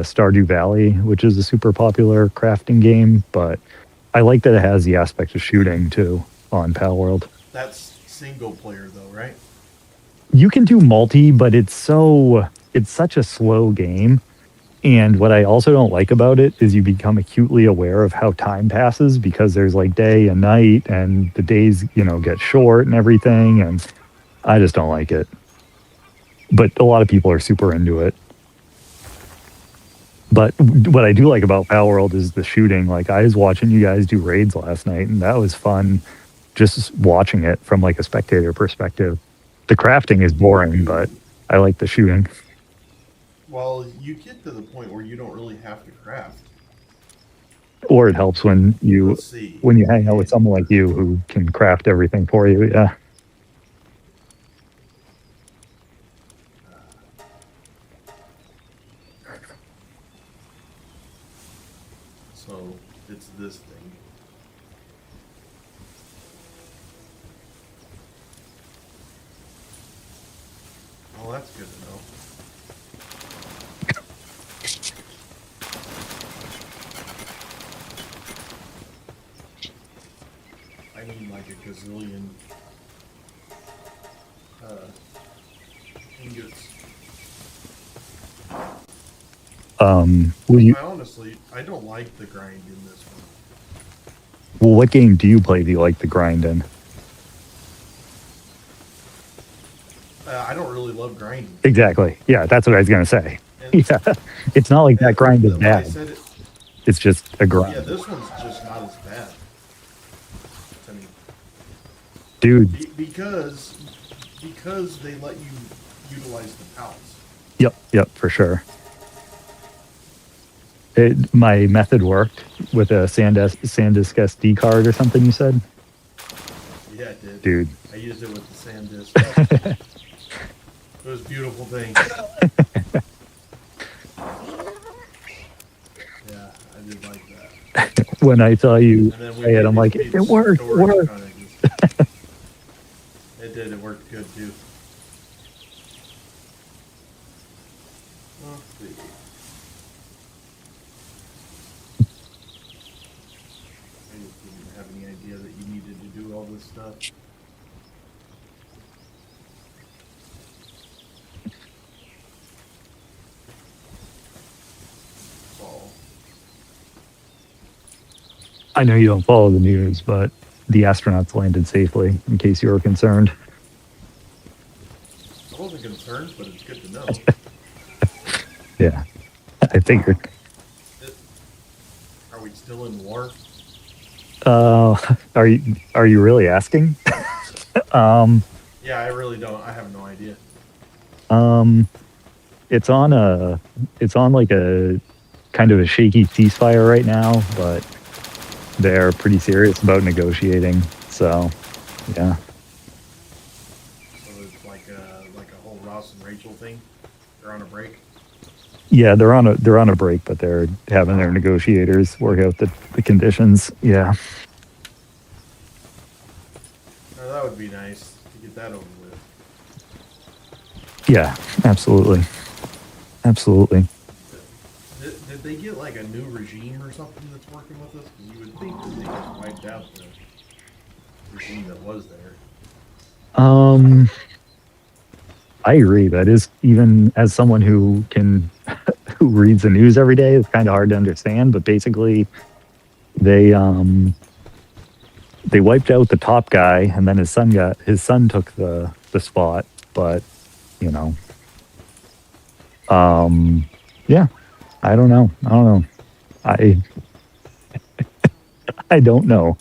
Stardew Valley, which is a super popular crafting game, but I like that it has the aspect of shooting too on Pal World. That's single player though, right? You can do multi, but it's such a slow game. And what I also don't like about it is you become acutely aware of how time passes because there's like day and night and the days, get short and everything. And I just don't like it. But a lot of people are super into it. But what I do like about Pal World is the shooting. Like I was watching you guys do raids last night, and that was fun. Just watching it from like a spectator perspective. The crafting is boring, but I like the shooting. Well, you get to the point where you don't really have to craft. Or it helps Let's see. when you hang out with someone like you who can craft everything for you. Yeah. So it's this thing. Well, that's good to know. I need like a gazillion uh, ingots. Will you? I honestly, I don't like the grind in this one. Well, what game do you play? Do you like the grind in? I don't really love grinding. Exactly. Yeah, that's what I was gonna say. And, Yeah, it's not like that grind is when I bad. said it, It's just a yeah, grind, this one's just not as bad to me. dude. Because they let you utilize the pals. Yep, for sure. My method worked with a SanDisk SD card or something. You said, Yeah, it did. dude. I used it with the SanDisk. It was a beautiful thing. Yeah, I did like that. When I saw you And then we say it, I'm like, made it worked. It storage worked. kind of just, it did. It worked good too. Let's see. I just didn't have any idea that you needed to do all this stuff. Fall. I know you don't follow the news, but the astronauts landed safely. In case you were concerned. I wasn't concerned, but it's good to know. Yeah, I figured. It, are we still in war? Uh, are you really asking? um, Yeah, I really don't. I have no idea. um, it's on like a kind of a shaky ceasefire right now, but they're pretty serious about negotiating. So, yeah, So it's like a whole Ross and Rachel thing. They're on a break. yeah, they're on a break, but they're having their negotiators work out the conditions. Yeah, Oh, that would be nice to get that over with. yeah, absolutely, absolutely. Did they get like a new regime or something that's working with us? Because you would think that they just wiped out the regime that was there. Um, I agree. That is, even as someone who reads the news every day, it's kind of hard to understand. But basically, they um they wiped out the top guy, and then his son took the spot. But you know, um, yeah, I don't know. I don't know. I I don't know.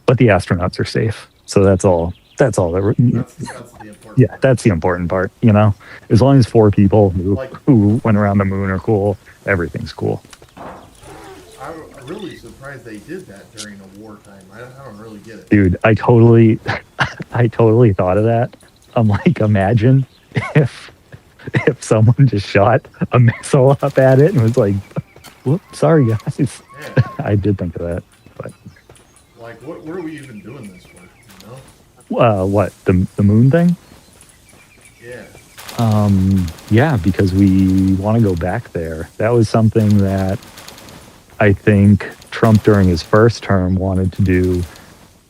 But the astronauts are safe, so that's all. That's all that. That's the important Yeah, part. that's the important part. As long as four people who Like, who went around the moon are cool, everything's cool. I'm really surprised they did that during a wartime. I don't really get it. Dude, I totally thought of that. I'm like, imagine if if someone just shot a missile up at it and was like, "Whoop, sorry guys." Yeah, I did think of that, but like what are we even doing this for? What the moon thing? Yeah. Yeah, because we want to go back there. That was something that I think Trump during his first term wanted to do,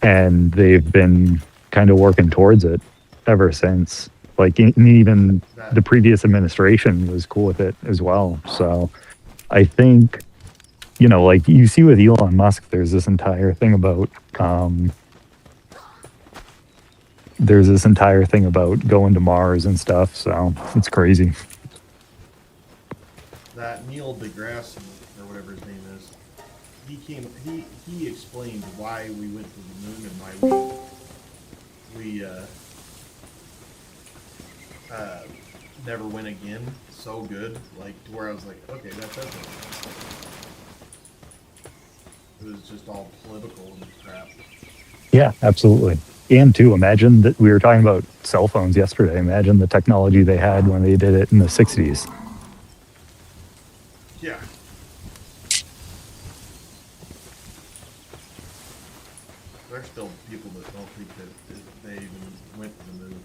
and they've been kind of working towards it ever since. Like even That the previous administration was cool with it as well. So I think, like you see with Elon Musk, there's this entire thing about going to Mars and stuff. So it's crazy. that Neil deGrasse or whatever his name is, he explained why we went to the moon and why we never went again. So good, like to where I was like, okay, that doesn't. It was just all political and crap. Yeah, absolutely. And too, imagine that we were talking about cell phones yesterday. Imagine the technology they had when they did it in the 60s. Yeah. There's still people that don't think that they even went to the moon.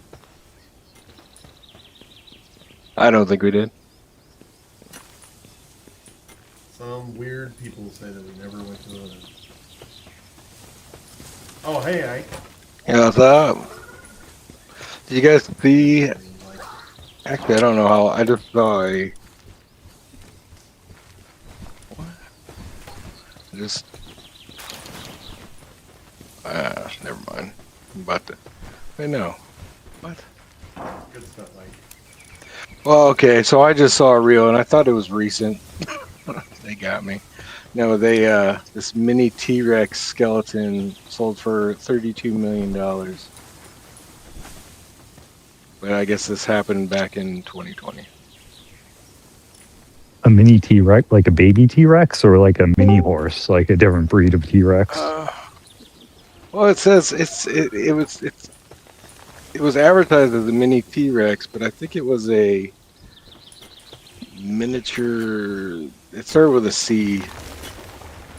I don't think we did. Some weird people say that we never went to the moon. Oh, hey, Ike. Yeah, what's up? Did you guys see? Like, Actually, I don't know how. I just saw a. What? Just. Never mind. I'm about to. Wait, no. What? good stuff, Ike. Well, okay, so I just saw a reel and I thought it was recent. They got me. No, this mini T-Rex skeleton sold for $32 million. But I guess this happened back in 2020. A mini T-Rex, like a baby T-Rex, or like a mini horse, like a different breed of T-Rex? Well, it says it was advertised as a mini T-Rex, but I think it was a miniature. It started with a C.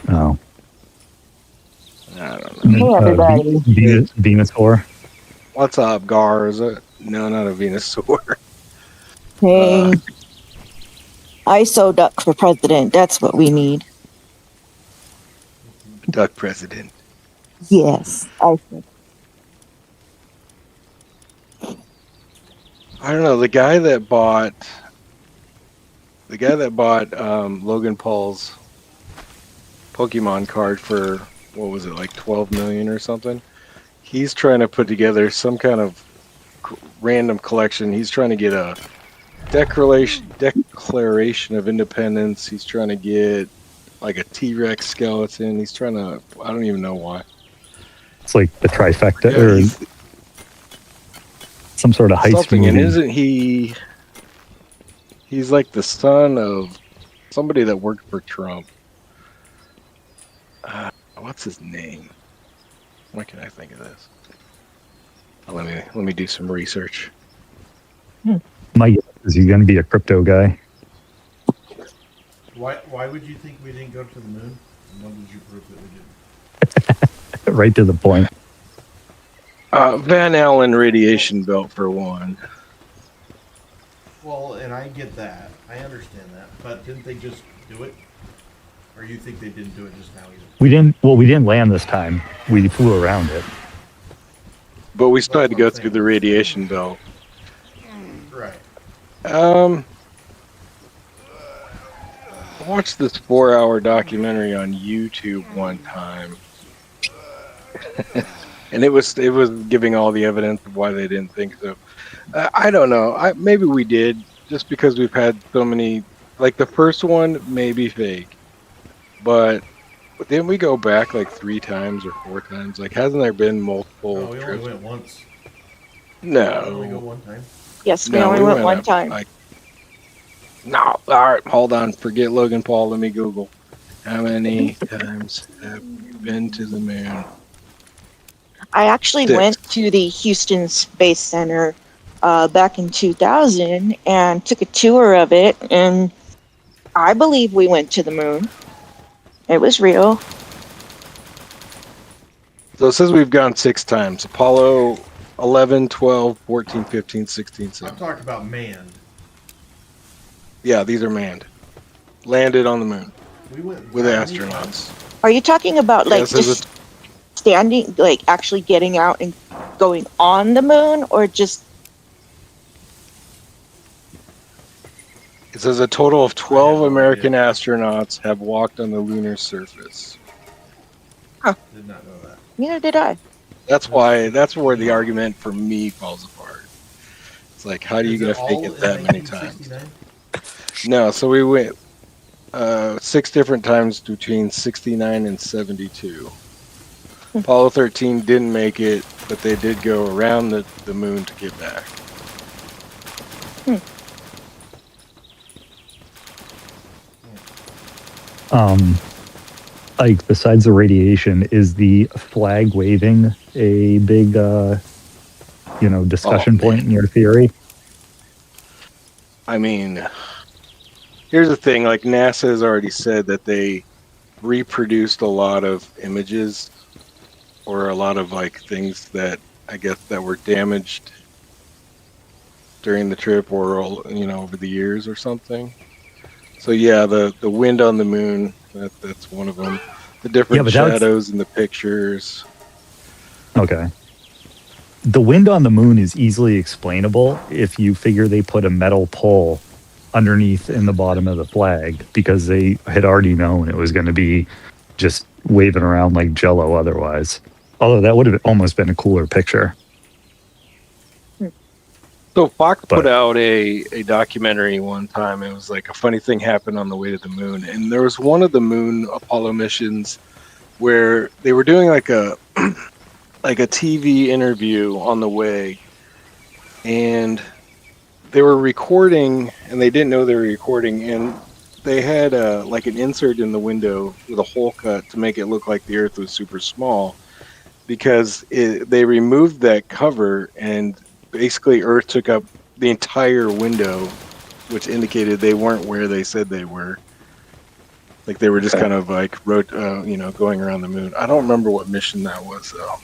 Oh. I don't know. Hey, everybody. Venusaur. What's up, Gar? Is it? No, not a Venusaur. Hey. ISO duck for president. That's what we need. Duck president. Yes. ISO. I don't know. The guy that bought Logan Paul's Pokemon card for what was it, like 12 million or something? He's trying to put together some kind of random collection. He's trying to get a Declaration of Independence. He's trying to get like a T-Rex skeleton. He's trying to. I don't even know why. It's like the trifecta, Yeah, or some sort of heist something. movie. And isn't he? He's like the son of somebody that worked for Trump. What's his name? Why can't I think of this? Let me do some research. My guess is he's going to be a crypto guy. Why would you think we didn't go to the moon? And when did you prove that we didn't? Right to the point. Van Allen radiation belt for one. Well, and I get that. I understand that. But didn't they just do it? Or you think they didn't do it just now either? We didn't land this time. We flew around it. But we still had to go through the radiation belt. Right. I watched this 4-hour documentary on YouTube one time. And it was giving all the evidence of why they didn't think so. I don't know. Maybe we did, just because we've had so many. Like the first one may be fake, but didn't we go back like 3 times or 4 times? Like, hasn't there been multiple No, we only trips? went once. We only go No. one time. Yes, we only went one time. No. All right, hold on. Forget Logan Paul. Let me Google. How many times have you been to the moon? I actually 6. went to the Houston Space Center back in 2000 and took a tour of it, and I believe we went to the moon. It was real. So it says we've gone 6 times. Apollo 11, 12, 14, 15, 16, I'm 17. talking about manned. Yeah, these are manned. Landed on the moon We went with that many times. astronauts. Are you talking about Yeah, like it says just standing, like actually getting out and going on the moon, or just It says a total of 12 no American idea. astronauts have walked on the lunar surface. Did not know that. neither did I? That's where the argument for me falls apart. It's like, how are you Is going it to fake all it in that many times? 1969? No, so we went 6 different times between 69 and 72. Apollo 13 didn't make it, but they did go around the moon to get back. Like besides the radiation, is the flag waving a big, discussion point in your theory? I mean, here's the thing, like NASA has already said that they reproduced a lot of images or a lot of like things that I guess that were damaged during the trip or over the years or something. So yeah, the wind on the moon, that's one of them. The different but that's- shadows in the pictures. Okay. The wind on the moon is easily explainable if you figure they put a metal pole underneath in the bottom of the flag because they had already known it was going to be just waving around like jello otherwise. Although that would have almost been a cooler picture. So Fox But- put out a documentary one time. It was like a funny thing happened on the way to the moon, and there was one of the moon Apollo missions where they were doing like a like a TV interview on the way, and they were recording, and they didn't know they were recording, and they had like an insert in the window with a hole cut to make it look like the Earth was super small, because they removed that cover and basically Earth took up the entire window, which indicated they weren't where they said they were. Like they were just kind of like going around the moon. I don't remember what mission that was though.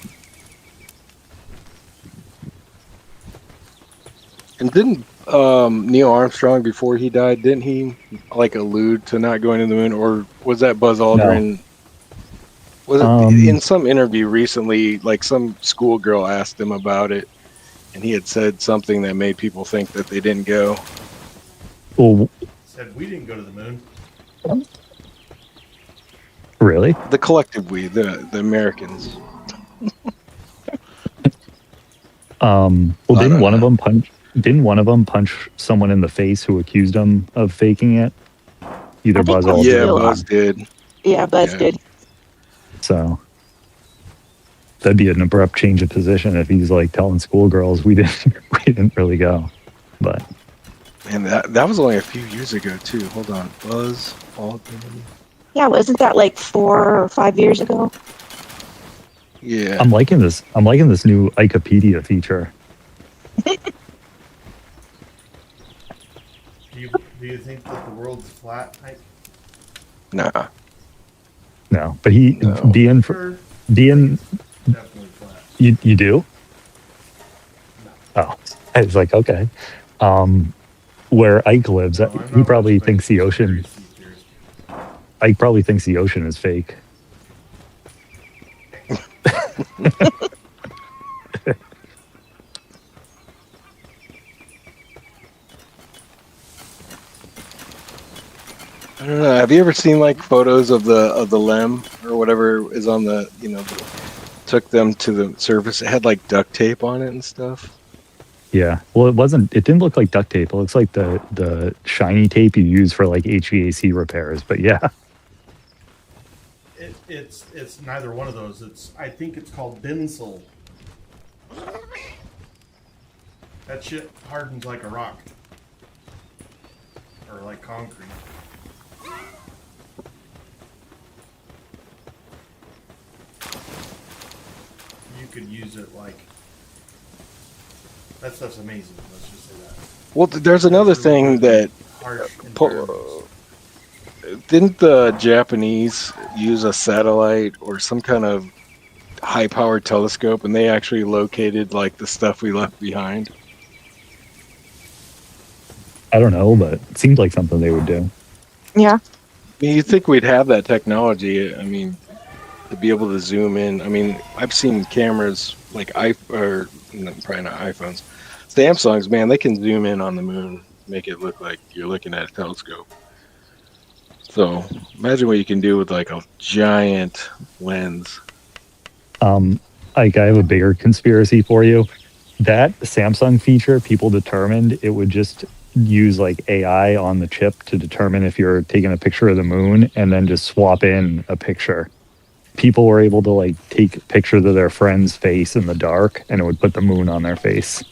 And didn't Neil Armstrong, before he died, didn't he like allude to not going to the moon, or was that Buzz Aldrin? Was it in some interview recently? Like some schoolgirl asked him about it, and he had said something that made people think that they didn't go. Well, Said we didn't go to the moon. really? The collective we, the Americans. Didn't one of them punch someone in the face who accused him of faking it? Either I think Buzz that was Aldrin. Yeah, Bill. Buzz did. Yeah, Buzz Yeah. did. So that'd be an abrupt change of position if he's like telling schoolgirls we didn't really go. But And that was only a few years ago too. Hold on, Buzz Aldrin. Yeah, wasn't that like 4 or 5 years ago? Yeah. I'm liking this new Wikipedia feature. Do you think that the world's flat? Nah. No, but No. being Sure, being definitely flat. you do. Oh, I was like, okay. Where Ike lives, No, I'm he not probably much of a thinks the ocean. conspiracy theorist. Ike probably thinks the ocean is fake. I don't know. Have you ever seen like photos of the LEM or whatever is on the took them to the surface? It had like duct tape on it and stuff. Yeah. Well, it didn't look like duct tape. It looks like the shiny tape you use for like HVAC repairs. But yeah. It's neither one of those. I think it's called Bensol. That shit hardens like a rock. Or like concrete. You could use it like... That stuff's amazing, let's just say that. Well, there's another thing that Harsh environments. didn't the Japanese use a satellite or some kind of high-powered telescope, and they actually located like the stuff we left behind. I don't know, but it seemed like something they would do. Yeah. I mean, you'd think we'd have that technology. I mean, to be able to zoom in. I mean, I've seen cameras like probably not iPhones, Samsungs. Man, they can zoom in on the moon, make it look like you're looking at a telescope. So imagine what you can do with like a giant lens. Like I have a bigger conspiracy for you. That Samsung feature, people determined it would just use like AI on the chip to determine if you're taking a picture of the moon and then just swap in a picture. People were able to like take pictures of their friend's face in the dark and it would put the moon on their face.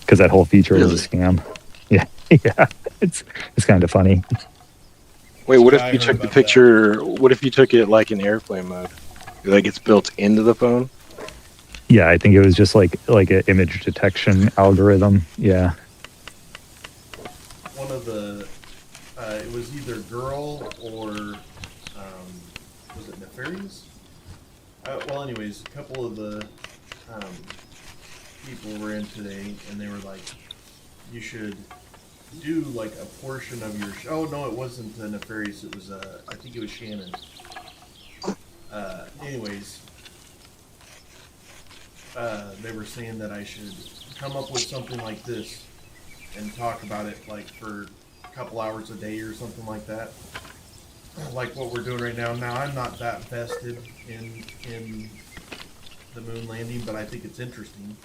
Because that whole feature was a scam. Yeah, yeah. It's kind of funny. Wait, what Yeah, if I you heard took the about picture? What if you took it like in airplane mode? Like it's built into the phone? Yeah, I think it was just like an image detection algorithm. Yeah. One of the, it was either girl or, was it Nefarious? Well, anyways, a couple of the people were in today, and they were like, you should do like a portion of your oh no, it wasn't Nefarious, it was I think it was Shannon. Anyways, they were saying that I should come up with something like this and talk about it like for a couple hours a day or something like that, like what we're doing right now. Now I'm not that vested in the moon landing, but I think it's interesting.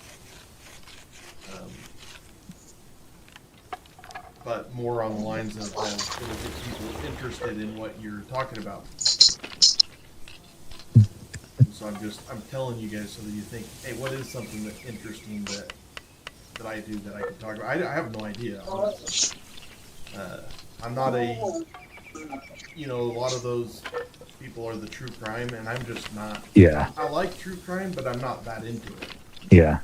But more on the lines of it'll get people interested in what you're talking about. And so I'm telling you guys so that you think, hey, what is something that's interesting that I do that I can talk about? I have no idea. I'm not a lot of those people are the true crime, and I'm just not. Yeah. I like true crime, but I'm not that into it. Yeah.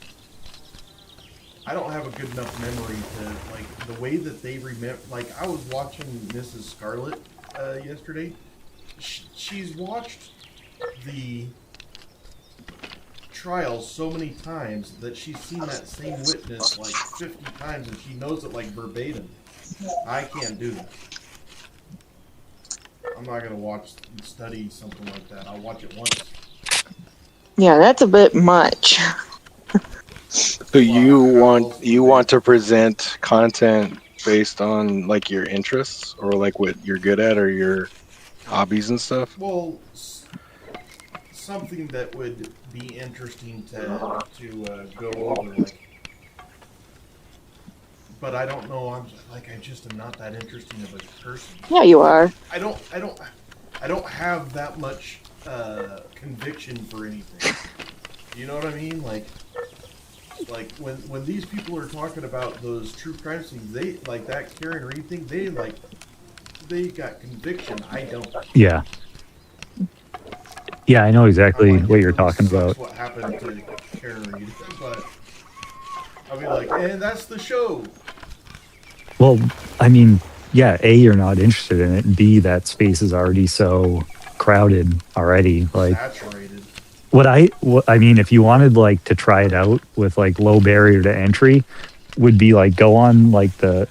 I don't have a good enough memory to, like, the way that they remember. Like, I was watching Mrs. Scarlet yesterday. She's watched the trial so many times that she's seen that same witness like 50 times and she knows it like verbatim. I can't do that. I'm not going to watch and study something like that. I'll watch it once. Yeah, that's a bit much. So you want to present content based on like your interests or like what you're good at or your hobbies and stuff? Well, something that would be interesting to go over. Like, but I don't know. I just am not that interesting of a person. Yeah, you are. I don't have that much conviction for anything. You know what I mean? Like when these people are talking about those true crime scenes, they like that Karen Reed thing. They got conviction. I don't. Yeah. Yeah, I know exactly I'm like, what it you're really talking sucks about. What happened to Karen Reed? But I'll be like, and that's the show. Well, I mean, yeah, A, you're not interested in it, and B, that space is already so crowded already. Like, Saturated. what I mean, if you wanted like to try it out with like low barrier to entry, would be like go on like the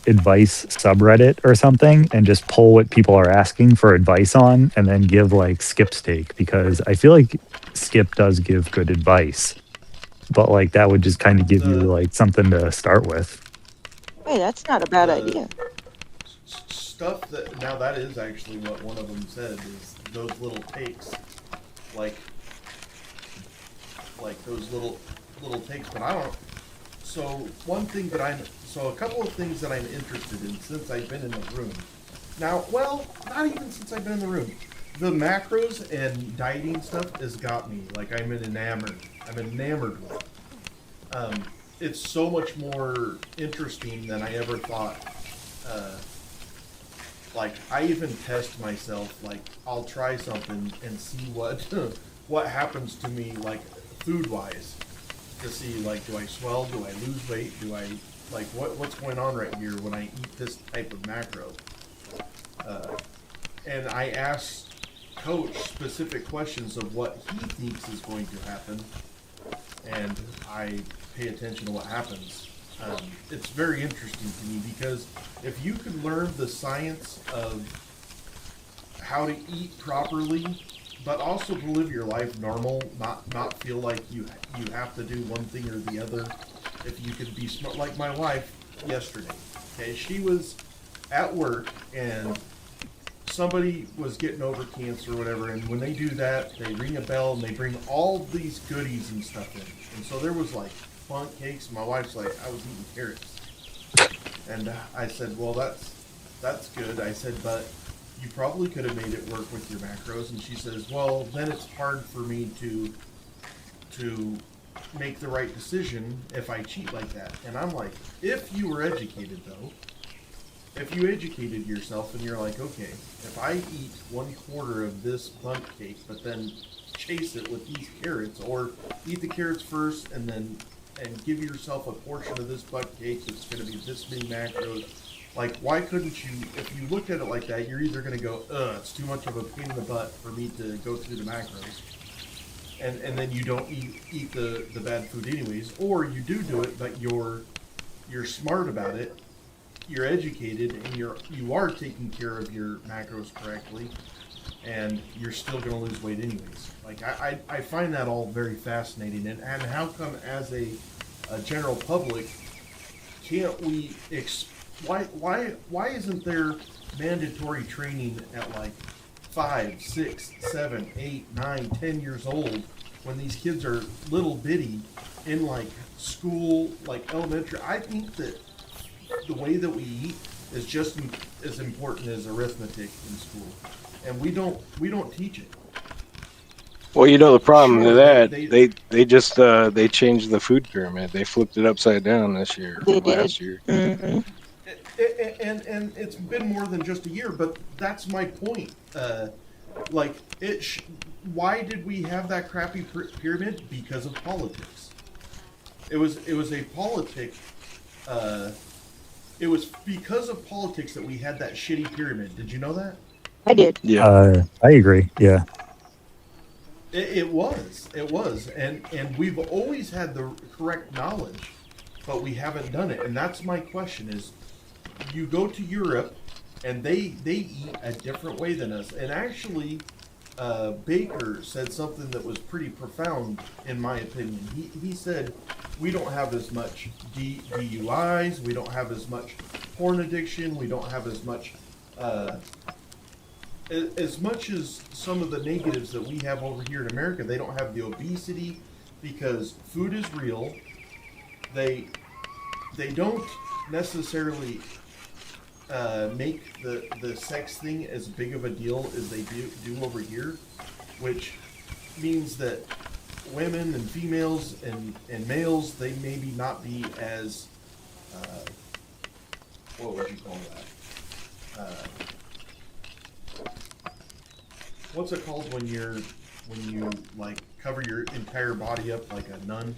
advice subreddit or something and just pull what people are asking for advice on and then give like Skip steak, because I feel like Skip does give good advice, but like that would just kind of give you like something to start with. Hey, that's not a bad idea. Stuff that now that is actually what one of them said is those little takes, like those little takes. But I don't. So one thing that a couple of things that I'm interested in since I've been in the room. Now, well, not even since I've been in the room. The macros and dieting stuff has got me. Like I'm enamored with it. It's so much more interesting than I ever thought. Like I even test myself. Like I'll try something and see what happens to me, like food wise. To see, like, do I swell? Do I lose weight? Do I, like, what's going on right here when I eat this type of macro? And I asked coach specific questions of what he thinks is going to happen, and I pay attention to what happens. It's very interesting to me because if you could learn the science of how to eat properly, but also to live your life normal, not feel like you have to do one thing or the other. If you could be smart, like my wife yesterday. Okay, she was at work and somebody was getting over cancer or whatever, and when they do that, they ring a bell and they bring all these goodies and stuff in. And so there was like bundt cakes. My wife's like, I was eating carrots, and I said, well, that's good. I said, but you probably could have made it work with your macros. And she says, well, then it's hard for me to make the right decision if I cheat like that. And I'm like, if you were educated though, if you educated yourself and you're like, okay, if I eat 1/4 of this bundt cake, but then chase it with these carrots, or eat the carrots first and give yourself a portion of this bundt cake that's going to be this many macros. Like, why couldn't you, if you looked at it like that, you're either going to go, it's too much of a pain in the butt for me to go through the macros. And then you don't eat the bad food anyways, or you do it, but you're smart about it, you're educated, and you are taking care of your macros correctly, and you're still going to lose weight anyways. Like, I find that all very fascinating, and how come as a general public can't we why isn't there mandatory training at like 5, 6, 7, 8, 9, 10 years old when these kids are little bitty in like school, like elementary? I think that the way that we eat is just as important as arithmetic in school, and we don't teach it. Well, you know the problem Sure, to that, they- they just they changed the food pyramid. They flipped it upside down this year, They did. last year. Hmm. And it's been more than just a year, but that's my point. Like, why did we have that crappy pyramid? Because of politics. It was a politic. It was because of politics that we had that shitty pyramid. Did you know that? I did. Yeah. I agree. Yeah. It was, and we've always had the correct knowledge, but we haven't done it. And that's my question: is you go to Europe, and they eat a different way than us. And actually, Baker said something that was pretty profound, in my opinion. He said, we don't have as much DUIs, we don't have as much porn addiction, we don't have as much as some of the negatives that we have over here in America. They don't have the obesity because food is real. They don't necessarily make the sex thing as big of a deal as they do over here, which means that women and females and males, they maybe not be as what would you call that? What's it called when you like cover your entire body up like a nun?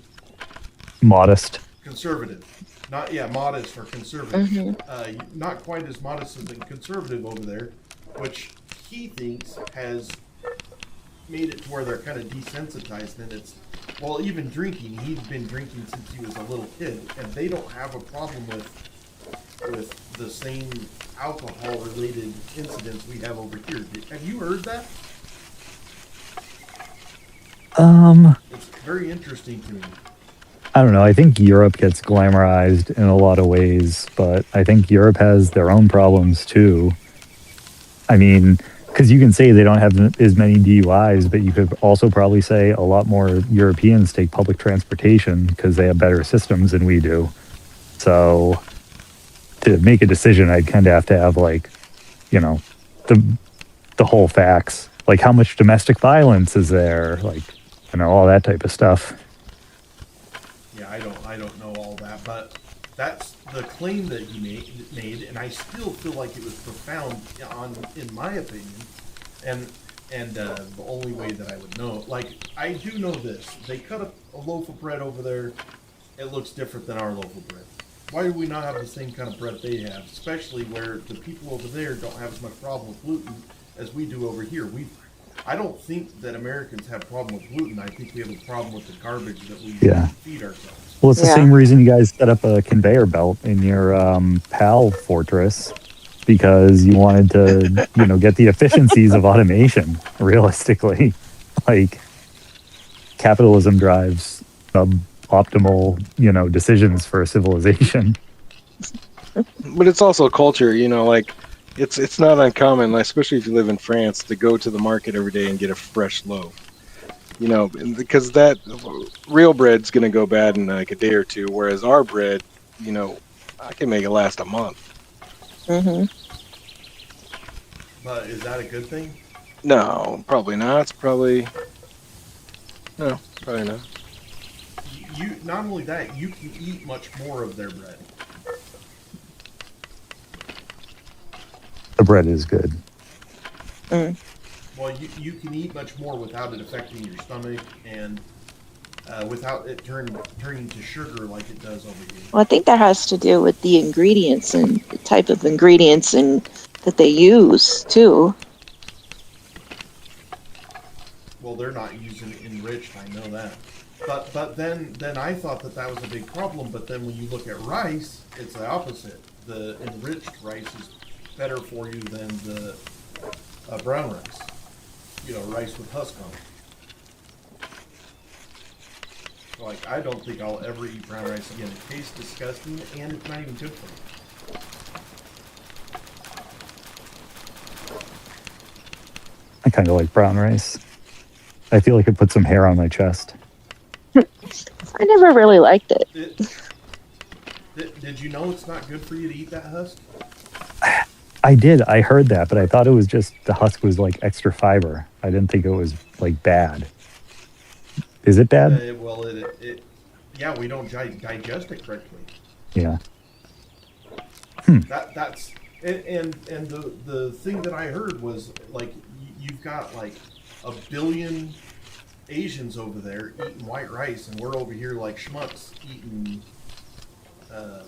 Modest. Conservative. Modest or conservative. Mhm. Not quite as modest as the conservative over there, which he thinks has made it to where they're kind of desensitized. And it's, well, even drinking, he's been drinking since he was a little kid, and they don't have a problem with the same alcohol-related incidents we have over here. Have you heard that? It's very interesting to me. I don't know. I think Europe gets glamorized in a lot of ways, but I think Europe has their own problems too. I mean, because you can say they don't have as many DUIs, but you could also probably say a lot more Europeans take public transportation because they have better systems than we do. So to make a decision, I'd kind of have to have like, the whole facts, like how much domestic violence is there, like, all that type of stuff. Yeah, I don't know all that, but that's the claim that he made, and I still feel like it was profound in my opinion, and the only way that I would know, like, I do know this: they cut a loaf of bread over there, it looks different than our loaf of bread. Why do we not have the same kind of bread they have, especially where the people over there don't have as much problem with gluten as we do over here? I don't think that Americans have a problem with gluten. I think we have a problem with the garbage that we Yeah. feed ourselves. Well, it's the Yeah. same reason you guys set up a conveyor belt in your PAL fortress, because you wanted to, get the efficiencies of automation. Realistically, like capitalism drives optimal, decisions for a civilization. But it's also culture, like it's not uncommon, like, especially if you live in France, to go to the market every day and get a fresh loaf. Because that real bread's gonna go bad in like a day or two, whereas our bread, I can make it last a month. Hmm. But is that a good thing? No, probably not. It's probably no, probably not. You not only that, you can eat much more of their bread. The bread is good. Well, you can eat much more without it affecting your stomach and without it turning to sugar like it does over here. Well, I think that has to do with the ingredients and the type of ingredients and that they use too. Well, they're not using enriched. I know that. But then I thought that was a big problem. But then when you look at rice, it's the opposite. The enriched rice is better for you than the brown rice. Rice with husk on it. Like, I don't think I'll ever eat brown rice again. It tastes disgusting, and it's not even good for me. I kind of like brown rice. I feel like it puts some hair on my chest. I never really liked it. Did you know it's not good for you to eat that husk? I did. I heard that, but I thought it was just the husk was like extra fiber. I didn't think it was like bad. Is it bad? Well, yeah, we don't digest it correctly. Yeah. That's and the thing that I heard was like you've got like 1 billion Asians over there eating white rice, and we're over here like schmucks eating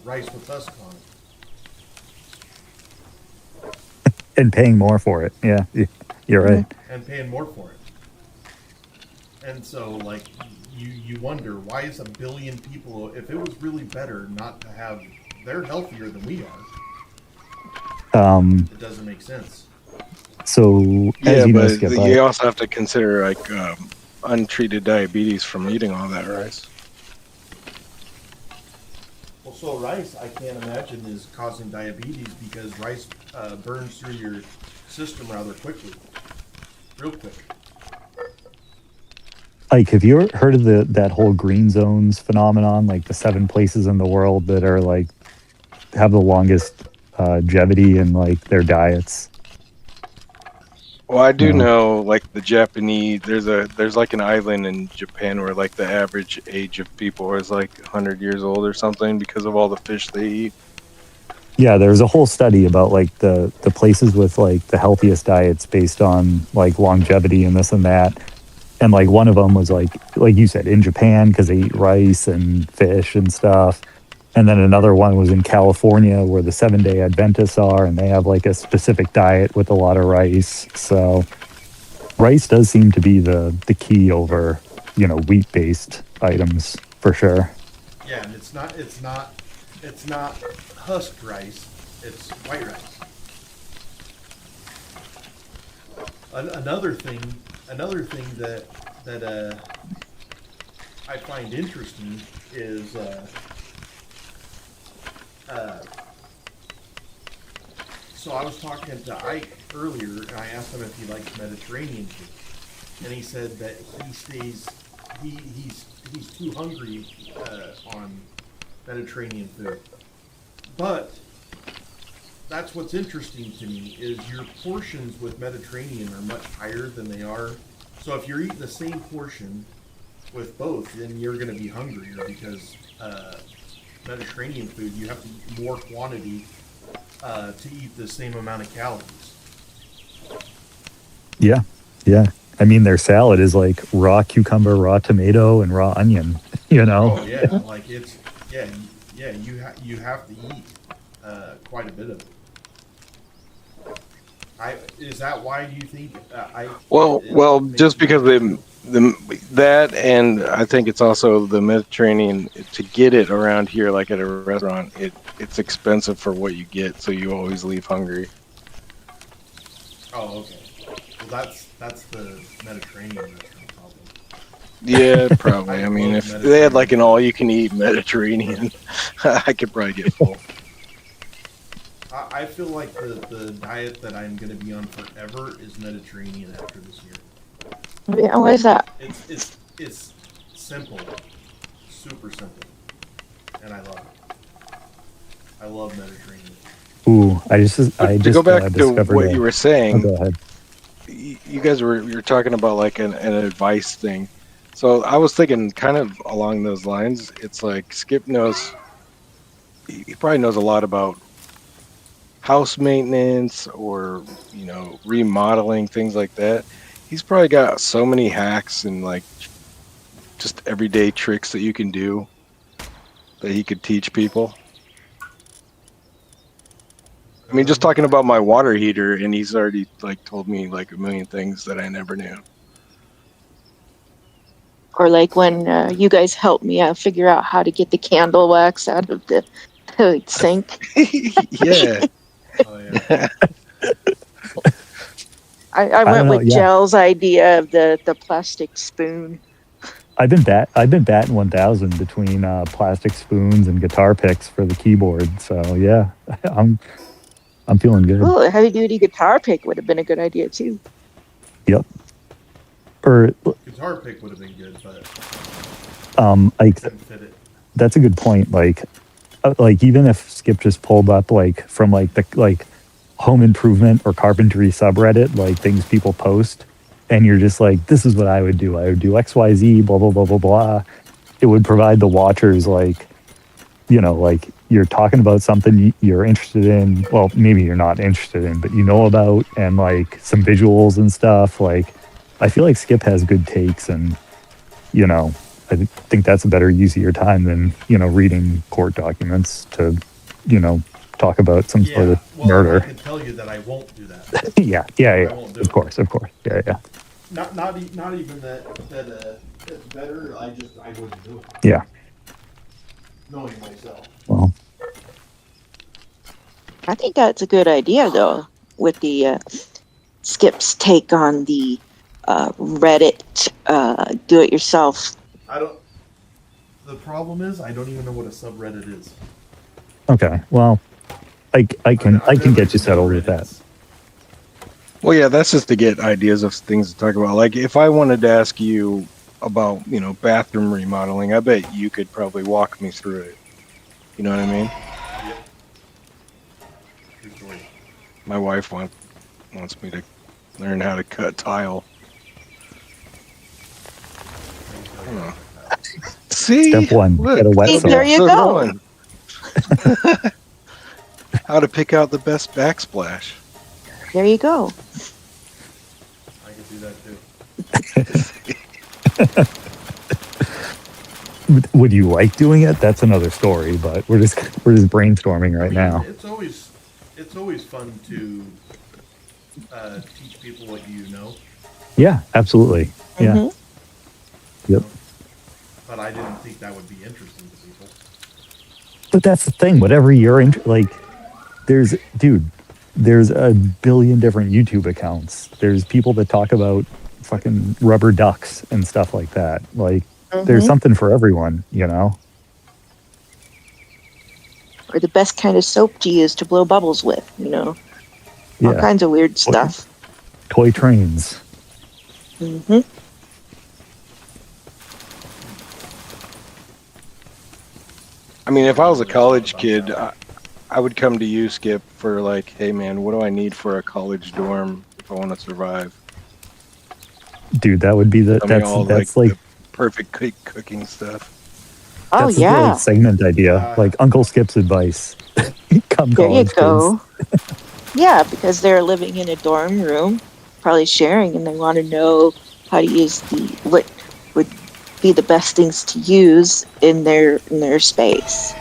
rice with husk on it. And paying more for it. Yeah, you're right. And paying more for it. And so, like, you wonder, why is 1 billion people, if it was really better not to have, they're healthier than we are. It doesn't make sense. So, Yeah, as you know, but Skip, you also have to consider like untreated diabetes from eating all that rice. Well, so rice, I can't imagine, is causing diabetes because rice burns through your system rather quickly. Real quick. like, have you ever heard of that whole green zones phenomenon? Like the 7 places in the world that are like have the longest longevity in like their diets. Well, I do Yeah. know, like the Japanese. There's like an island in Japan where like the average age of people is like 100 years old or something because of all the fish they eat. Yeah, there's a whole study about like the places with like the healthiest diets based on like longevity and this and that. And like one of them was like you said, in Japan because they eat rice and fish and stuff. And then another one was in California where the 7-Day Adventists are, and they have like a specific diet with a lot of rice. So rice does seem to be the key over, wheat-based items for sure. Yeah, and it's not husked rice. It's white rice. Another thing that I find interesting is so I was talking to Ike earlier, and I asked him if he likes Mediterranean food, and he said that he's too hungry on Mediterranean food. But that's what's interesting to me is your portions with Mediterranean are much higher than they are. So if you're eating the same portion with both, then you're going to be hungrier because Mediterranean food, you have to eat more quantity to eat the same amount of calories. Yeah. I mean, their salad is like raw cucumber, raw tomato, and raw onion. Oh yeah, like it's you have to eat quite a bit of it. Is that why you think Well, just because that, and I think it's also the Mediterranean. To get it around here, like at a restaurant, it's expensive for what you get, so you always leave hungry. Oh, okay. Well, that's the Mediterranean restaurant problem. Yeah, probably. I I mean, love if they had like an Mediterranean. all-you-can-eat Mediterranean, I could probably get full. I feel like the diet that I'm going to be on forever is Mediterranean after this year. Yeah, what is that? It's simple, super simple, and I love it. I love Mediterranean. Ooh, I just To go back to discovered what a- you were Oh, saying, go ahead. you guys were talking about like an advice thing. So I was thinking kind of along those lines. It's like Skip knows, he probably knows a lot about house maintenance or, remodeling, things like that. He's probably got so many hacks and like just everyday tricks that you can do that he could teach people. I mean, just talking about my water heater, and he's already like told me like a million things that I never knew. Or like when you guys helped me figure out how to get the candle wax out of the sink. Yeah. Oh yeah. I don't went know, with yeah. Gel's idea of the plastic spoon. I've been batting 1,000 between plastic spoons and guitar picks for the keyboard. So yeah, I'm feeling good. Oh, a heavy duty guitar pick would have been a good idea too. Yep. Or Guitar pick would have been good, but like couldn't fit it. that's a good point. Like even if Skip just pulled up like from like the like home improvement or carpentry subreddit, like things people post, and you're just like, this is what I would do. I would do XYZ, blah blah blah blah blah. It would provide the watchers like, like you're talking about something you're interested in. Well, maybe you're not interested in, but you know about, and like some visuals and stuff. Like, I feel like Skip has good takes, and I think that's a better use of your time than reading court documents to talk about some sort Yeah. of Well, I murder. can tell you that I won't do that. Yeah, I won't do of it. course, yeah. Not even that it's better. I wouldn't do it. Yeah. Knowing myself. Well, I think that's a good idea though, with the Skip's take on the Reddit do-it-yourself. I don't. The problem is I don't even know what a subreddit is. okay. Well, I can I've get never you settled with that. Reddits. Well, yeah, that's just to get ideas of things to talk about. Like, if I wanted to ask you about, bathroom remodeling, I bet you could probably walk me through it. You know what I mean? Yep. True story. My wife wants me to learn how to cut tile. I don't know. See? Step one, Look, get a wet See, saw. there you episode go. 1. How to pick out the best backsplash. There you go. I could do that too. Would you like doing it? That's another story. But we're just brainstorming right now. It's always fun to teach people what you know, Yeah, absolutely. Yeah. Mhm. Yep. but I didn't think that would be interesting to people. But that's the thing. Whatever you're like, there's a billion different YouTube accounts. There's people that talk about fucking rubber ducks and stuff like that. Like, there's Mhm. something for everyone, Or the best kind of soap to use to blow bubbles with, all Yeah. kinds of weird stuff. Toy trains. Hmm. I mean, if I was a college kid, I would come to you, Skip, for like, hey man, what do I need for a college dorm if I want to survive? Dude, that would be the Tell me all that's like like the perfect cooking stuff. Oh that's yeah, the segment idea. Like Uncle Skip's advice. Come there you college go. kids. Yeah, because they're living in a dorm room, probably sharing, and they want to know how to use what would be the best things to use in their space.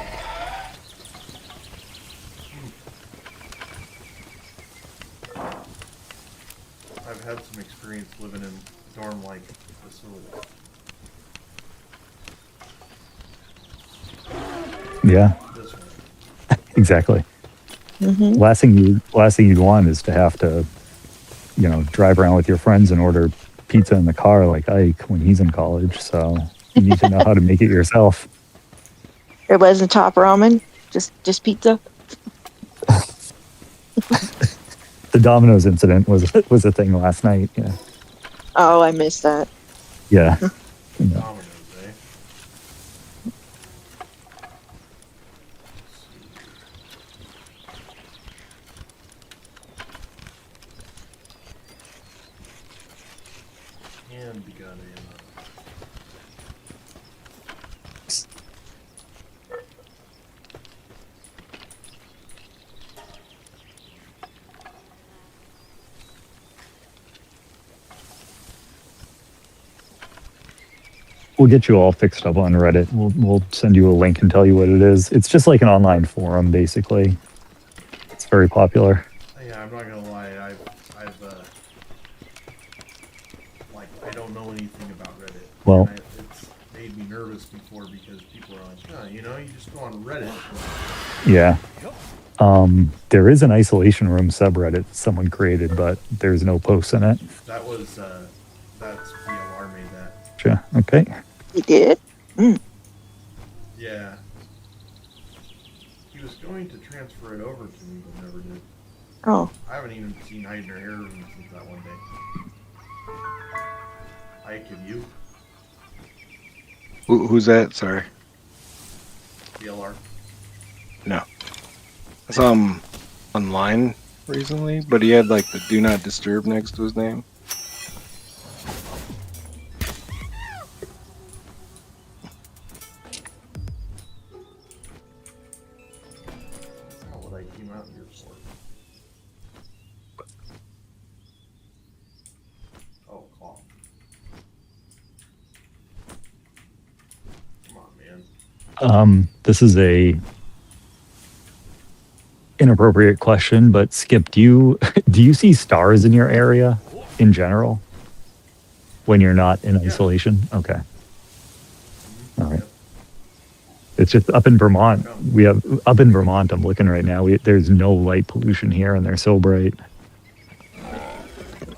Yeah, this way. exactly. Hmm. Last thing you'd want is to have to, drive around with your friends and order pizza in the car like Ike when he's in college. So you need to know how to make it yourself. It wasn't top ramen, just pizza. The Domino's incident was a thing last night. Yeah, Oh, I missed that. yeah. Yeah. Domino's, eh? And begun ammo. We'll get you all fixed up on Reddit. We'll send you a link and tell you what it is. It's just like an online forum, basically. It's very popular. Yeah, I'm not gonna lie. I don't know anything about Reddit. Well- And it's made me nervous before because people are like, oh, you just go on Reddit. Yeah. There is an isolation room subreddit someone created, but there's no posts in it. That was that's VLR made that. Sure. Okay. You did? Yeah. He was going to transfer it over to me, but never did. Oh, I haven't even seen Hide in Her Hair Room since that one day. Ike, have you? Who's that? Sorry. VLR. No. I saw him online recently, but he had like the do not disturb next to his name. That's not what I came out here for. Oh, clock. Come on, man. This is a inappropriate question, but Skip, do you see stars in your area in general when you're not in Yeah. isolation? Okay. All right. Yep. It's just up in Vermont. We have up in Vermont. I'm looking right now. There's no light pollution here, and they're so bright.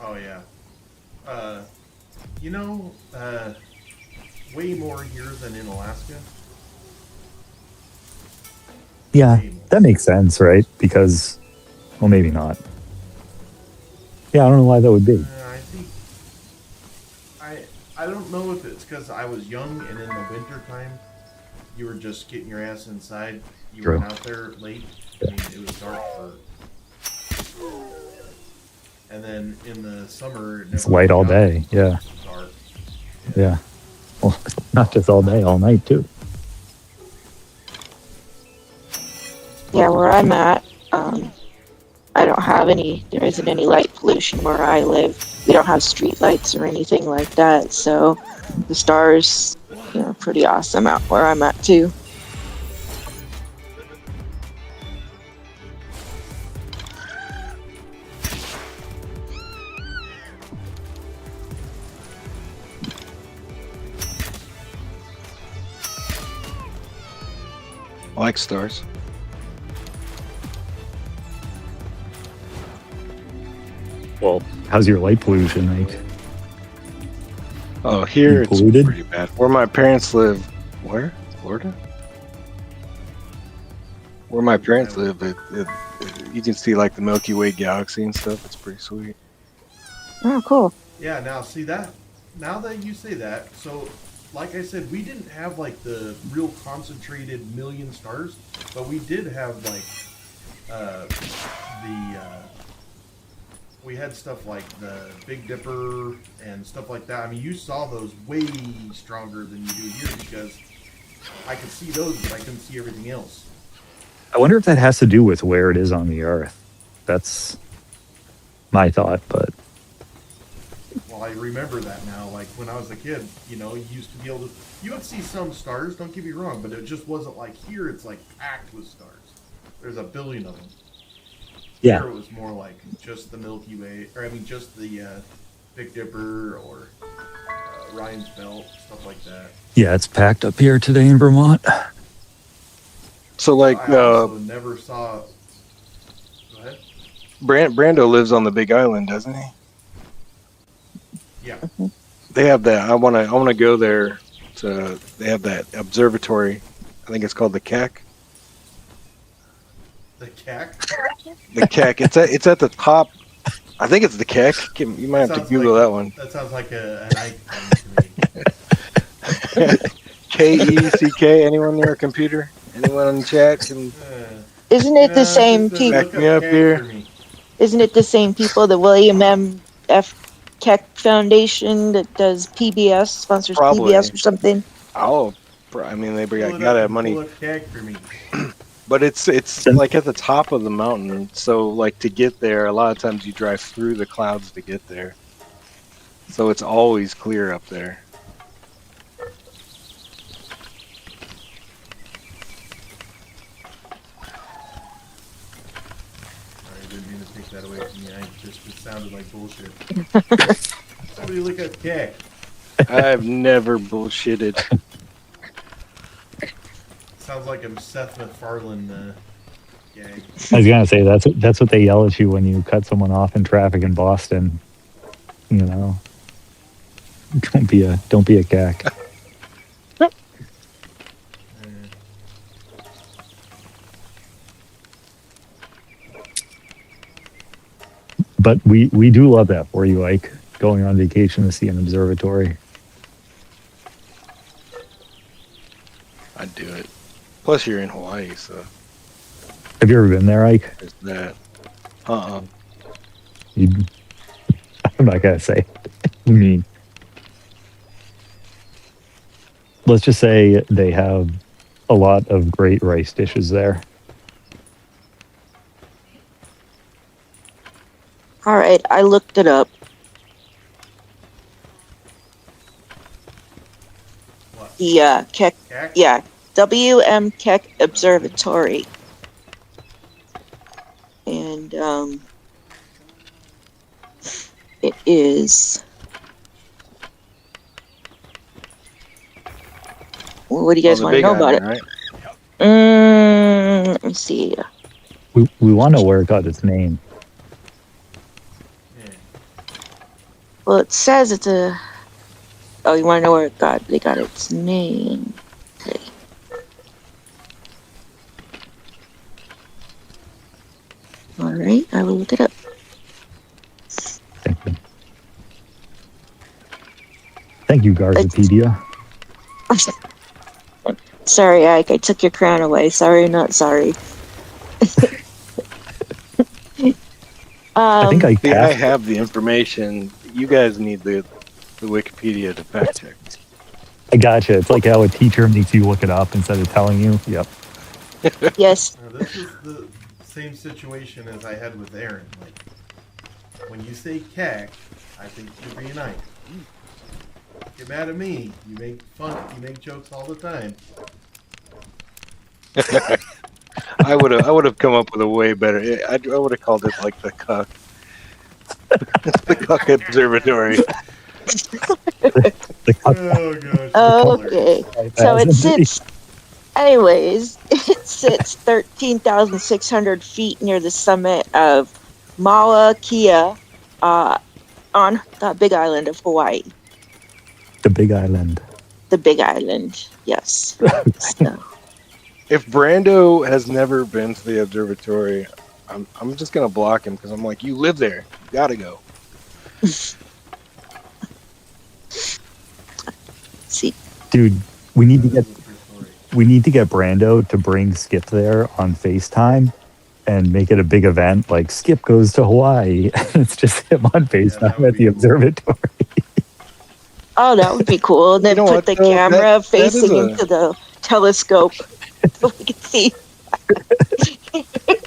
Oh yeah. Way more here than in Alaska. Yeah, that makes sense, right? Because, well, maybe not. Yeah, I don't know why that would be. I think I don't know if it's because I was young and in the winter time, you were just getting your ass inside. You True. went out there late. I mean, it was dark for. And then in the summer, it It's never light all got day. Yeah, dark. yeah. Well, not just all day, all night too. yeah, where I'm at, I don't have there isn't any light pollution where I live. We don't have street lights or anything like that, so the stars, pretty awesome out where I'm at too. I like stars. Well, how's your light pollution, like? Oh, here You it's polluted? pretty bad. Where my parents live, where? Florida? Where my parents live, you can see like the Milky Way galaxy and stuff. It's pretty sweet. Oh, cool. Yeah, now see that. Now that you say that, so like I said, we didn't have like the real concentrated million stars, but we did have like we had stuff like the Big Dipper and stuff like that. I mean, you saw those way stronger than you do here because I could see those, but I couldn't see everything else. I wonder if that has to do with where it is on the Earth. That's my thought, but Well, I remember that now. Like when I was a kid, you used to be able to. You would see some stars. Don't get me wrong, but it just wasn't like here. It's like packed with stars. There's a billion of them. yeah, Here it was more like just the Milky Way, or I mean, just the Big Dipper or Ryan's Belt, stuff like that. yeah, it's packed up here today in Vermont. So like I also never saw. Go ahead. Brando lives on the Big Island, doesn't he? Yeah. They have that. I wanna go there. They have that observatory. I think it's called the Keck. The cack. The Keck. It's at the top. I think it's the Keck. You might have to Sounds Google like- that one. That sounds like an Ike thing to me. Keck. Anyone near a computer? Anyone on the chat can? Isn't it the No, same just, people? Back me up cack here. for me. Isn't it the same people? The William M. F. Keck Foundation that does PBS, sponsors Probably. PBS or something. Oh, I mean they Pull it gotta up have and money. pull up cack for me. But it's like at the top of the mountain, so like to get there, a lot of times you drive through the clouds to get there. So it's always clear up there. Sorry, I didn't mean to take that away from me. It sounded like bullshit. Somebody look up cack. I've never bullshitted. Sounds like a Seth MacFarlane gag. I was gonna say that's what they yell at you when you cut someone off in traffic in Boston. You know, don't be a cack. But we do love that for you, Ike. Going on vacation to see an observatory. I'd do it. Plus, you're in Hawaii, so Have you ever been there, Ike? there's that. You, I'm not gonna say. I mean, let's just say they have a lot of great rice dishes there. All right, I looked it up. What? The Keck, Cack? yeah, W.M. Keck Observatory. And it is. Well, what do you guys want to know about it? Right? Let me see. We want to know where it got its name. Yeah. Well, it says it's a. Oh, you want to know where they got its name? Okay. All right, I will look it up. Thank you. Thank you, Garzapedia. Sorry, Ike, I took your crown away. Sorry, not sorry. I think I See, I cast. have the information. You guys need the Wikipedia to fact check. I gotcha. It's like how a teacher makes you look it up instead of telling you. Yep. Yes. This is the same situation as I had with Aaron. Like, when you say cack, I think you're being nice. Get mad at me. You make jokes all the time. I would have come up with a way better. I would have called it like the Cuck. The Cuck Observatory. The Oh gosh. Okay. So it sits. Anyways, it sits 13,600 feet near the summit of Mauna Kea, on the Big Island of Hawaii. The Big Island. The Big Island, yes. So, If Brando has never been to the observatory, I'm just gonna block him because I'm like, you live there, you gotta go. see, Dude, we need to get Brando to bring Skip there on FaceTime and make it a big event. Like Skip goes to Hawaii, and it's just him on FaceTime would at the be cool. observatory. oh, that would be cool. And then You know put what, the though? camera That is facing a- into the telescope so we can see.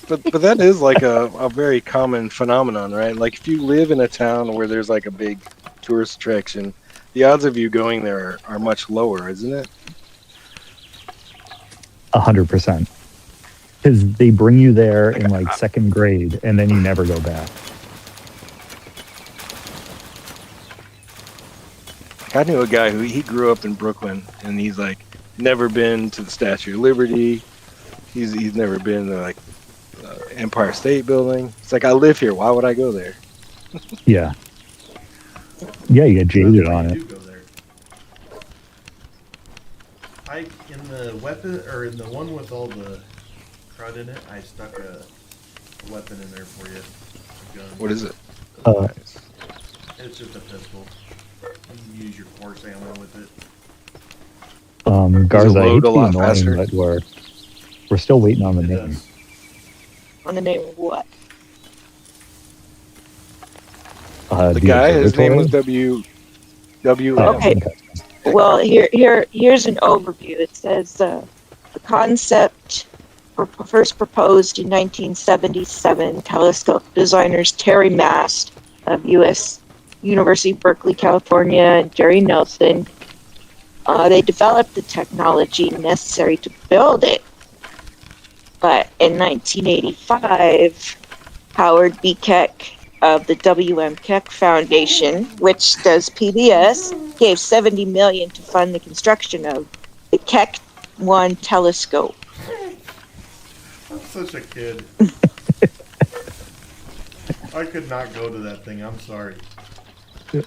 But that is like a very common phenomenon, right? Like if you live in a town where there's like a big tourist attraction, the odds of you going there are much lower, isn't it? 100%. Because they bring you there in like second grade, and then you never go back. I knew a guy who he grew up in Brooklyn, and he's like never been to the Statue of Liberty, He's never been to like Empire State Building. It's like I live here. Why would I go there? Yeah. Yeah, you get jaded That's why on you it. do go there. In the weapon, or in the one with all the crud in it, I stuck a weapon in there for you. A gun. What is it? Uh, It's just a pistol. You can use your force ammo with it. Garza, I hate load to a be lot annoying, faster? but we're still waiting on the It name. does. On the name of what? The guy, his name was observatory? W. Oh, Okay. Well, here's an overview. It says the concept first proposed in 1977. Telescope designers Terry Mast of U.S. University Berkeley, California, and Jerry Nelson. They developed the technology necessary to build it. But in 1985, Howard B. Keck of the W.M. Keck Foundation, which does PBS, gave $70 million to fund the construction of the Keck 1 telescope. I'm such a kid. I could not go to that thing. I'm sorry.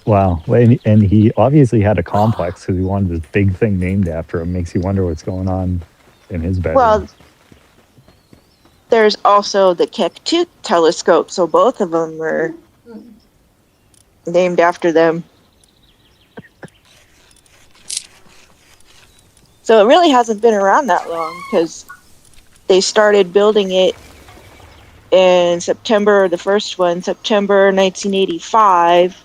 Wow. And he obviously had a complex because he wanted this big thing named after him. Makes you wonder what's going on in his bedroom. Well, there's also the Keck 2 telescope, so both of them were named after them. So it really hasn't been around that long because they started building it in September, the first one, September 1985,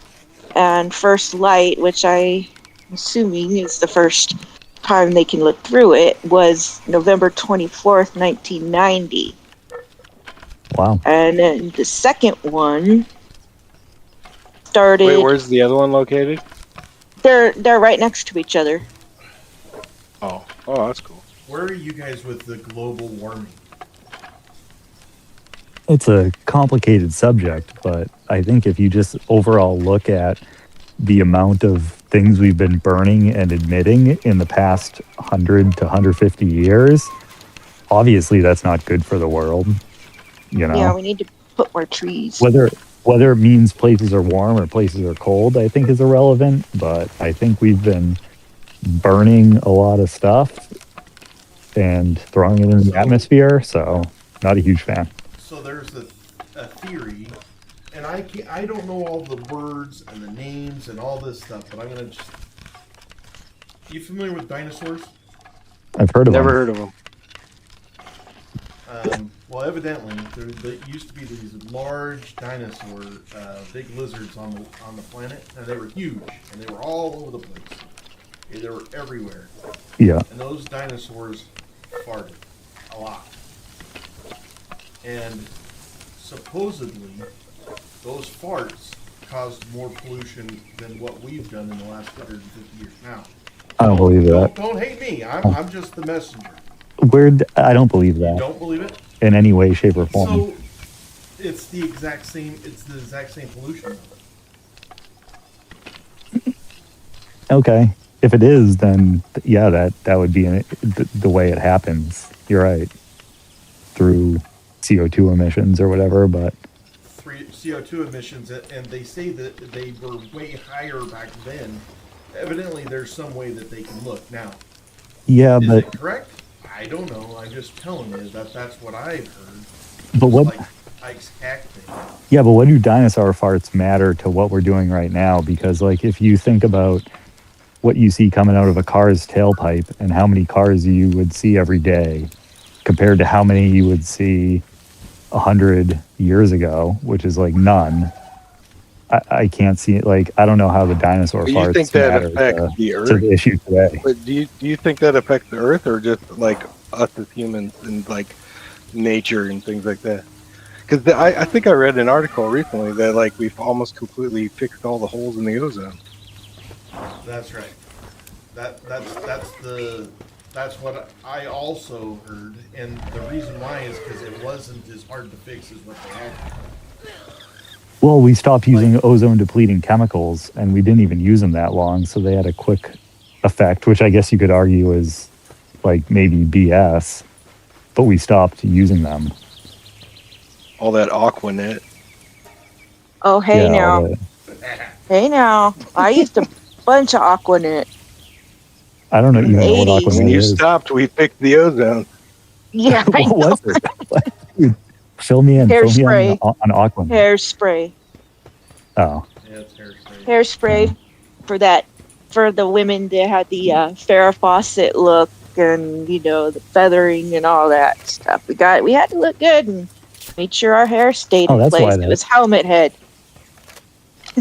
and first light, which I'm assuming is the first time they can look through it, was November 24th, 1990. Wow. And then the second one started. Wait, where's the other one located? They're right next to each other. Oh, that's cool. Where are you guys with the global warming? It's a complicated subject, but I think if you just overall look at the amount of things we've been burning and emitting in the past 100 to 150 years, obviously that's not good for the world. You know, Yeah, we need to put more trees. whether it means places are warm or places are cold, I think is irrelevant. But I think we've been burning a lot of stuff and throwing it in the atmosphere. So, not a huge fan. So there's a theory, and I don't know all the words and the names and all this stuff, but I'm gonna just. You familiar with dinosaurs? I've heard of Never them. heard of them. Well, evidently, there used to be these large dinosaur, big lizards on the planet, and they were huge, and they were all over the place. Okay, they were everywhere, Yeah. and those dinosaurs farted a lot. And supposedly, those farts caused more pollution than what we've done in the last 150 years. Now, I don't believe that. don't hate me. I'm just the messenger. I don't believe You that don't believe it? in any way, shape, or form. So it's the exact same. It's the exact same pollution. Okay. If it is, then yeah, that would be the way it happens. You're right. Through CO2 emissions or whatever, but CO2 emissions, and they say that they were way higher back then. Evidently, there's some way that they can look now. yeah, Is but it correct? I don't know. I'm just telling you that's what I've heard. but what? Like Ike's cack thing. Yeah, but what do dinosaur farts matter to what we're doing right now? Because like if you think about what you see coming out of a car's tailpipe and how many cars you would see every day compared to how many you would see 100 years ago, which is like none. I can't see it. Like I don't know how the dinosaur Do farts you think that matter affects the to Earth? the issue today. But do you think that affects the Earth or just like us as humans and like nature and things like that? Because I think I read an article recently that like we've almost completely fixed all the holes in the ozone. That's right. That's what I also heard, and the reason why is because it wasn't as hard to fix as what they had. Well, we stopped using ozone depleting chemicals and we didn't even use them that long. So they had a quick effect, which I guess you could argue is like maybe BS. but we stopped using them. All that Aquanet. Oh, hey Yeah, all now. the- Hey now. I used a bunch of Aquanet. I don't even know what 80s. When Aquanet you is. stopped, we picked the ozone. Yeah, I What know. was it? What? Dude, fill me in. Fill me Hairspray. on Aquanet. Hairspray. Oh, Yeah, it's hairspray. Hairspray for the women that had the Farrah Fawcett look and the feathering and all that stuff. We had to look good and made sure our hair stayed Oh, in that's place. why It was helmet head.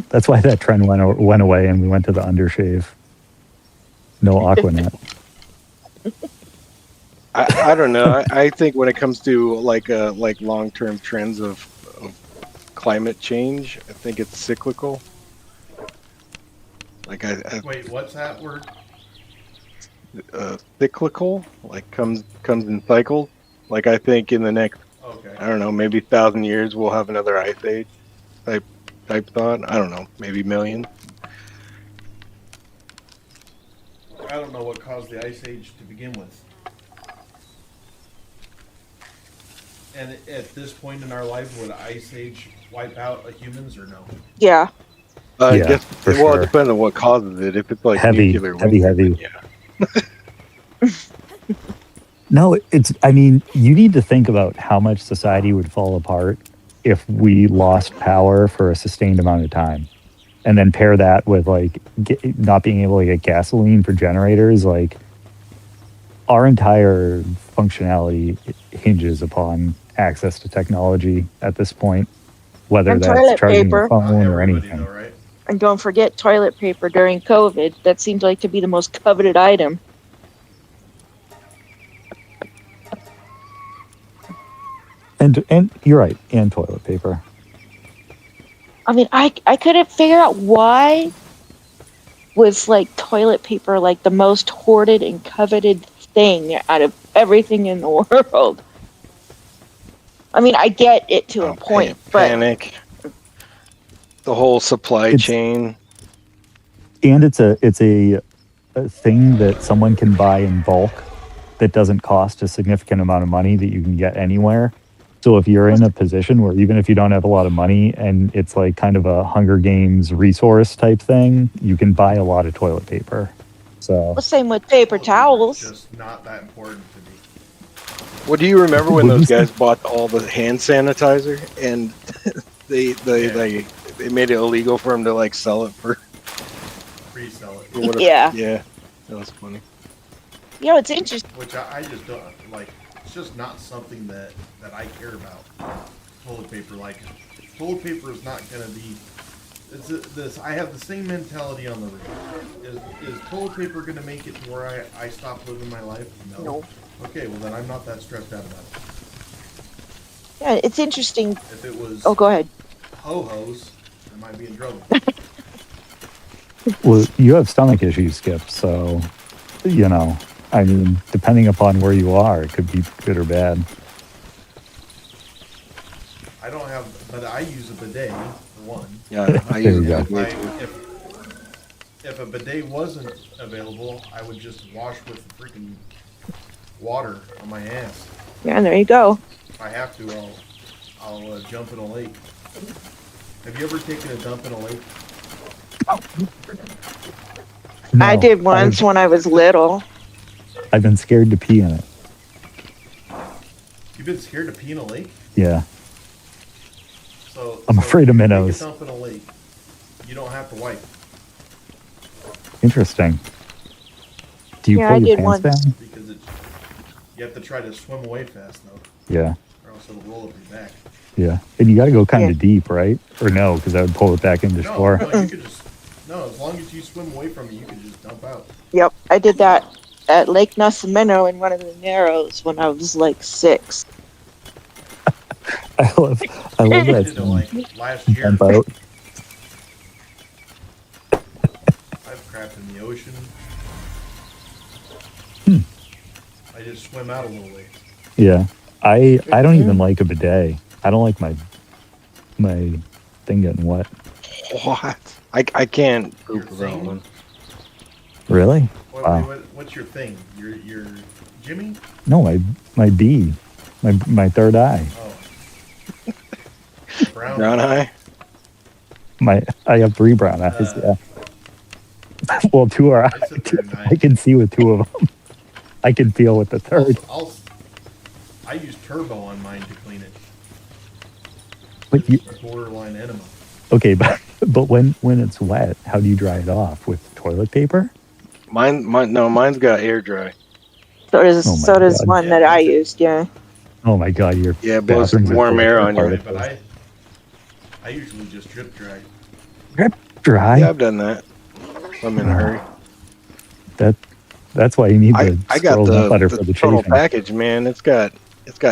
that's why that trend went away, and we went to the undershave. No Aquanet. I don't know. I think when it comes to like long-term trends of climate change, I think it's cyclical. Like Wait, what's that word? cyclical, like comes in cycles. Like I think in the next, Okay. I don't know, maybe 1,000 years we'll have another ice age type thought. I don't know, maybe million. I don't know what caused the ice age to begin with. And at this point in our life, would ice age wipe out humans or no? Yeah. I Yeah, guess for well, sure. it depends on what causes it. If it's like Heavy, nuclear heavy, winter, heavy. then yeah. No, I mean, you need to think about how much society would fall apart if we lost power for a sustained amount of time. And then pair that with like not being able to get gasoline for generators. Like our entire functionality hinges upon access to technology at this point, whether And that's toilet charging paper. your phone Not or everybody, anything. though, right? And don't forget toilet paper during COVID. That seems like to be the most coveted item. And you're right, and toilet paper. I mean, I couldn't figure out why was like toilet paper like the most hoarded and coveted thing out of everything in the world. I mean, I get it to a point, but Panic. The whole supply It's- chain. And it's a thing that someone can buy in bulk that doesn't cost a significant amount of money that you can get anywhere. So if you're in a position where even if you don't have a lot of money and it's like kind of a Hunger Games resource type thing, you can buy a lot of toilet paper. So the same with paper Toilet paper is towels. Just not that important to me. Well, do you remember when Would those you say- guys bought all the hand sanitizer and they made it illegal for them to like sell it for Resell it. whatever? Yeah. Yeah, that was funny. It's interesting. Which I just don't like. It's just not something that I care about. Toilet paper, like toilet paper is not gonna be. This I have the same mentality on the road. Is toilet paper gonna make it to where I stop living my life? No. Okay, well then I'm not that stressed out about it. Yeah, it's interesting. If it was Oh, go ahead. ho-hos, I might be in trouble. well, you have stomach issues, Skip. So, I mean, depending upon where you are, it could be good or bad. I don't have, but I use a bidet for one. Yeah, I There use you it. go. Like, if a bidet wasn't available, I would just wash with freaking water on my ass. Yeah, there you go. If I have to, I'll jump in a lake. Have you ever taken a dump in a lake? I No, did once when I was little. I've been scared to pee in it. You've been scared to pee in a lake? Yeah. So I'm afraid of if you minnows. Take a dump in a lake. You don't have to wipe. Interesting. Do you Yeah, pull I your did pants once. down? Because you have to try to swim away fast though, Yeah. or else it'll roll up your back. Yeah. And you got to go kind of Yeah. deep, right? Or no, because I would pull it back into No, shore. no, you could just as long as you swim away from it, you can just dump out. Yep, I did that at Lake Nacimiento in one of the Narrows when I was like 6. I love I that. did it like last year. Jump out. I've crapped in the ocean. I just swim out a little way. Yeah. I don't even like a bidet. I don't like my thing getting wet. What? I can't Your poop without thing? one. Really? What, Wow. what's your thing? Your Jimmy? No, my B, my third eye. Oh. Brown. Brown eye. I have 3 brown eyes. Yeah. Well, 2 are. I said third eye. I can see with 2 of them. I can feel with the third. I use turbo on mine to clean it. But you, It's borderline enema. okay, but when it's wet, how do you dry it off? With toilet paper? Mine's got air dry. So does Oh my so does God. one that I used. Yeah. Oh my God, your Yeah, it blows bathrooms are warm full air of on you. particles. But I usually just drip dry. Drip dry. Yeah, I've done that. I'm in a hurry. That's why you need I the got scroll nut butter for the the total chafing. package, man. It's got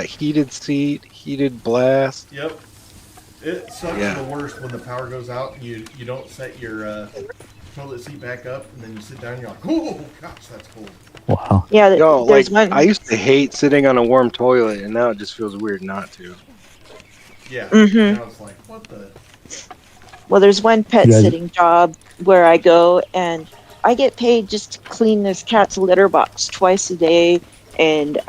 heated seat, heated blast. Yep. It sucks Yeah. the worst when the power goes out and you don't set your toilet seat back up and then you sit down and you're like, oh gosh, that's cold. Wow. Yeah. Yo, There's like one. I used to hate sitting on a warm toilet, and now it just feels weird not to. Yeah. Mhm. Now it's like, what the? Well, there's one pet Yeah. sitting job where I go and I get paid just to clean this cat's litter box twice a day and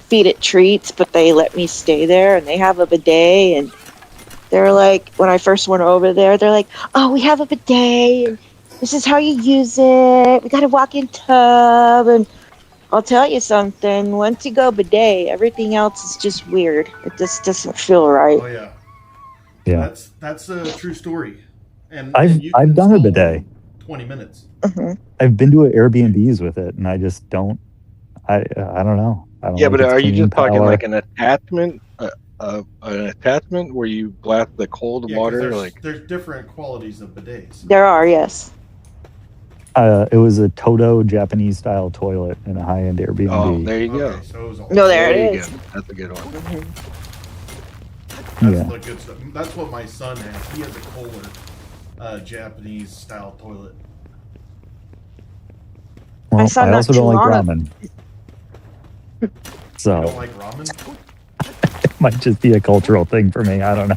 feed it treats, but they let me stay there and they have a bidet. And they're like, when I first went over there, they're like, oh, we have a bidet and this is how you use it. We got a walk-in tub. And I'll tell you something, once you go bidet, everything else is just weird. It just doesn't feel right. Oh yeah. Yeah. That's a true story. And I've you can done a install bidet. in 20 minutes. Hmm. I've been to Airbnbs with it, and I just don't. I don't know. I don't Yeah, like but its are you cleaning just talking power. like an attachment? An attachment where you blast the cold Yeah, 'cause water? there's, Like, there's different qualities of bidets. There are, yes. It was a Toto Japanese style toilet in a high end Airbnb. oh, there you go. Okay, so it was all No, there There it you is. go. That's a good one. Mhm. That's Yeah. the good stuff. That's what my son has. He has a Kohler Japanese style toilet. Well, saw I not also too don't like long ramen. You So don't like ramen? it might just be a cultural thing for me. I don't know.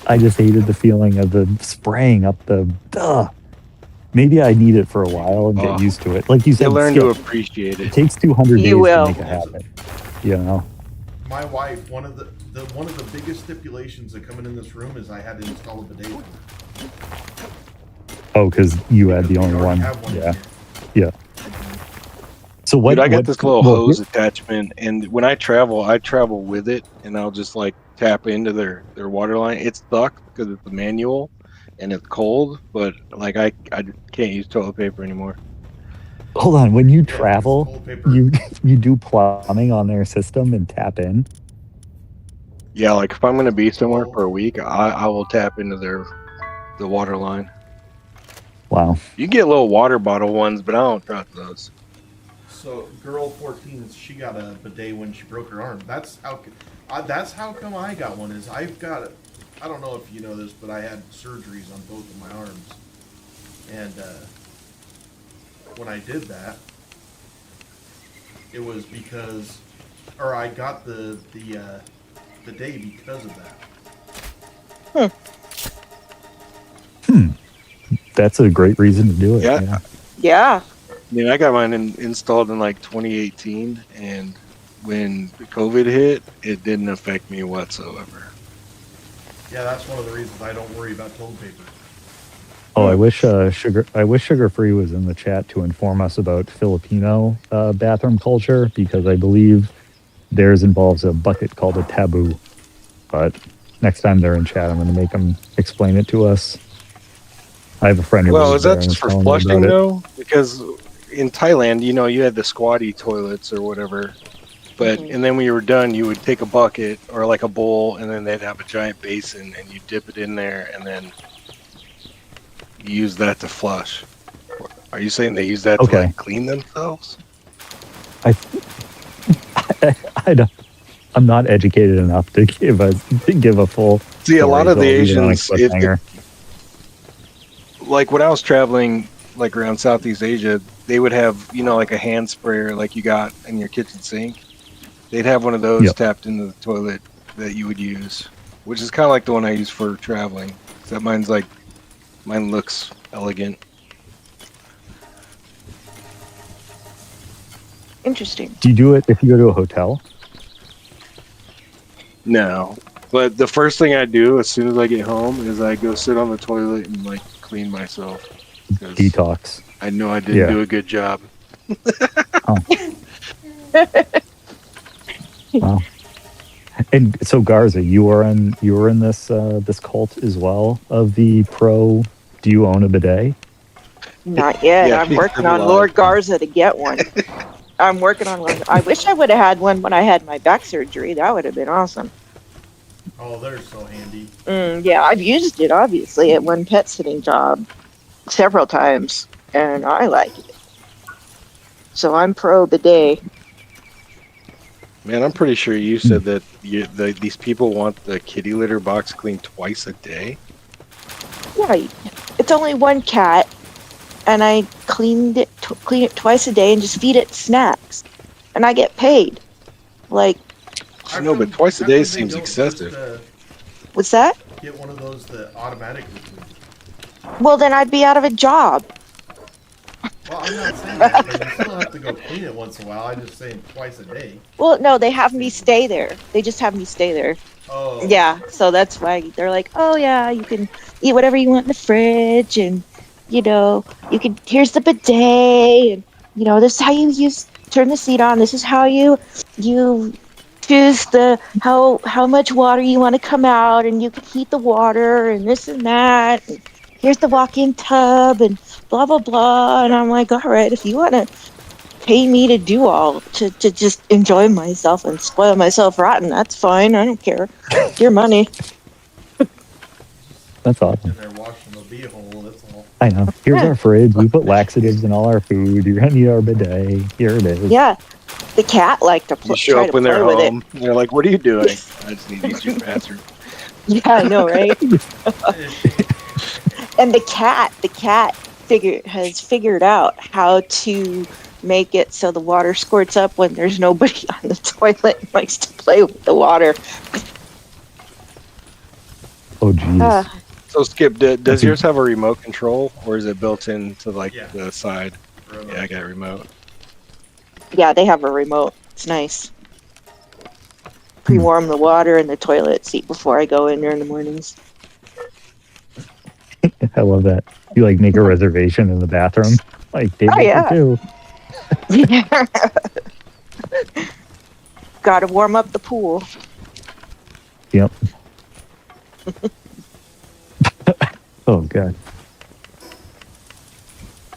I just hated the feeling of the spraying up the. Maybe I need it for a while and Oh. get used to it. Like you You said, learn to skip. appreciate It it. takes 200 You days will. to make a habit. You know. My wife, one of the biggest stipulations of coming in this room is I had to install a bidet. for her. Oh, because you had Because the we only already one. have one in Yeah. here. So what? Dude, I got what- this little well, hose attachment, and when I travel with it, and I'll just like tap into their water line. It's stuck because it's a manual, and it's cold. But like I can't use toilet paper anymore. Hold on. When you Yeah, 'cause travel, toilet paper- you do plumbing on their system and tap in. Yeah, like if I'm gonna be somewhere for a week, I will tap into the water line. Wow. You get little water bottle ones, but I don't trust those. So, girl 14, she got a bidet when she broke her arm. That's how come I got one. Is I've got I don't know if you know this, but I had surgeries on both of my arms, and when I did that, it was because, or I got the bidet because of that. That's a great reason to do it. Yeah. Yeah. I mean, I got mine installed in like 2018, and when COVID hit, it didn't affect me whatsoever. Yeah, that's one of the reasons I don't worry about toilet paper. Oh, I wish Sugar Free was in the chat to inform us about Filipino bathroom culture, because I believe theirs involves a bucket called a taboo. But next time they're in chat, I'm going to make them explain it to us. I have a friend who Well, lives is that there and just for telling me flushing about it. though? Because in Thailand, you had the squatty toilets or whatever. But Mhm. and then when you were done, you would take a bucket or like a bowl, and then they'd have a giant basin, and you dip it in there, and then you use that to flush. Are you saying they use that to Okay. like clean themselves? I don't. I'm not educated enough to give a full. See, a lot story, of the so I'll leave it on a Asians, cliffhanger. like when I was traveling, like around Southeast Asia, they would have, like a hand sprayer, like you got in your kitchen sink. They'd have one of those Yep. tapped into the toilet that you would use, which is kind of like the one I use for traveling. Except mine looks elegant. Interesting. Do you do it if you go to a hotel? No. But the first thing I do as soon as I get home is I go sit on the toilet and like clean myself. 'Cause Detox. I know I didn't Yeah. do a good job. Wow. And so Garza, you were in this this cult as well of the pro. Do you own a bidet? Not yet. Yeah, I'm keep working them on alive. Lord Garza to get one. I'm working on one. I wish I would have had one when I had my back surgery. That would have been awesome. Oh, they're so handy. Yeah, I've used it obviously at one pet sitting job several times, and I like it. So I'm pro bidet. Man, I'm pretty sure you said that these people want the kitty litter box cleaned twice a day. Yeah, it's only one cat, and I clean it twice a day and just feed it snacks, and I get paid. Like, I know, but twice a How day come they seems don't excessive. Just, what's that? get one of those that automatically cleans. Well, then I'd be out of a job. Well, I'm not saying that, but you still have to go clean it once in a while. I'm just saying twice a day. Well, no, they have me stay there. They just have me stay there. Oh. Yeah, so that's why they're like, oh yeah, you can eat whatever you want in the fridge, and you know, you can. Here's the bidet, and you know, this is how you turn the seat on. This is how you choose the how much water you want to come out, and you can heat the water, and this and that. And here's the walk-in tub, and blah blah blah. And I'm like, all right, if you want to pay me to do all to just enjoy myself and spoil myself rotten, that's fine. I don't care. It's your money. That's awesome. And they're washing the beehole, that's all. I know. Here's our fridge. We put laxatives in all our food. You're gonna need our bidet. Here it is. Yeah, the cat liked to You show try up to when play they're with home, and they're like, "What are you doing?" I just need to use your bathroom. it. Yeah, I know, right? And the cat has figured out how to make it so the water squirts up when there's nobody on the toilet and likes to play with the water. Oh geez. So, Skip, does yours have a remote control, or is it built into like Yeah. the side? Remote. Yeah, I got a remote. Yeah, they have a remote. It's nice. Pre-warm the water in the toilet seat before I go in there in the mornings. I love that. You like make a reservation in the bathroom, like table Oh, yeah. for two. Gotta warm up the pool. Yep. Oh god.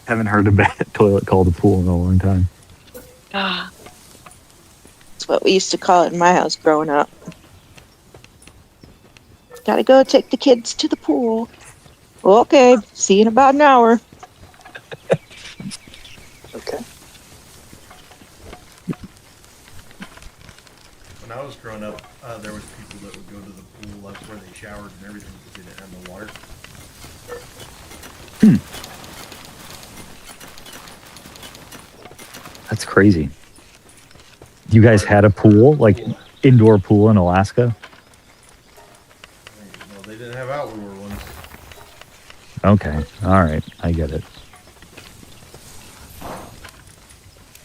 Haven't heard a bad toilet called a pool in a long time. That's what we used to call it in my house growing up. Gotta go take the kids to the pool. Okay, see you in about an hour. Okay. When I was growing up, there was people that would go to the pool. That's where they showered and everything because they didn't have no water. That's crazy. You guys had a pool, like indoor pool in Alaska? Well, they didn't have outdoor ones. Okay. All right. I get it.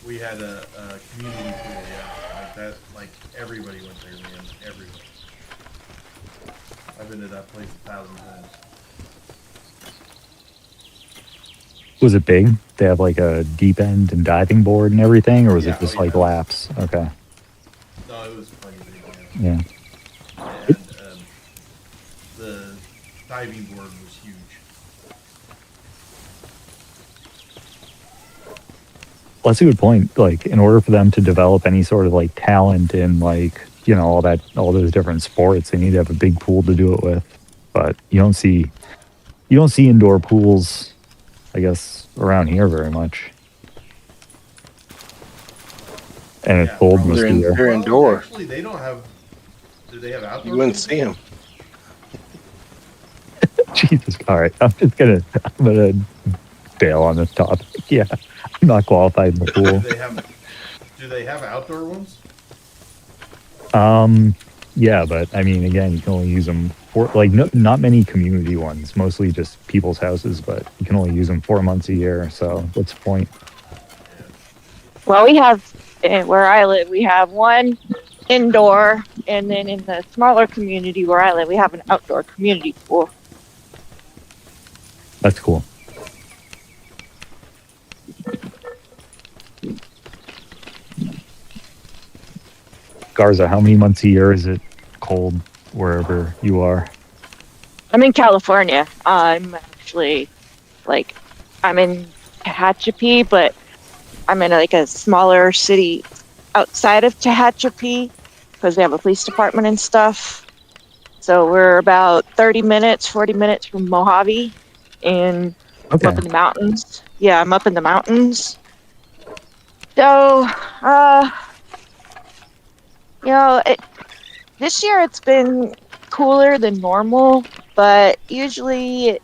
We had a community pool, yeah, like that. Like everybody went there, man. Everybody. I've been to that place 1,000 times. Was it big? They have like a deep end and diving board and everything, or was Yeah, it just oh, like yeah. laps? Okay. No, it was plenty big, yeah. Yeah. And the diving board was huge. Well, that's a good point. Like, in order for them to develop any sort of like talent in like, you know, all those different sports, they need to have a big pool to do it with. But you don't see indoor pools, I guess, around here very much. And it's Yeah, cold probably. must They're be in- there. they're indoor. Actually, they don't have. Do they have outdoor? You wouldn't pools? see them. Jesus. All right. I'm gonna bail on this topic. Yeah. I'm not qualified in the Do pool. they have outdoor ones? Yeah, but I mean, again, you can only use them for like not many community ones, mostly just people's houses, but you can only use them 4 months a year. So what's the point? Well, we have And where I live, we have one indoor, and then in the smaller community where I live, we have an outdoor community pool. That's cool. Garza, how many months a year is it cold wherever you are? I'm in California. I'm actually like, I'm in Tehachapi, but I'm in like a smaller city outside of Tehachapi because we have a police department and stuff. So we're about 30 minutes, 40 minutes from Mojave, and I'm Okay. up in the mountains. Yeah, I'm up in the mountains. So, this year it's been cooler than normal, but usually,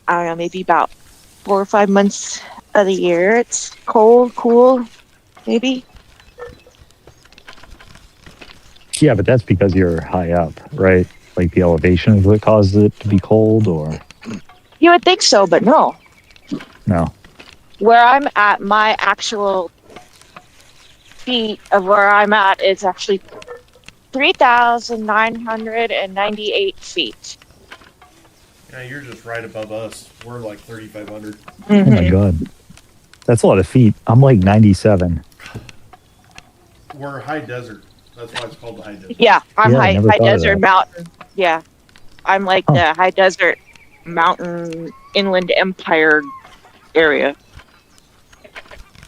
I don't know, maybe about 4 or 5 months of the year it's cool, maybe. Yeah, but that's because you're high up, right? Like the elevation is what causes it to be cold, or You would think so, but no. no? Where I'm at, my actual feet of where I'm at is actually 3,998 feet. Yeah, you're just right above us. We're like 3,500. Oh my god, that's a lot of feet. I'm like 97. We're high desert. That's why it's called the high desert. Yeah, I'm Yeah, I never high thought of desert that. mountain. Yeah, I'm like Huh. the high desert mountain inland empire area.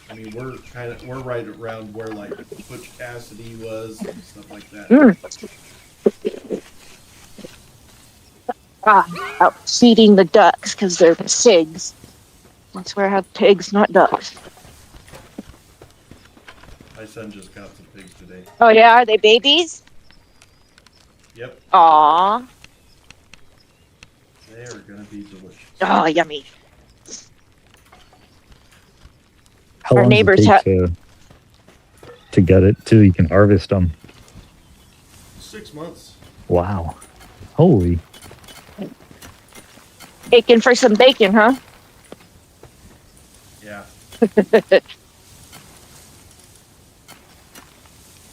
I mean, we're right around where like Butch Cassidy was and stuff like that. Out feeding the ducks because they're pigs. That's where I have pigs, not ducks. My son just got some pigs today. Oh yeah, are they babies? Yep, Aw, they are gonna be delicious. oh yummy. How Our long neighbors does it take to get it till you can harvest them? 6 months. Wow, holy! Aching for some bacon, huh? Yeah.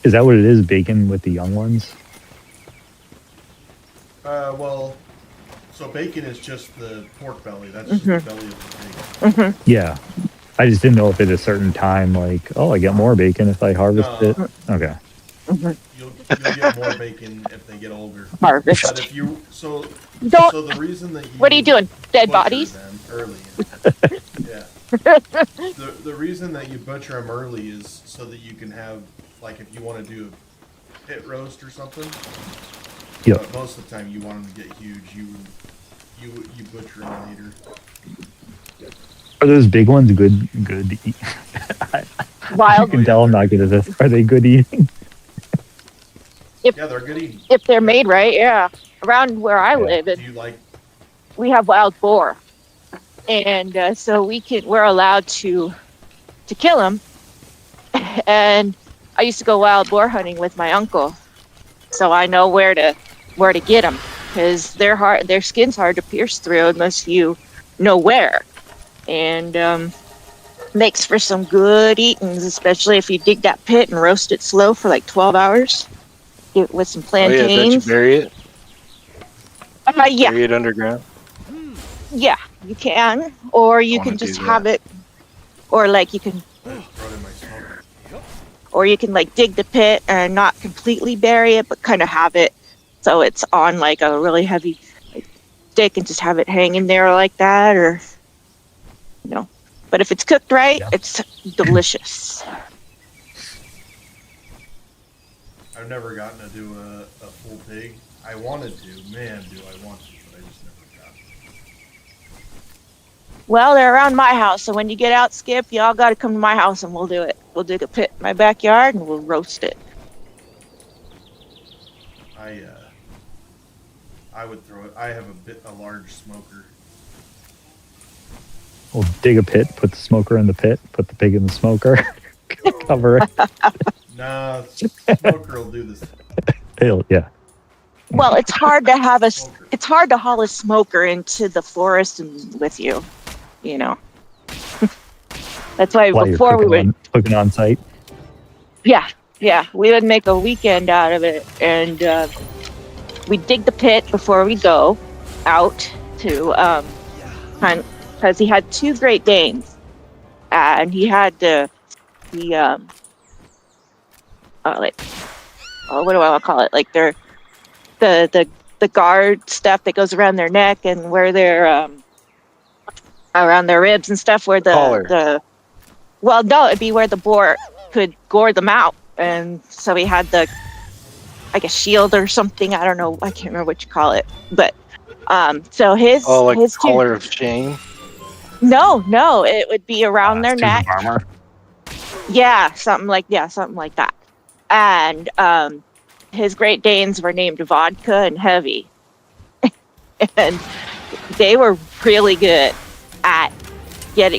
Is that what it is? Bacon with the young ones? Well, so bacon is just the pork belly. That's just the belly of the pig. Mm-hmm. Yeah, I just didn't know if at a certain time, like, oh, I get more bacon if I harvest No. it. Okay. You'll get more bacon if they get older. But Harvest. if you so Don't. the reason that you What are you doing? Dead butcher bodies? them early, yeah. The reason that you butcher them early is so that you can have like if you want to do a pit roast or something. Yep. But most of the time you want them to get huge. You butcher them later. Are those big ones good to eat? You Wild. can tell I'm not good at this. Are they good eating? Yeah, they're good eating. If they're made right, yeah. Around where I Yeah. live, Do you like? we have wild boar, and so we're allowed to kill them. And I used to go wild boar hunting with my uncle, so I know where to get them because their skin's hard to pierce through unless you know where, and makes for some good eatings, especially if you dig that pit and roast it slow for like 12 hours with some Oh yeah, don't you plantains. bury it? Yeah, Bury it underground? yeah, you can, or you wanna can do just that. have it, or like you can, I just throw it in my smoker. or you can like dig the pit and not completely bury it, but kind of have it so it's on like a really heavy like, stick and just have it hanging there like that, or But if it's cooked right, Yeah. it's delicious. I've never gotten to do a full pig. I wanted to. Man, do I want to, but I just never got. Well, they're around my house, so when you get out, Skip, y'all got to come to my house and we'll do it. We'll dig a pit in my backyard and we'll roast it. I would throw it. I have a large smoker. We'll dig a pit, put the smoker in the pit, put the pig in the smoker, cover it. Nah, smoker will do this. Yeah. Well, it's hard to have Smoker. it's hard to haul a smoker into the forest and with you, you know. That's why While you're before we would, cooking on site. yeah, yeah, we would make a weekend out of it, and we'd dig the pit before we go out to kind, because he had two Great Danes, and he had the like, oh, what do I want to call it? Like the guard stuff that goes around their neck and where they're around their ribs and stuff, where Collar. the well, no, it'd be where the boar could gore them out, and so he had the, like a shield or something. I don't know. I can't remember what you call it, but so his Oh, like his two, collar of shame. no, it would be around their Suit neck. of armor. Yeah, something like that. And his Great Danes were named Vodka and Heavy, and they were really good at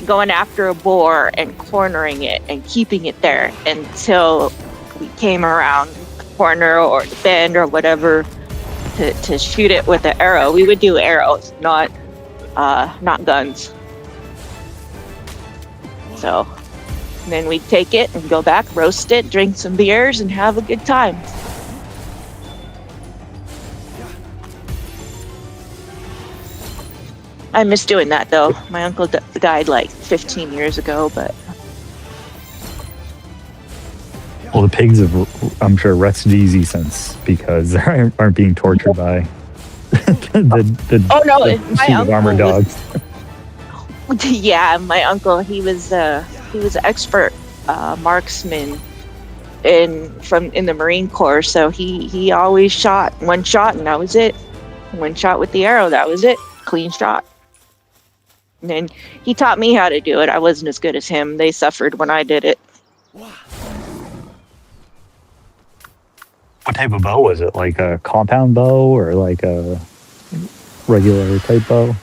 going after a boar and cornering it and keeping it there until we came around the corner or the bend or whatever to shoot it with an arrow. We would do arrows, not guns. So then we'd take it and go back, roast it, drink some beers, and have a good time. I miss doing that though. My uncle died like 15 years ago, but Well, the pigs have, I'm sure, rested easy since, because they aren't being tortured by the oh no, the my suit of armor uncle was, dogs. yeah, my uncle, he was an expert marksman in the Marine Corps, so he always shot one shot and that was it. One shot with the arrow, that was it. Clean shot. And then he taught me how to do it. I wasn't as good as him. They suffered when I did it. What type of bow was it? Like a compound bow or like a regular type bow?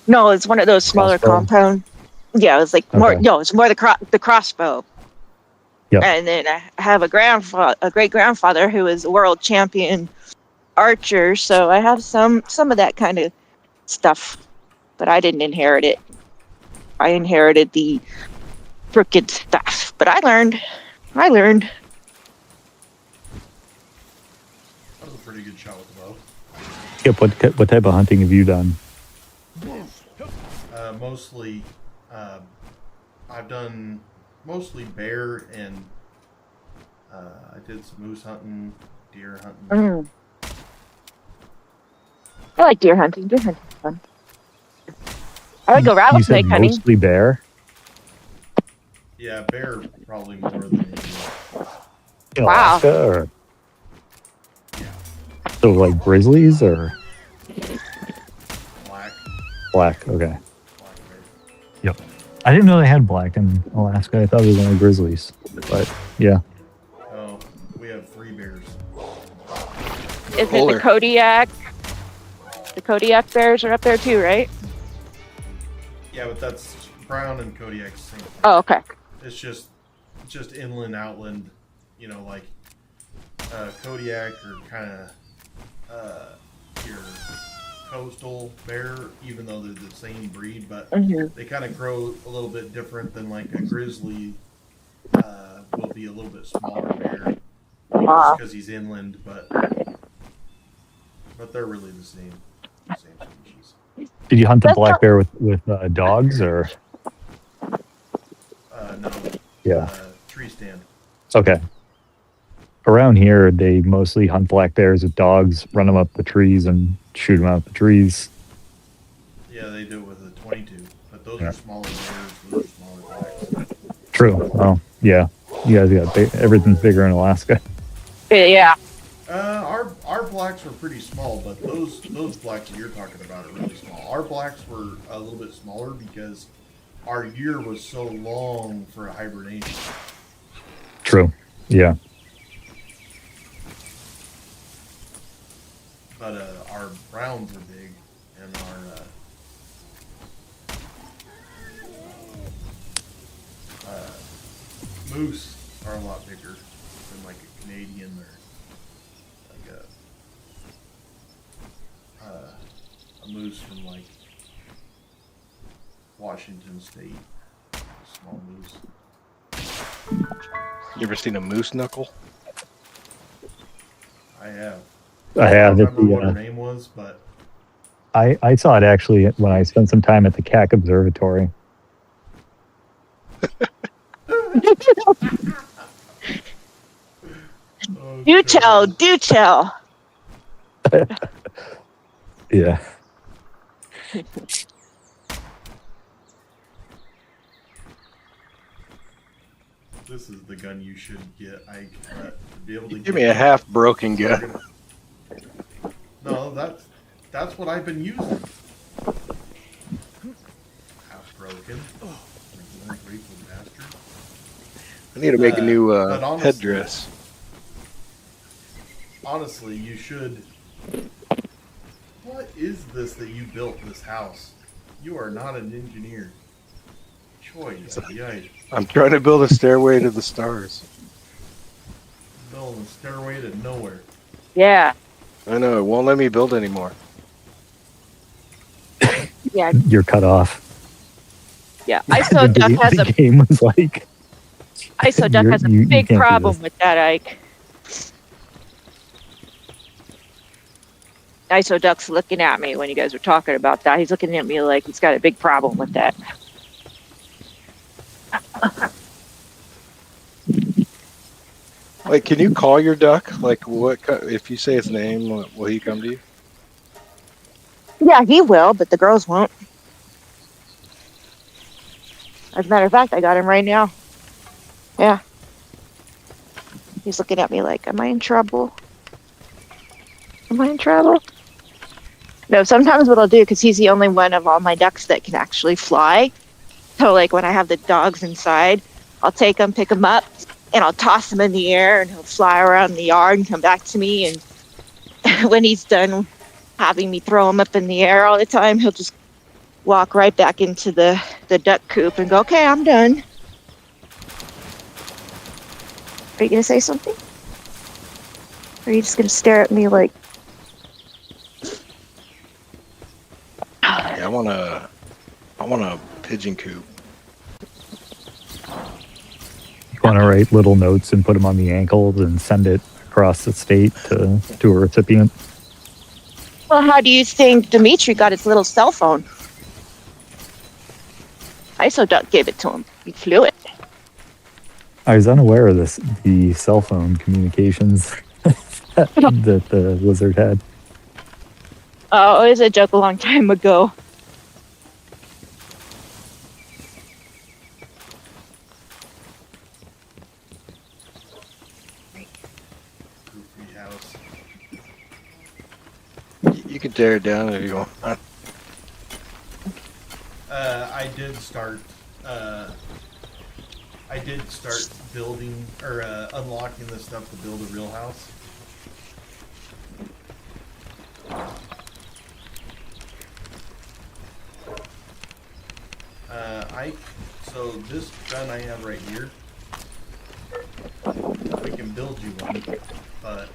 No, it's one of those smaller Crossbow? compound. Yeah, it was like more. Okay. No, it's more the crossbow. Yep. And then I have a great grandfather who is a world champion archer. So I have some of that kind of stuff, but I didn't inherit it. I inherited the crooked stuff, but I learned. That was a pretty good shot with the bow. Yep. What type of hunting have you done? Mostly, I've done mostly bear and I did some moose hunting, deer hunting. Mm. I like deer hunting. Deer hunting's fun. I like go You rattlesnake said hunting. mostly bear. Yeah, bear probably more than anything. In Wow. Alaska, or Yeah, so like grizzlies or black black? Okay. bear. I didn't know they had black in Alaska. I thought it was only grizzlies. But yeah. Oh, we have 3 bears. Is it Polar. the Kodiak? The Kodiak bears are up there too, right? Yeah, but that's brown and Kodiak's same thing. Oh, okay. It's just inland, outland. You know, like Kodiak or kind of your coastal bear, even though they're the same breed, but Mhm. they kind of grow a little bit different than like a grizzly. Will be a little bit smaller bear Wow. because he's inland, but they're really the same species. Did you hunt the That's black not- bear with dogs or? No, Yeah. tree stand. Okay. Around here, they mostly hunt black bears with dogs, run them up the trees, and shoot them out the trees. Yeah, they do it with a 22, but those Yeah. are smaller bears. Those are smaller blacks. True. Well, yeah. You guys got everything's bigger in Alaska. Yeah. Our blacks were pretty small, but those blacks that you're talking about are really small. Our blacks were a little bit smaller because our year was so long for hibernation. True. Yeah. But our browns are big, and our moose are a lot bigger than like a Canadian or like a moose from like Washington State. It's small moose. You ever seen a moose knuckle? I have. I have don't it. remember what her name was, but I saw it actually when I spent some time at the CAC Observatory. oh, Do tell, God. do tell. Yeah. This is the gun you should get. I to be able to Give get me a half broken So we're gun. gonna- No, that's what I've been using. Half broken. Ungrateful bastard. I need to make a new but honestly- headdress. Honestly, you should. What is this that you built this house? You are not an engineer. Choice, yikes. I'm trying to build a stairway to the stars. Building a stairway to nowhere. Yeah, I know, it won't let me build anymore. yeah, You're cut off. yeah. ISO Duck has the a game was like, ISO Duck has a you big can't do problem this. with that, Ike. ISO Duck's looking at me when you guys were talking about that. He's looking at me like he's got a big problem with that. Like, can you call your duck? Like, if you say his name, will he come to you? Yeah, he will, but the girls won't. As a matter of fact, I got him right now. Yeah. He's looking at me like, am I in trouble? Am I in trouble? No, sometimes what I'll do, because he's the only one of all my ducks that can actually fly. So, like, when I have the dogs inside, I'll take him, pick him up, and I'll toss him in the air, and he'll fly around the yard and come back to me. And when he's done having me throw him up in the air all the time, he'll just walk right back into the duck coop and go, okay, I'm done. Are you going to say something? Or are you just going to stare at me like... Yeah, I want a pigeon coop. You want to write little notes and put them on the ankles and send it across the state to a recipient. Well, how do you think Dimitri got his little cell phone? ISO Duck gave it to him. He flew it. I was unaware of the cell phone communications that the wizard had. Oh, it was a joke a long time ago. Goofy house. You can tear it down if you want. I did start. I did start building or unlocking this stuff to build a real house. So this gun I have right here, we can build you one, but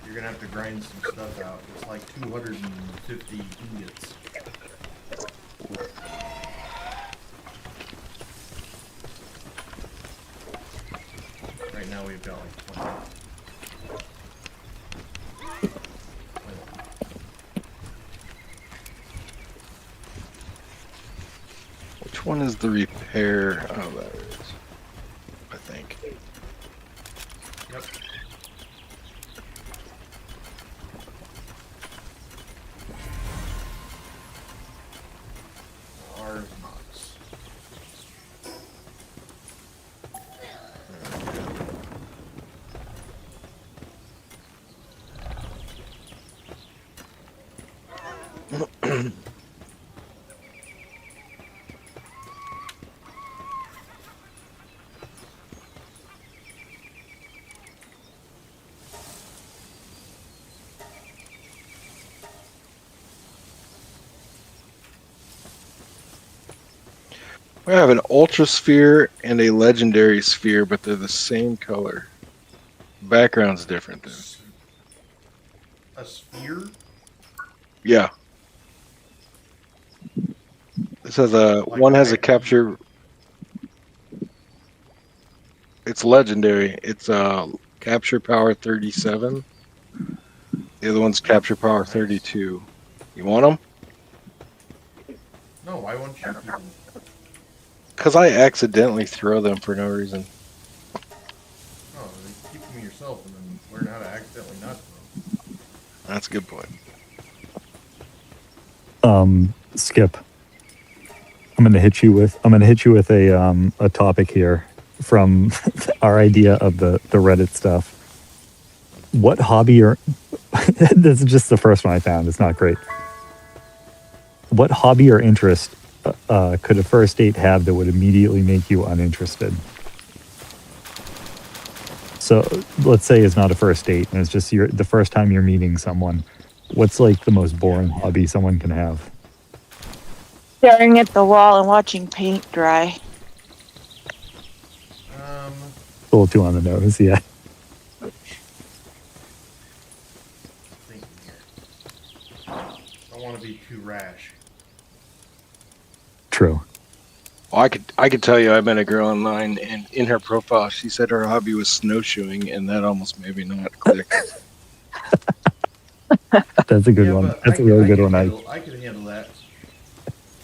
you're gonna have to grind some stuff out. It's like 250 ingots. Right now we've got like 20. Which one is the repair? Oh, there it is. I think. Yep. Ours box. We have an ultra sphere and a legendary sphere, but they're the same color. Background's different though. A sphere? Yeah. This has Like one has a a- capture. It's legendary. It's capture power 37. The other one's capture power 32. You want them? No, why won't you? Because I accidentally throw them for no reason. Oh, keep them yourself and then learn how to accidentally not throw. That's a good point. Skip. I'm gonna hit you with a topic here from our idea of the Reddit stuff. What hobby or this is just the first one I found. It's not great. What hobby or interest could a first date have that would immediately make you uninterested? So let's say it's not a first date and it's just the first time you're meeting someone. What's like the most boring hobby someone can have? Staring at the wall and watching paint dry. A little too on the nose, yeah. Thinking here. I don't want to be too rash. True. Well, I could tell you I met a girl online, and in her profile, she said her hobby was snowshoeing, and that almost made me not click. That's a good one. But That's a really good one. I can handle that.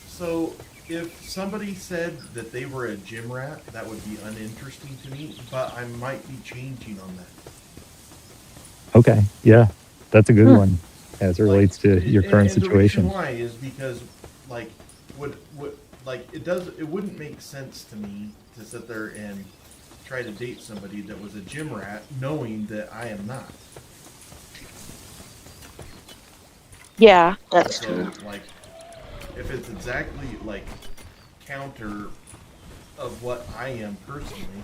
So, if somebody said that they were a gym rat, that would be uninteresting to me, but I might be changing on that. Okay, yeah, that's a good one as it relates to your current situation. The reason why is because, like, it wouldn't make sense to me to sit there and try to date somebody that was a gym rat, knowing that I am not. Yeah, that's So, true. like, if it's exactly like counter of what I am personally,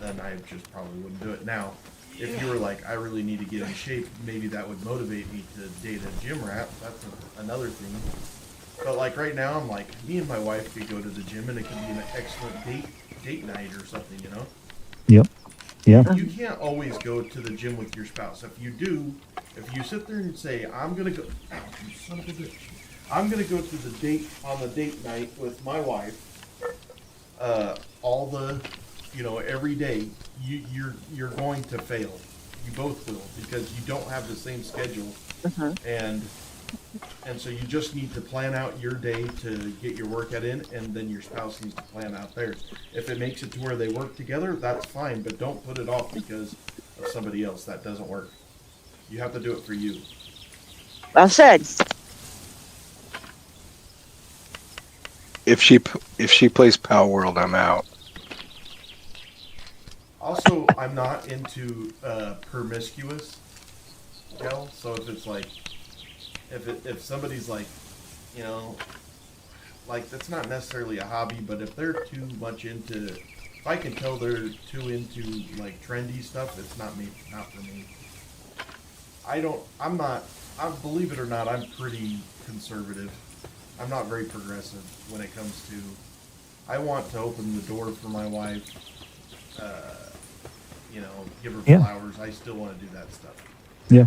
then I just probably wouldn't do it. Now, if you were like, I really need to get in shape, maybe that would motivate me to date a gym rat. That's another thing. But like right now, I'm like, me and my wife could go to the gym and it could be an excellent date night or something, you know? Yep. Yeah. You can't always go to the gym with your spouse. If you sit there and say, I'm gonna go, ow, you son of a bitch. I'm gonna go to the date on the date night with my wife. Every day, you're going to fail. You both will because you don't have the same schedule, and so you just need to plan out your day to get your workout in, and then your spouse needs to plan out theirs. If it makes it to where they work together, that's fine, but don't put it off because of somebody else. That doesn't work. You have to do it for you. Well said. If she plays Power World, I'm out. Also, I'm not into promiscuous gel. So if it's like, if somebody's like, you know, like that's not necessarily a hobby, but if they're too much into, if I can tell they're too into like trendy stuff, it's not for me. Believe it or not, I'm pretty conservative. I'm not very progressive when it comes to, I want to open the door for my wife, give her flowers. I still want to do that stuff. Yeah.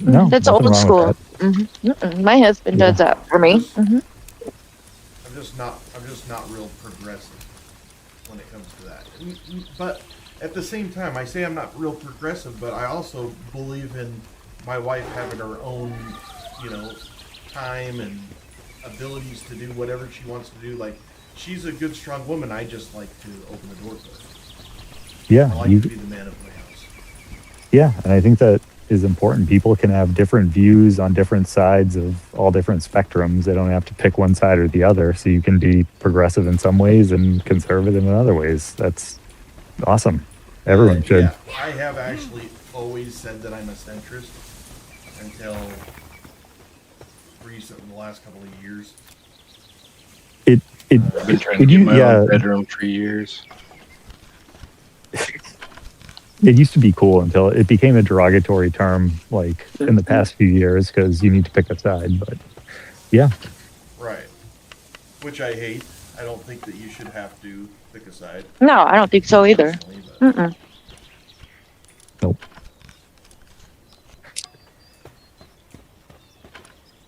No, That's nothing old wrong school. with My husband does that for me. I'm just not real progressive when it comes to that. But at the same time, I say I'm not real progressive, but I also believe in my wife having her own, time and abilities to do whatever she wants to do. Like, she's a good, strong woman. I just like to open the door for her. Yeah, I like to be the man of my house. Yeah, and I think that is important. People can have different views on different sides of all different spectrums. They don't have to pick one side or the other. So you can be progressive in some ways and conservative in other ways. That's awesome. Everyone should. Yeah, I have actually always said that I'm a centrist until recent in the last couple of years. I've been trying to get my own bedroom for years. It used to be cool until it became a derogatory term, like in the past few years, because you need to pick a side. But yeah, right. Which I hate. I don't think that you should have to pick a side. No, I don't think so either. Nope.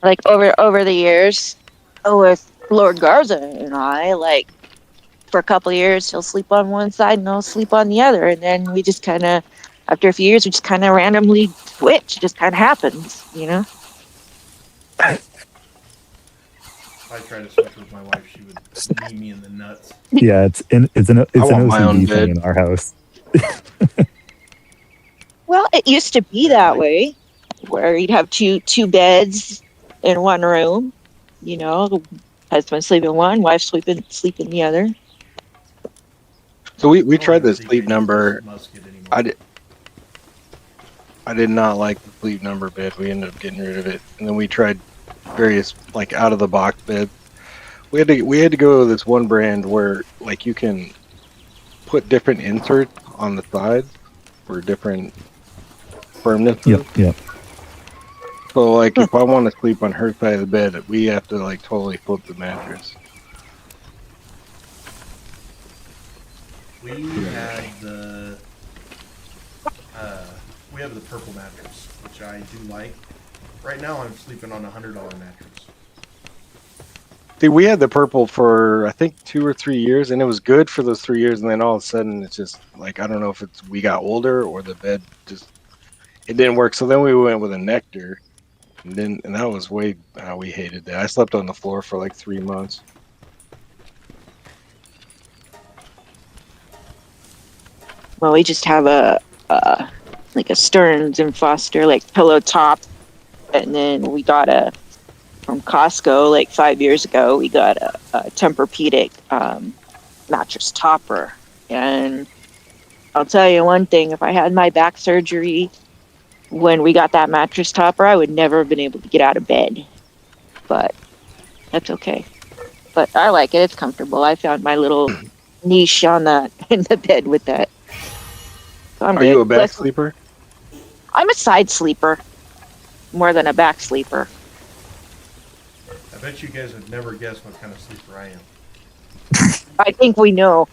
Like over the years, with Lord Garza and I, like for a couple of years, he'll sleep on one side and I'll sleep on the other. And then we just kind of, after a few years, we just kind of randomly switch. It just kind of happens, you know? If I tried to switch with my wife, she would knee me in the nuts. Yeah, it's an want my own OCD bed. thing in our house. Well, it used to be that way, where you'd have two beds in one room. You know, husband sleep in one, wife sleep in the other. So we I don't tried the think sleep they number. use musket anymore. I did not like the sleep number bed. We ended up getting rid of it, and then we tried various like out of the box beds. We had to go to this one brand where like you can put different inserts on the sides for different firmness. Yep. So like if I want to sleep on her side of the bed, we have to like totally flip the mattress. We have the purple mattress, which I do like. Right now, I'm sleeping on a $100 mattress. See, we had the purple for I think 2 or 3 years, and it was good for those 3 years, and then all of a sudden it's just like I don't know if it's we got older or the bed just it didn't work. So then we went with a Nectar, and that was way we hated that. I slept on the floor for like 3 months. Well, we just have a Stearns and Foster like pillow top, and then we got from Costco like 5 years ago. We got a Tempur-Pedic mattress topper, and I'll tell you one thing: if I had my back surgery when we got that mattress topper, I would never have been able to get out of bed. But that's okay. But I like it; it's comfortable. I found my little niche in the bed with that. So Are you a back sleeper? I'm a side sleeper more than a back sleeper. I bet you guys would never guess what kind of sleeper I am. I think we know.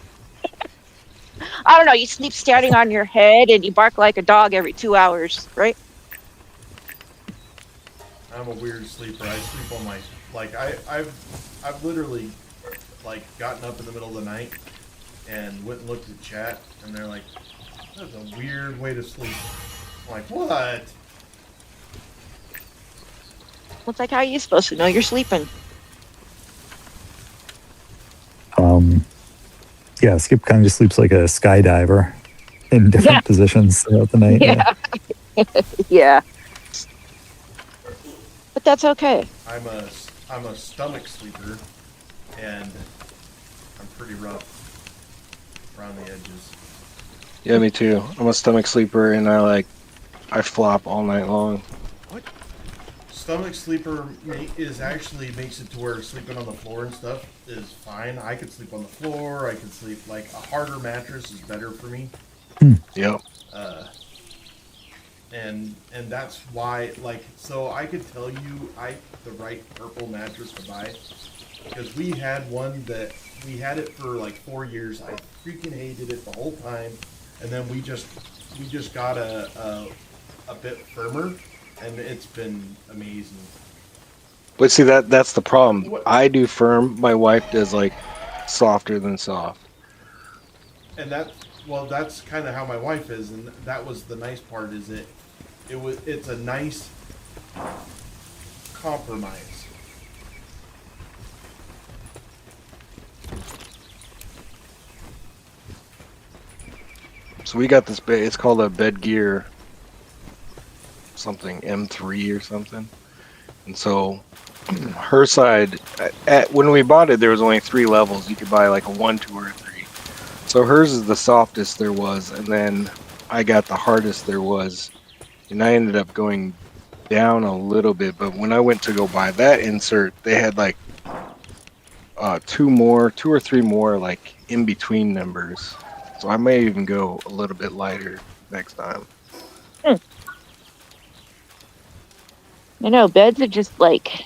I don't know. You sleep standing on your head and you bark like a dog every 2 hours, right? I'm a weird sleeper. I sleep on my I've literally like gotten up in the middle of the night and went and looked at chat, and they're like, "That's a weird way to sleep." I'm like, what? Well, it's like, how are you supposed to know you're sleeping? Yeah, Skip kind of just sleeps like a skydiver in different positions throughout the night. Yeah. Yeah. But that's okay. I'm a stomach sleeper, and I'm pretty rough around the edges. Yeah, me too. I'm a stomach sleeper, and I flop all night long. Stomach sleeper actually makes it to where sleeping on the floor and stuff is fine. I could sleep on the floor. I could sleep like a harder mattress is better for me. Yep. And that's why so I could tell you the right purple mattress to buy, because we had one that we had it for like 4 years. I freaking hated it the whole time, and then we just got a bit firmer, and it's been amazing. But see that's the problem. I do firm. My wife does like softer than soft. And that's kind of how my wife is, and that was the nice part. Is it's a nice compromise. So we got this bed. It's called a Bed Gear something M3 or something. And so her side, when we bought it, there was only 3 levels. You could buy like a 1, 2, or 3. So hers is the softest there was, and then I got the hardest there was, and I ended up going down a little bit. But when I went to go buy that insert, they had like 2 or 3 more like in between numbers. So I may even go a little bit lighter next time. I know, beds are just like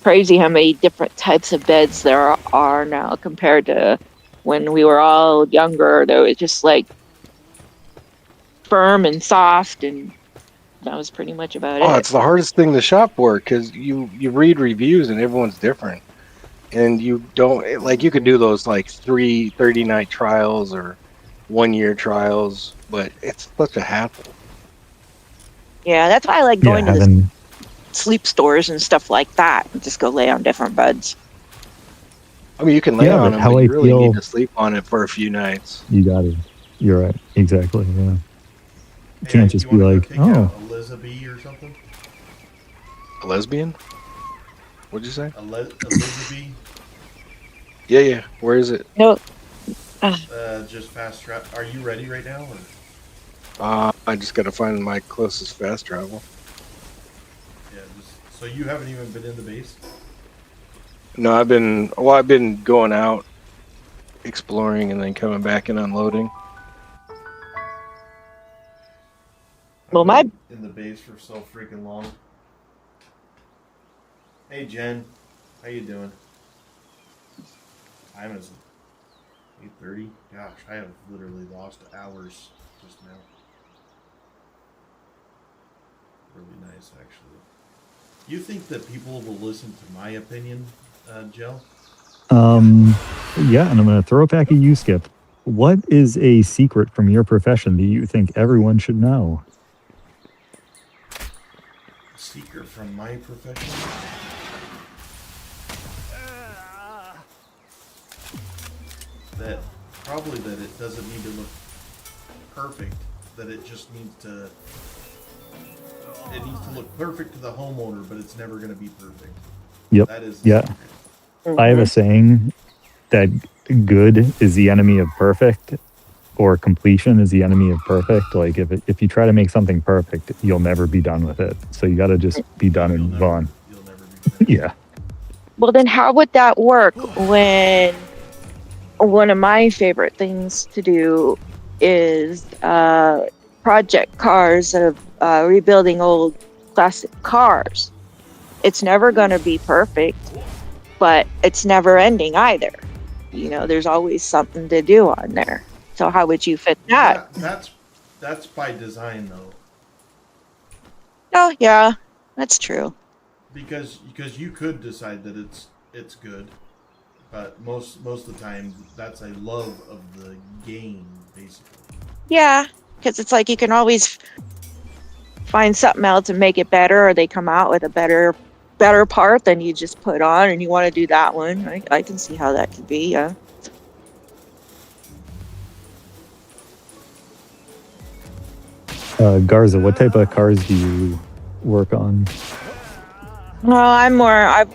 crazy how many different types of beds there are now compared to when we were all younger. There was just like firm and soft, and that was pretty much about Oh, it. it's the hardest thing to shop for because you read reviews and everyone's different. and you don't like you could do those like 30-night trials or 1 year trials, but it's such a hassle. Yeah, that's why I like Yeah, going to the having sleep stores and stuff like that and just go lay on different beds. I mean, you can lay Yeah, on but them, how but I you really feel- need to sleep on it for a few nights. you got it. You're right. Exactly. Yeah. You Hey, can't just you be wanna go like, take oh, out Elizabeth or something? A lesbian? What'd you say? Elizabeth, Yeah. Where is it? No, just fast trap. Are you ready right now? Or? I just gotta find my closest fast travel. Yeah, so you haven't even been in the base? No, I've been going out, exploring, and then coming back and unloading. Well, I've been in the base for so freaking long. Hey Jen, how you doing? Time is 8:30. Gosh, I have literally lost hours just now. Really nice, actually. You think that people will listen to my opinion, Jill? yeah, and I'm going to throw it back at you, Skip. What is a secret from your profession that you think everyone should know? Secret from my profession? That probably that it doesn't need to look perfect. That it just needs to. It needs to look perfect to the homeowner, but it's never going to be perfect. Yep. That is the Yeah. secret. I have a saying that good is the enemy of perfect, or completion is the enemy of perfect. Like if you try to make something perfect, you'll never be done with it. So you got to just be done and move on. You'll never be finished. Yeah. Well, then how would that work when one of my favorite things to do is project cars of rebuilding old classic cars? It's never going to be perfect, but it's never ending either. You know, there's always something to do on there. So how would you fit that? That's by design though, Oh, yeah, that's true. because you could decide that it's good, but most of the time that's a love of the game basically. Yeah, because it's like you can always find something else and make it better, or they come out with a better part than you just put on, and you want to do that one. I can see how that could be. Yeah. Garza, what type of cars do you work on? No, I'm more.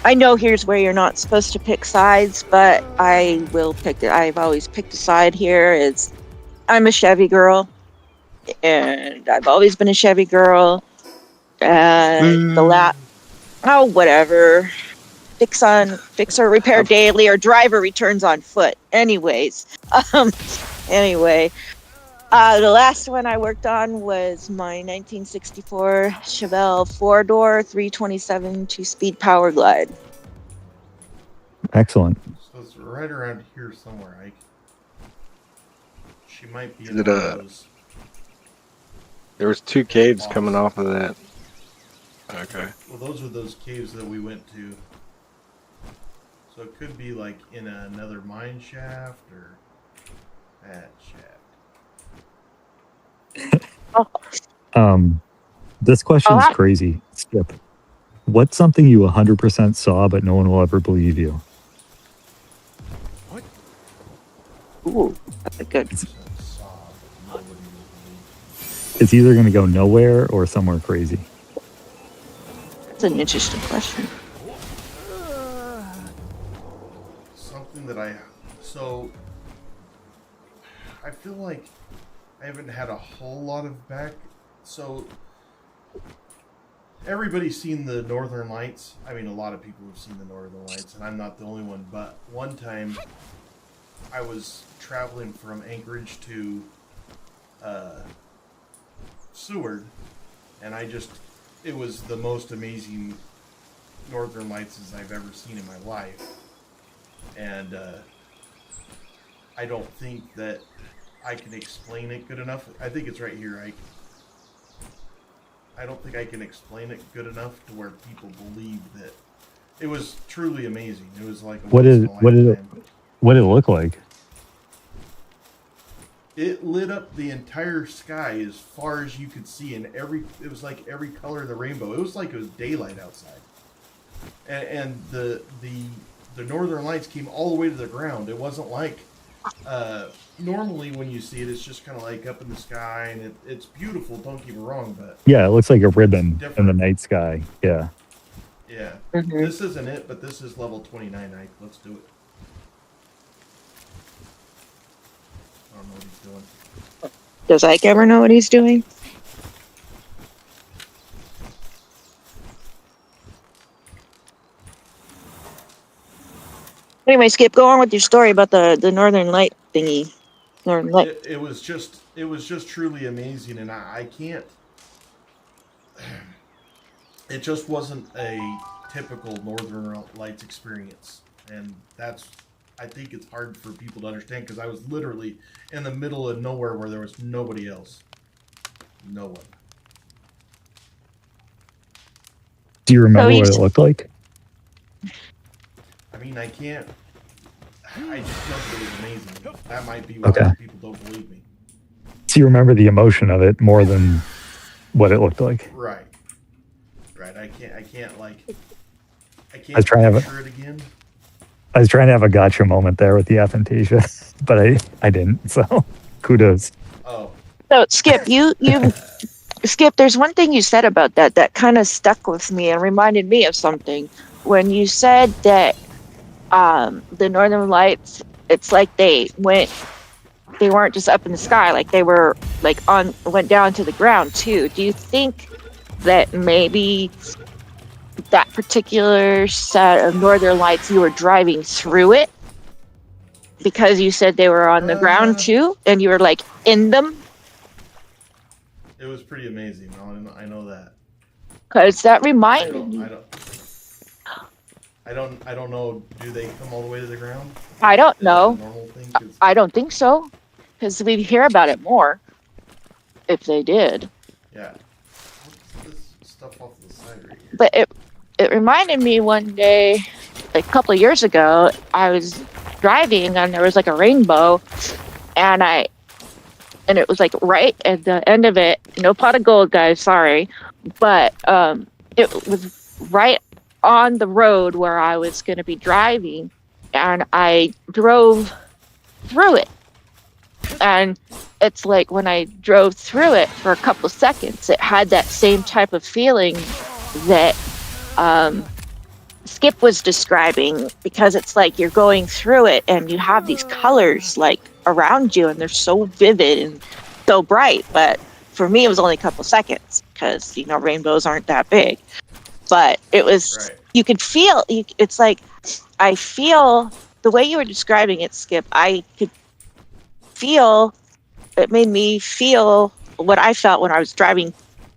I know here's where you're not supposed to pick sides, but I will pick it. I've always picked a side here. I'm a Chevy girl, and I've always been a Chevy girl. And whatever. Fix or repair daily, or driver returns on foot. Anyways, anyway, the last one I worked on was my 1964 Chevelle 4-door 327 2-speed Power Glide. Excellent. So it's right around here somewhere. She might be Is in it one of those. There was 2 caves coming off of that. Okay. Well, those are those caves that we went to. So it could be like in another mine shaft or that shaft. This question is Oh, crazy. Skip. What's something you 100% saw but no one will ever believe you? Ooh, that's a good. It's either going to go nowhere or somewhere crazy. That's an interesting question. Something that I feel like I haven't had a whole lot of back. So everybody's seen the Northern Lights. I mean, a lot of people have seen the Northern Lights, and I'm not the only one. But one time, I was traveling from Anchorage to Seward, and it was the most amazing Northern Lights as I've ever seen in my life. And I don't think that I can explain it good enough. I think it's right here. I don't think I can explain it good enough to where people believe that It was truly amazing. It was like a What once is in a what did it lifetime. what did it look like? It lit up the entire sky as far as you could see, and it was like every color of the rainbow. It was like it was daylight outside, and the northern lights came all the way to the ground. It wasn't like normally when you see it, it's just kind of like up in the sky, and it's beautiful. Don't get me wrong, but Yeah, it looks like a ribbon in the Different. night sky. Yeah. yeah, Mhm. this isn't it. But this is level 29. Ike. Let's do it. I don't know what he's doing. Does Ike ever know what he's doing? Anyway, Skip, go on with your story about the Northern Light thingy. Northern Light. It was just truly amazing, and I can't. It just wasn't a typical Northern Lights experience, and that's. I think it's hard for people to understand because I was literally in the middle of nowhere where there was nobody else, no one. Do you remember you what it s- looked like? I mean, I can't. I just know that it was amazing. That might be why Okay. people don't believe me. So you remember the emotion of it more than what it looked like? Right. I can't like. I can't was trying to have a- picture it again. I was trying to have a gotcha moment there with the aphantasia, but I didn't. So kudos. Oh. So, Skip, you Skip, there's one thing you said about that kind of stuck with me and reminded me of something. When you said that the Northern Lights, it's like they weren't just up in the sky, like they were like went down to the ground too. Do you think that maybe that particular set of Northern Lights, you were driving through it because you said they were on the ground too, and you were like in them? It was pretty amazing. I know that. Because that I reminded don't. me. I don't know. Do they come all the way to the ground? I don't Is that know. a normal thing? 'Cause- I don't think so, because we hear about it more. If they did, yeah. What's this stuff off the side right here? but it reminded me one day, a couple of years ago, I was driving and there was like a rainbow, and it was like right at the end of it. No pot of gold, guys. Sorry, but it was right on the road where I was going to be driving, and I drove through it. And it's like when I drove through it for a couple seconds, it had that same type of feeling that Skip was describing, because it's like you're going through it and you have these colors like around you and they're so vivid and so bright. But for me, it was only a couple seconds because, rainbows aren't that big. But it was, Right. you could feel, it's like, I feel the way you were describing it, Skip, I could feel, it made me feel what I felt when I was driving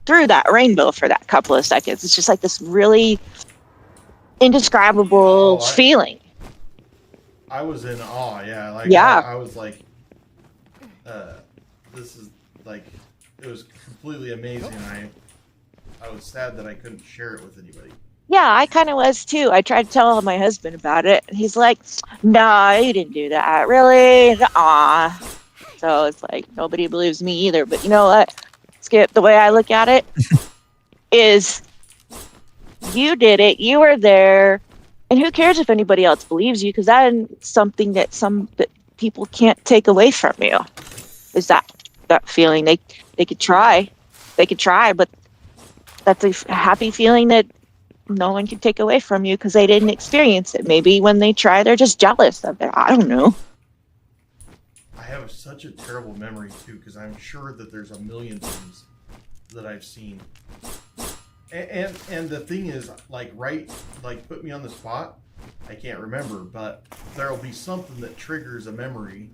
through that rainbow for that couple of seconds. It's just like this really indescribable feeling. I was in awe. Yeah. Like. Yeah. I was like. This is like. It was completely amazing. I was sad that I couldn't share it with anybody. Yeah, I kind of was too. I tried to tell my husband about it, and he's like, "No, you didn't do that, really." So it's like nobody believes me either. But you know what, Skip? The way I look at it is, you did it. You were there, and who cares if anybody else believes you? Because that is something that that people can't take away from you. Is that feeling? They could try, but that's a happy feeling that no one can take away from you because they didn't experience it. Maybe when they try, they're just jealous of it. I don't know. I have such a terrible memory too, because I'm sure that there's a million things that I've seen. And the thing is, like, put me on the spot. I can't remember, but there'll be something that triggers a memory.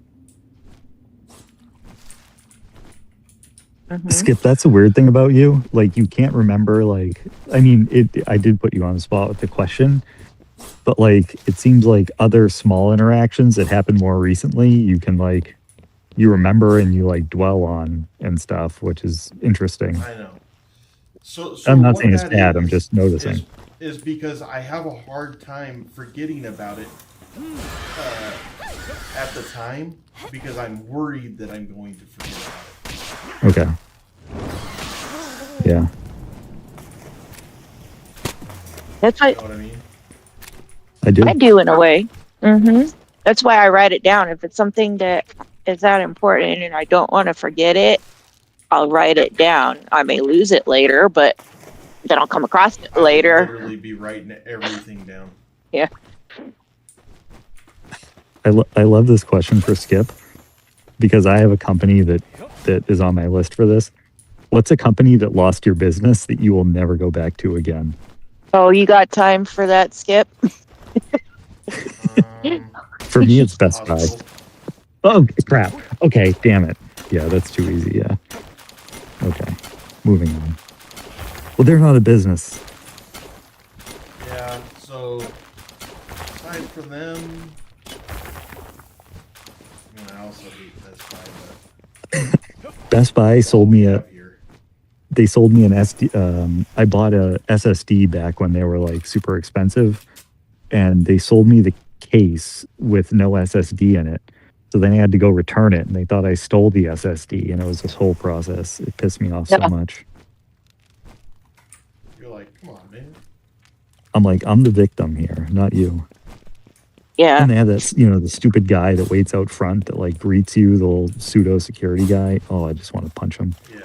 Mhm. Skip, that's a weird thing about you. Like, you can't remember, like, I mean, I did put you on the spot with the question, but like, it seems like other small interactions that happened more recently, you can like, you remember and you like dwell on and stuff, which is interesting. I know. So I'm not what saying it's that bad, I'm is- just noticing. is is because I have a hard time forgetting about it at the time because I'm worried that I'm going to forget about it. Okay. Yeah. That's You what know what I mean? I do. I do in a way. That's why I write it down. If it's something that is that important and I don't want to forget it, I'll write it down. I may lose it later, but then I'll come across it I would later. literally be writing everything down. Yeah. I love this question for Skip because I have a company that is on my list for this. What's a company that lost your business that you will never go back to again? Oh, you got time for that, Skip? For me, it's Best Buy. Possible. Oh, crap. Okay, damn it. Yeah, that's too easy. Yeah. Okay, moving on. Well, they're not a business. Yeah, so aside from them, I mean, I also hate Best Buy, Best Buy but sold me a. up here. They sold me an SD. I bought a SSD back when they were like super expensive, and they sold me the case with no SSD in it. So then I had to go return it, and they thought I stole the SSD, and it was this whole process. It pissed me off so Yeah. much. You're like, come on, man. I'm like, I'm the victim here, not you. Yeah. And they had this, the stupid guy that waits out front that like greets you, the little pseudo security guy. Oh, I just want to punch him. Yeah.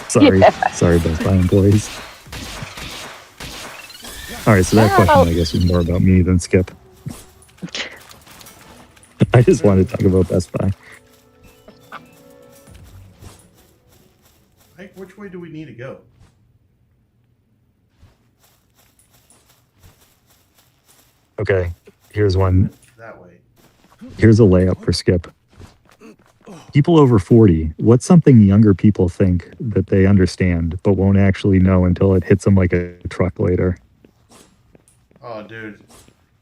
Sorry, sorry, Best Buy employees. All right, so that question, I guess, was more about me than Skip. I just wanted to talk about Best Buy. Hey, which way do we need to go? Okay, here's one. That way. Here's a layup for Skip. People over 40, what's something younger people think that they understand but won't actually know until it hits them like a truck later? Oh, dude.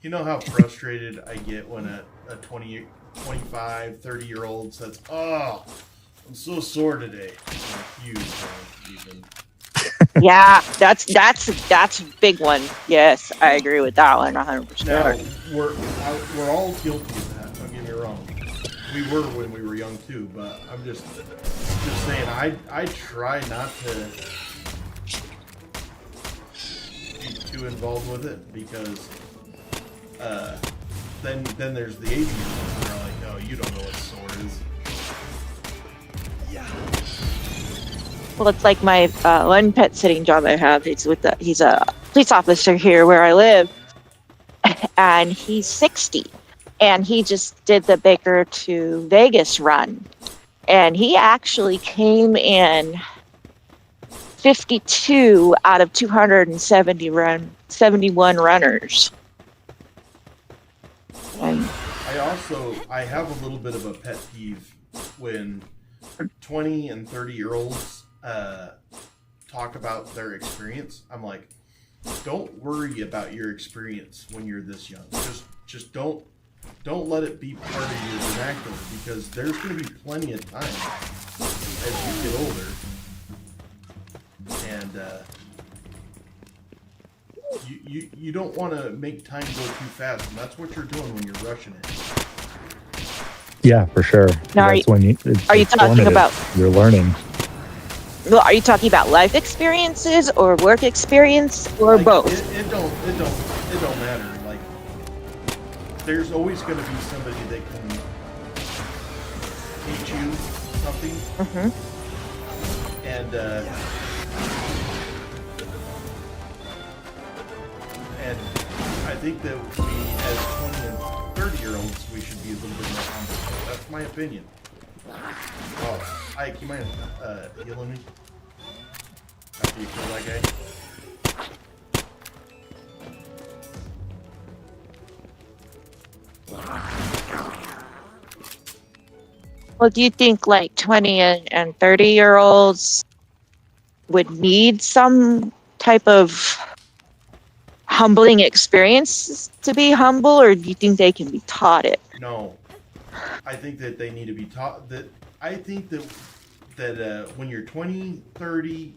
You know how frustrated I get when a 20, 25, 30-year-old says, oh, I'm so sore today. Like, you don't even. Yeah, that's a big one. Yes, I agree with that one 100%. Now, we're all guilty of that, don't get me wrong. We were when we were young too, but I'm just saying, I try not to be too involved with it because then there's the aging ones that are like, oh, you don't know what sore is. Well, it's like my one pet sitting job I have. He's a police officer here where I live, and he's 60, and he just did the Baker to Vegas run, and he actually came in 52 out of 271 runners. And I have a little bit of a pet peeve when 20 and 30-year-olds talk about their experience. I'm like, don't worry about your experience when you're this young. Just don't let it be part of your vernacular because there's going to be plenty of time as you get older, and you don't want to make time go too fast, and that's what you're doing when you're rushing it. Yeah, for sure. Now, That's when you. are you it's talking formative. about- You're learning? well, are you talking about life experiences or work experience or Like, both? It don't matter. Like, there's always going to be somebody that can teach you something, Mhm. and I think that we, as 20 and 30-year-olds, we should be a little bit more humble. That's my opinion. Oh, Ike, you mind healing me after you kill that guy? Well, do you think like 20 and 30-year-olds would need some type of humbling experience to be humble, or do you think they can be taught it? No, I think that they need to be taught that. I think that when you're 20, 30,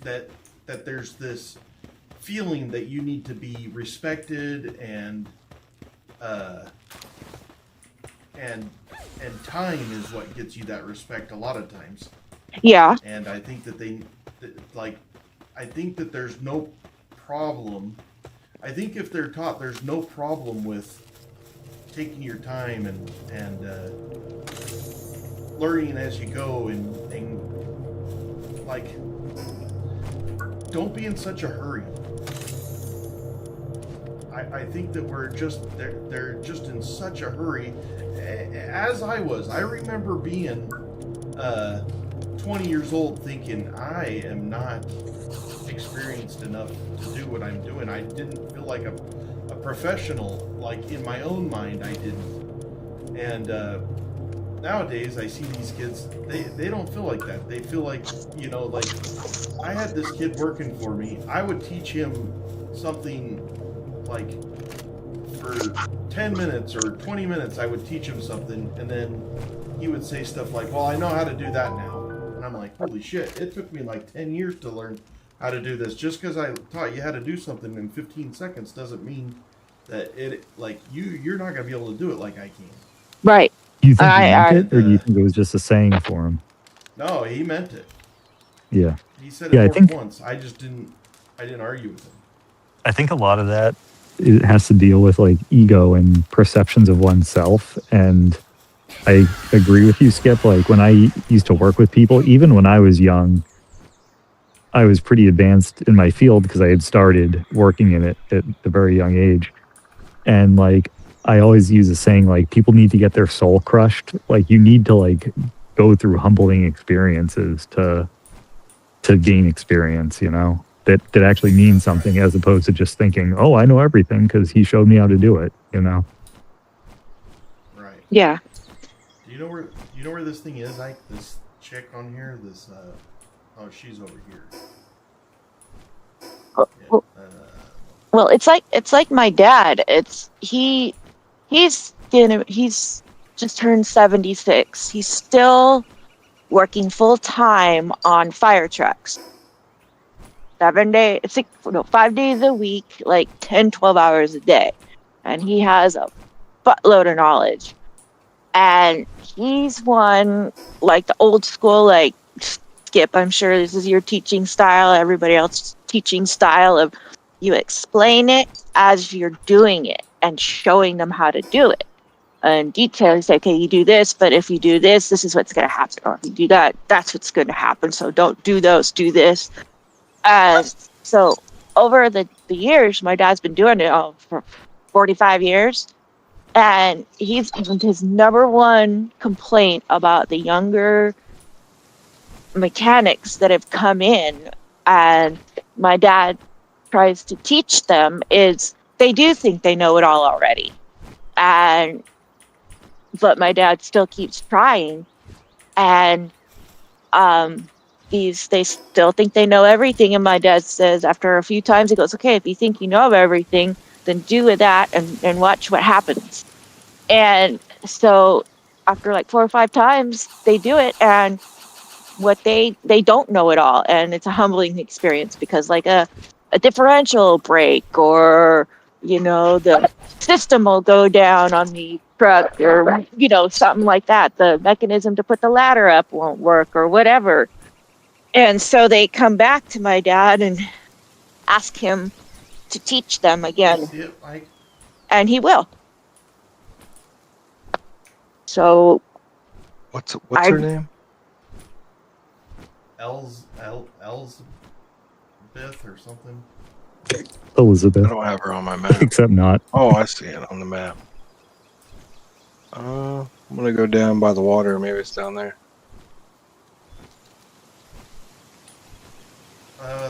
that there's this feeling that you need to be respected and time is what gets you that respect a lot of times. Yeah. And I think that I think that there's no problem. I think if they're taught, there's no problem with taking your time and learning as you go and like, don't be in such a hurry. I think that they're just in such a hurry, as I was. I remember being 20 years old thinking I am not experienced enough to do what I'm doing. I didn't feel like a professional, like in my own mind I didn't. And nowadays I see these kids, they don't feel like that. They feel like, like I had this kid working for me. I would teach him something like for 10 minutes or 20 minutes. I would teach him something, and then he would say stuff like, well, I know how to do that now. And I'm like, holy shit, it took me like 10 years to learn how to do this. Just because I taught you how to do something in 15 seconds doesn't mean that you're not going to be able to do it like I can. Right. Do you think he meant it, or do you think it was just a saying for him? No, he meant it. Yeah. He said it once. I didn't argue with him. I think a lot of that, it has to deal with like ego and perceptions of oneself. And I agree with you, Skip. Like when I used to work with people, even when I was young, I was pretty advanced in my field because I had started working in it at a very young age. And like, I always use a saying, like, people need to get their soul crushed. Like you need to like go through humbling experiences to gain experience, that actually means something, as opposed to just thinking, oh, I know everything because he showed me how to do it, Right. Yeah. Do you know where this thing is? Like this chick on here, she's over here. Yeah, well, it's like my dad. He's just turned 76. He's still working full time on fire trucks. 5 days a week, like 10, 12 hours a day. And he has a buttload of knowledge. And he's one, like the old school, like, Skip, I'm sure this is your teaching style, everybody else's teaching style of you explain it as you're doing it and showing them how to do it. And detail, you say, okay, you do this, but if you do this, this is what's going to happen. Or if you do that, that's what's going to happen. So don't do those, do this. So over the years, my dad's been doing it for 45 years. And his number one complaint about the younger mechanics that have come in and my dad tries to teach them is they do think they know it all already. But my dad still keeps trying. And they still think they know everything, and my dad says after a few times, he goes, okay, if you think you know everything, then do with that and watch what happens. And so after like 4 or 5 times they do it, and what they don't know it all, and it's a humbling experience because like a differential break, or the system will go down on the truck, or something like that, the mechanism to put the ladder up won't work or whatever. And so they come back to my dad and ask him to teach them again. And he will. So what's her name? Elizabeth or something. Elizabeth. I don't have her on my map. Except not. Oh, I see it on the map. I'm gonna go down by the water. Maybe it's down there.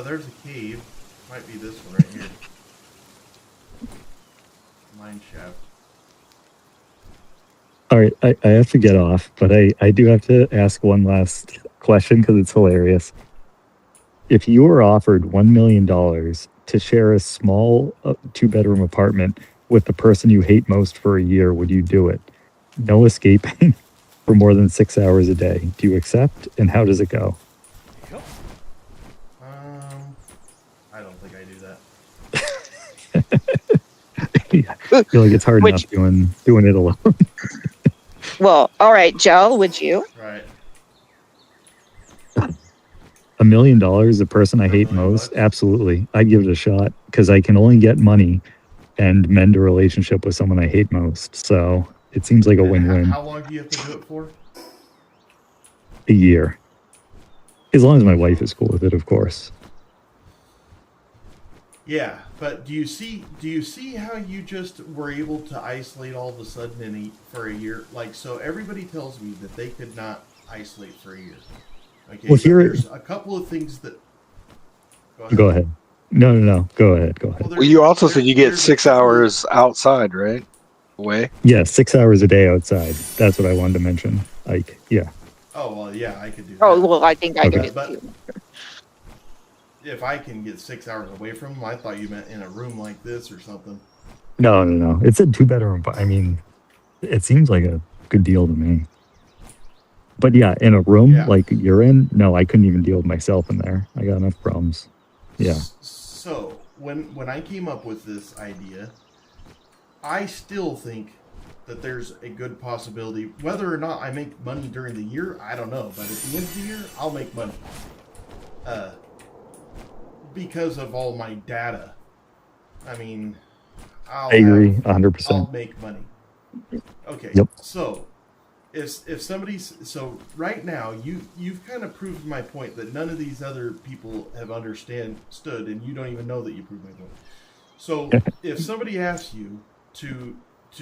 There's a cave. Might be this one right here. Mine shaft. All right, I have to get off, but I do have to ask one last question because it's hilarious. If you were offered $1 million to share a small 2-bedroom apartment with the person you hate most for a year, would you do it? No escaping for more than 6 hours a day. Do you accept? And how does it go? feel like it's hard Which- enough doing it alone. Well, all right, Joe, would you? Right. $1 million, the person I hate $1 million most, bucks? absolutely. I'd give it a shot because I can only get money and mend a relationship with someone I hate most. So it seems like a And win-win. How long do you have to do it for? A year. As long as my wife is cool with it, of course. Yeah, but do you see how you just were able to isolate all of a sudden for a year? Like, so everybody tells me that they could not isolate for a year. Okay, Well, so here- there's a couple of things that. Go ahead. No. Go ahead. Well, you also said you get there's a 6 couple of- hours outside, right? Away. Yeah, 6 hours a day outside. That's what I wanted to mention. Like, yeah. Oh well, yeah, I could do that. Oh, well, I think I Okay. do it But- too. If I can get 6 hours away from them, I thought you meant in a room like this or something. No. It's a 2-bedroom, but I mean, it seems like a good deal to me. But yeah, in a room Yeah. like you're in, no, I couldn't even deal with myself in there. I got enough problems. Yeah. So when I came up with this idea, I still think that there's a good possibility. Whether or not I make money during the year, I don't know. But at the end of the year, I'll make money. Because of all my data. I mean, I agree have- 100%. I'll make money. Okay. Yep. So, if somebody's so right now, you've kind of proved my point that none of these other people have understood, and you don't even know that you proved my point. So, if somebody asks you to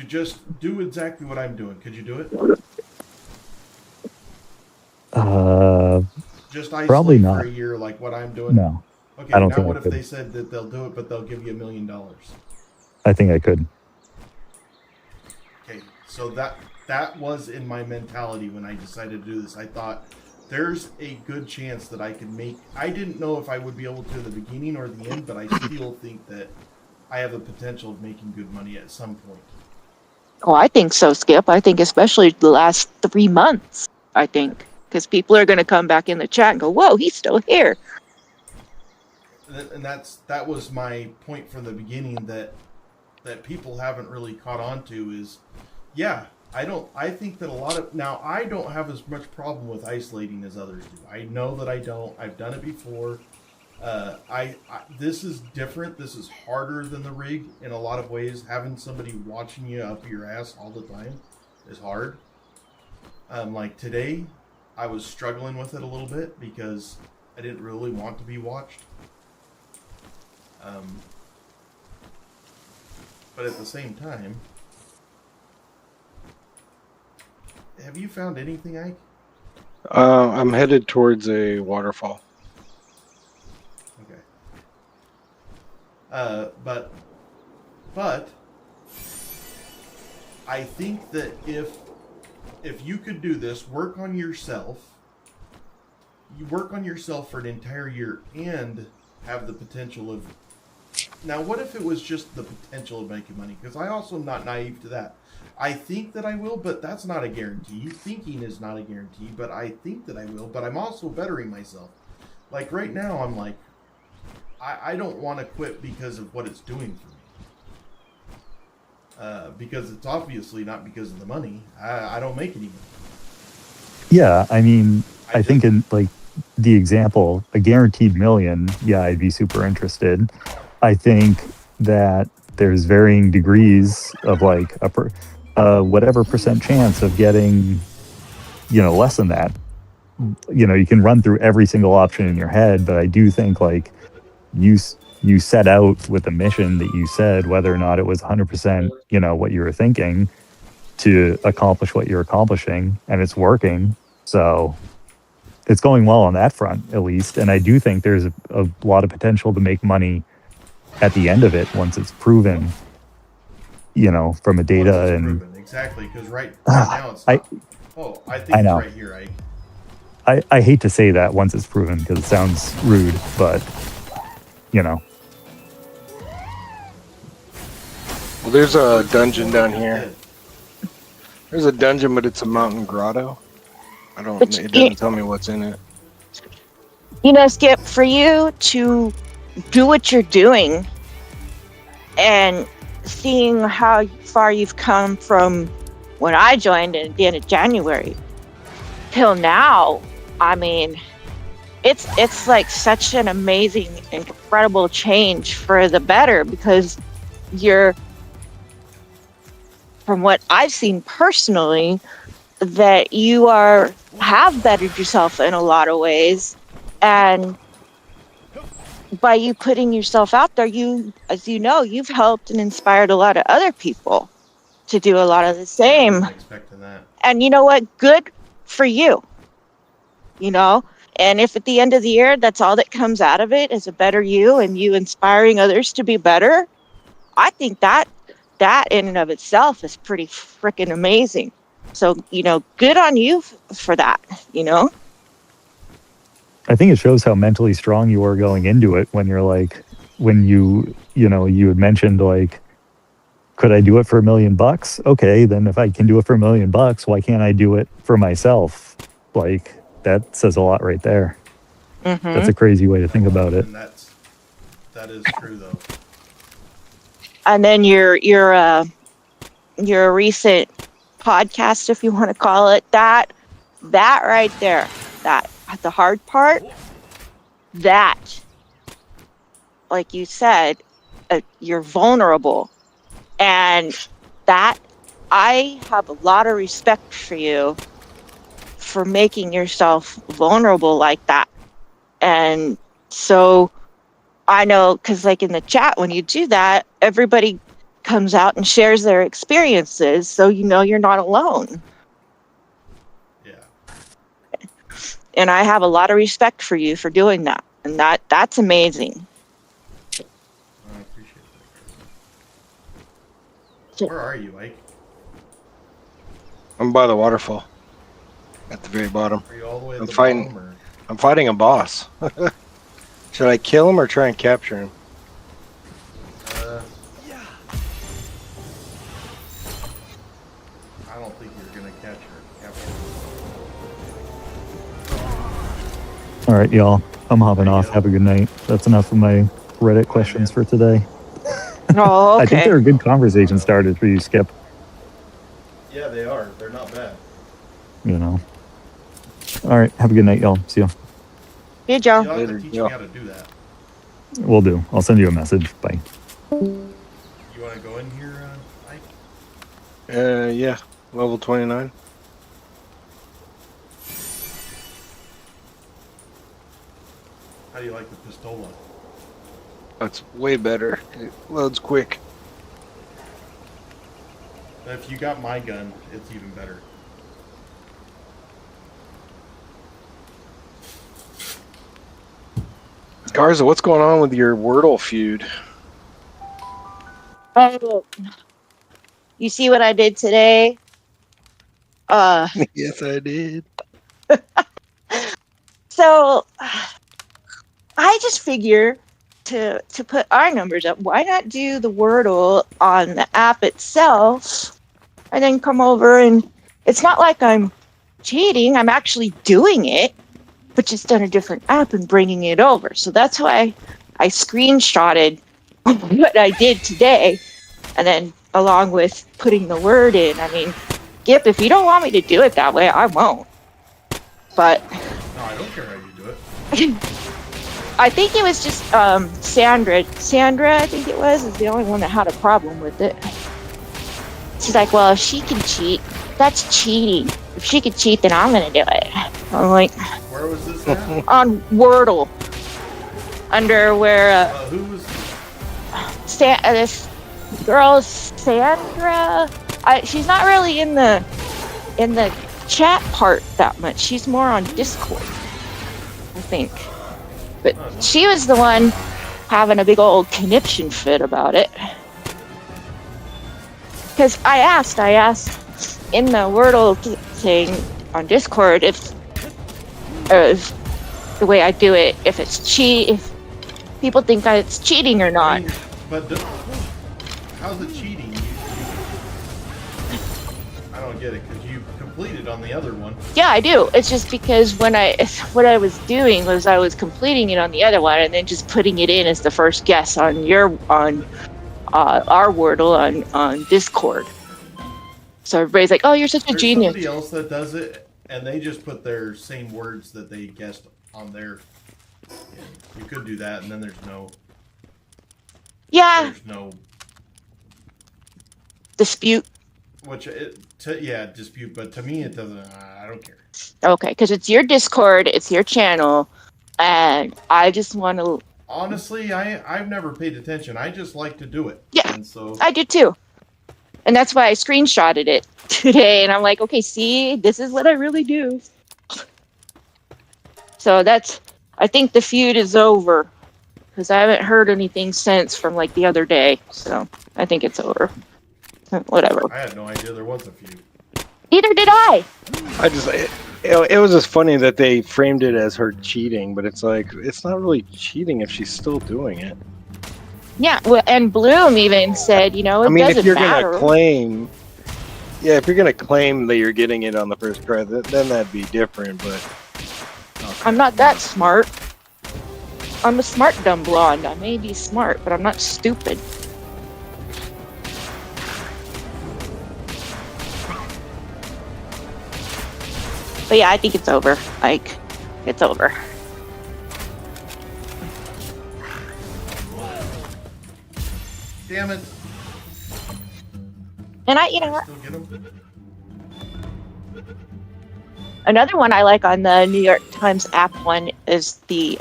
just do exactly what I'm doing, could you do it? Just isolate Probably for not. a year, like what I'm doing. No, Okay. I don't Now, think I what if could. they said that they'll do it, but they'll give you $1 million? I think I could. Okay, so that was in my mentality when I decided to do this. I thought there's a good chance that I could make. I didn't know if I would be able to in the beginning or the end, but I still think that I have the potential of making good money at some point. Oh, I think so, Skip. I think especially the last 3 months. I think because people are going to come back in the chat and go, "Whoa, he's still here." And that was my point from the beginning that people haven't really caught on to is, yeah, I think that a lot of, now I don't have as much problem with isolating as others do. I know that I don't. I've done it before. This is different. This is harder than the rig in a lot of ways. Having somebody watching you up your ass all the time is hard. Like today, I was struggling with it a little bit because I didn't really want to be watched. But at the same time, have you found anything, Ike? I'm headed towards a waterfall. Okay. But I think that if you could do this, work on yourself. You work on yourself for an entire year and have the potential of. Now, what if it was just the potential of making money? Because I also am not naive to that. I think that I will, but that's not a guarantee. Thinking is not a guarantee, but I think that I will. But I'm also bettering myself. Like right now, I'm like, I don't want to quit because of what it's doing for me. Because it's obviously not because of the money. I don't make any money. Yeah, I mean, I just- think in like the example, a guaranteed million, yeah, I'd be super interested. I think that there's varying degrees of like whatever percent chance of getting, less than that. You can run through every single option in your head, but I do think like you set out with the mission that you said, whether or not it was 100%, what you were thinking to accomplish what you're accomplishing, and it's working. So it's going well on that front, at least. And I do think there's a lot of potential to make money at the end of it once it's proven, from a data Once it's and proven. Exactly, because right now it's I- not. I think I it's know. right here, Ike. I hate to say that once it's proven because it sounds rude, but Well, there's a dungeon down here. Head. There's a dungeon, but it's a mountain grotto. I don't. But It doesn't tell me what's in it. Skip, for you to do what you're doing and seeing how far you've come from when I joined at the end of January till now, I mean, it's like such an amazing, incredible change for the better, because you're, from what I've seen personally, that you have bettered yourself in a lot of ways, and by you putting yourself out there, as you know, you've helped and inspired a lot of other people to do a lot of the I same. wasn't expecting that. And you know what? Good for you. You know? And if at the end of the year, that's all that comes out of it is a better you and you inspiring others to be better, I think that in and of itself is pretty freaking amazing. So, you know, good on you for that, you know? I think it shows how mentally strong you are going into it when you're like, when you had mentioned like, could I do it for $1 million? Okay, then if I can do it for $1 million, why can't I do it for myself? Like, that says a lot right there. Mm-hmm. That's a crazy way to think about it. And that is true though. And then your recent podcast, if you want to call it that right there, that the hard part, that, like you said, you're vulnerable, and that I have a lot of respect for you for making yourself vulnerable like that. And so I know, because like in the chat, when you do that, everybody comes out and shares their experiences, so you know you're not alone. Yeah. And I have a lot of respect for you for doing that, and that's amazing. I appreciate that. Where are you, Ike? I'm by the waterfall. At the very bottom. Are you all the way at I'm the fighting- bottom, or? I'm fighting a boss. Should I kill him or try and capture him? I don't think you're gonna capture it. All right, y'all. I'm hopping off. Have a good night. That's enough of my Reddit questions for today. Oh, I think okay. they're a good conversation started for you, Skip. Yeah, they are. They're not bad. You know. All right. Have a good night, y'all. See ya. Good job. You'll have to Later, teach yeah. me how to do that. Will do. I'll send you a message. Bye. You want to go in here, Ike? Yeah. Level 29. How do you like the pistola? That's way better. It loads quick. If you got my gun, it's even better. Garza, what's going on with your Wordle feud? Oh, you see what I did today? Yes, I did. So I just figure to put our numbers up, why not do the Wordle on the app itself and then come over, and it's not like I'm cheating, I'm actually doing it, but just on a different app and bringing it over. So that's why I screenshotted what I did today, and then along with putting the word in. I mean, Gip, if you don't want me to do it that way, I won't. But No, I don't care how you do it. I think it was just Sandra. Sandra, I think it was, is the only one that had a problem with it. She's like, well, if she can cheat, that's cheating. If she could cheat, then I'm gonna do it. I'm like, Where was this at? on Wordle, under where Who's? this girl Sandra. She's not really in the chat part that much. She's more on Discord, I think. But she was the one having a big old conniption fit about it. Because I asked in the Wordle thing on Discord if the way I do it, if if people think that it's cheating or I not. mean, but how's it cheating? I don't get it, because you completed on the other one. Yeah, I do. It's just because what I was doing was I was completing it on the other one and then just putting it in as the first guess on our Wordle on Discord. So everybody's like, "Oh, you're such a There's genius." somebody else that does it, and they just put their same words that they guessed on their. You could do that, and then there's Yeah, no dispute. dispute. But to me, it doesn't. I don't care. Okay, because it's your Discord, it's your channel, and I just want to. Honestly, I've never paid attention. I just like to do it. Yeah. And so I do too, and that's why I screenshotted it today, and I'm like, okay, see, this is what I really do. So I think the feud is over, because I haven't heard anything since from like the other day. So I think it's over. Whatever. I had no idea there was a few. Neither did I. It was just funny that they framed it as her cheating, but it's like it's not really cheating if she's still doing it. Yeah, well, and Bloom even said, it I mean, if doesn't you're matter. gonna claim, yeah, if you're gonna claim that you're getting it on the first try, then that'd be different. But I'm not that smart. I'm a smart dumb blonde. I may be smart, but I'm not stupid. But yeah, I think it's over. Like, it's over. Damn it! And I, you know what? Still get them. Another one I like on the New York Times app one is the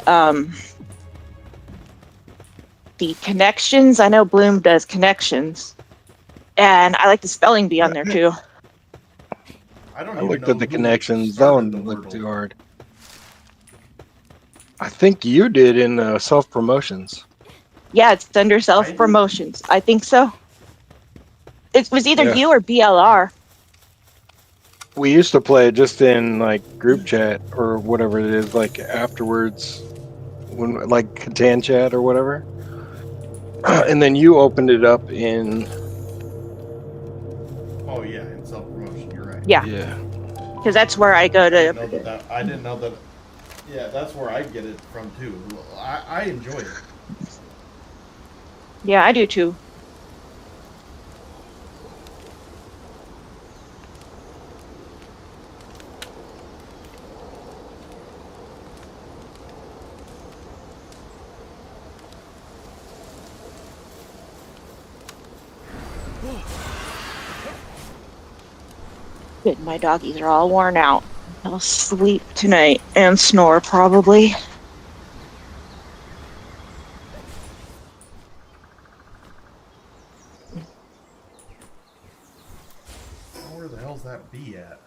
connections. I know Bloom does connections, and I like the spelling bee on there too. I don't I even looked know at the who connections. That started one the looked Wordle. too hard. I think you did in self promotions. Yeah, it's under self promotions. I think so. It was either Yeah. you or BLR. We used to play it just in like group chat or whatever it is, like afterwards, when like Catan chat or whatever. And then you opened it up in Oh yeah, in self promotion. You're right. Yeah, yeah. because that's where I go I didn't know to. that. I didn't know that. Yeah, that's where I get it from too. I enjoy it. Yeah, I do too. Good, my doggies are all worn out. I'll sleep tonight and snore probably. Where the hell's that bee at?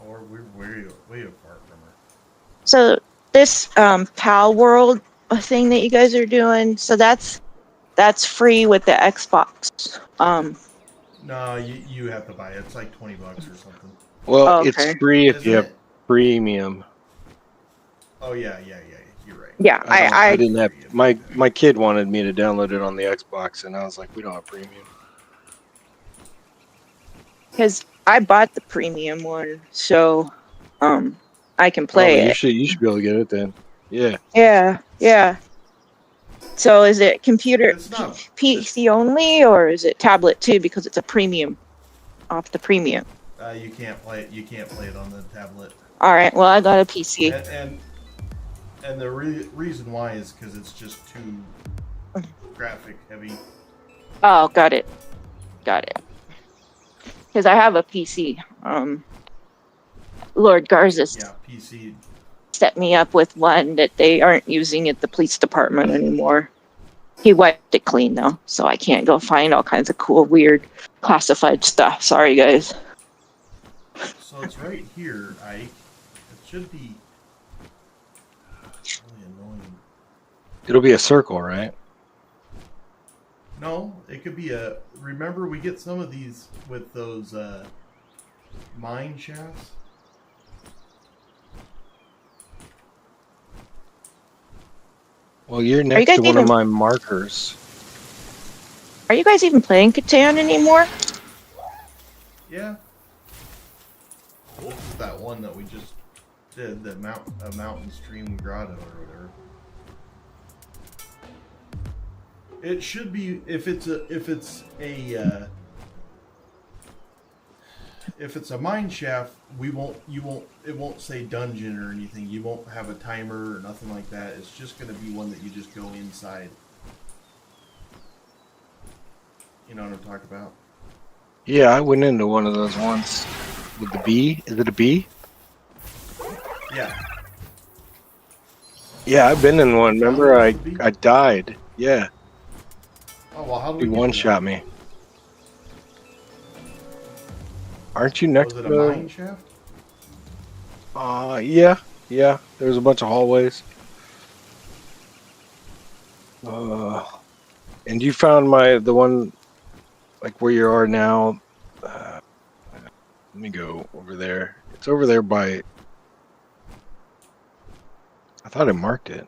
Or we're way apart from her. So this Pal World thing that you guys are doing, so that's free with the Xbox. No, you have to buy it. It's like $20 or something. Well, Oh, okay. it's free if Isn't you have it? premium. Oh yeah. You're right. Yeah, I I didn't have my kid wanted me to download it on the Xbox, and I was like, we don't have premium. because I bought the premium one, so I can Oh, play you it. should be able to get it then. Yeah. Yeah. So is it computer It's not. PC only, or is it tablet too? Because it's a premium off the premium. You can't play it. You can't play it on the tablet. All right. Well, I got a PC. And the reason why is because it's just too graphic heavy. Oh, got it. Because I have a PC. Lord Garza's Yeah, PC. set me up with one that they aren't using at the police department anymore. He wiped it clean though, so I can't go find all kinds of cool, weird, classified stuff. Sorry, guys. So it's right here, Ike. It should be really annoying. It'll be a circle, right? No, it could be a. Remember, we get some of these with those mine shafts. Well, you're you next guys to one even- of my markers. Are you guys even playing Catan anymore? Yeah. This is that one that we just did, the mountain stream grotto or whatever. It should be if it's a mine shaft. It won't say dungeon or anything. You won't have a timer or nothing like that. It's just going to be one that you just go inside. You know what I'm talking about? Yeah, I went into one of those once with the bee. Is it a bee? Yeah. Yeah, I've been in one. Remember, I died. Yeah, Oh well, how do he we one shot me. Aren't you next Was it a to? mine shaft? Yeah, yeah. There's a bunch of hallways. And you found the one like where you are now. Let me go over there. It's over there by. I thought I marked it.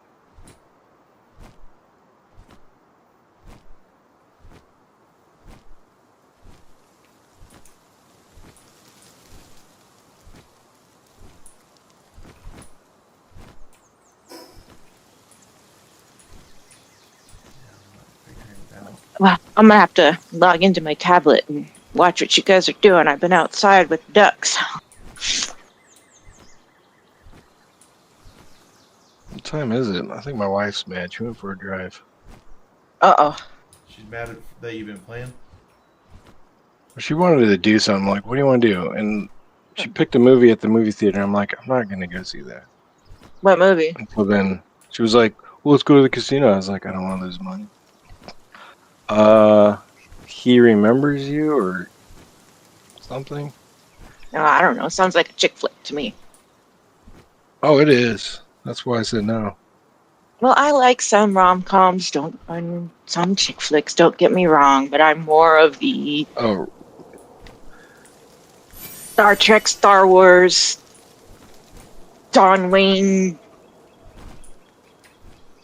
Well, I'm gonna have to log into my tablet and watch what you guys are doing. I've been outside with ducks. What time is it? I think my wife's mad. She went for a drive. Uh-oh. She's mad at that you've been playing. She wanted to do something. Like, what do you want to do? And she picked a movie at the movie theater. I'm like, I'm not gonna go see that. What movie? And so then she was like, well, let's go to the casino. I was like, I don't want to lose money. He remembers you or something? No, I don't know. Sounds like a chick flick to me. Oh, it is. That's why I said no. Well, I like some rom-coms, and some chick flicks, don't get me wrong, but I'm more of the Oh, Star Trek, Star Wars, John Wayne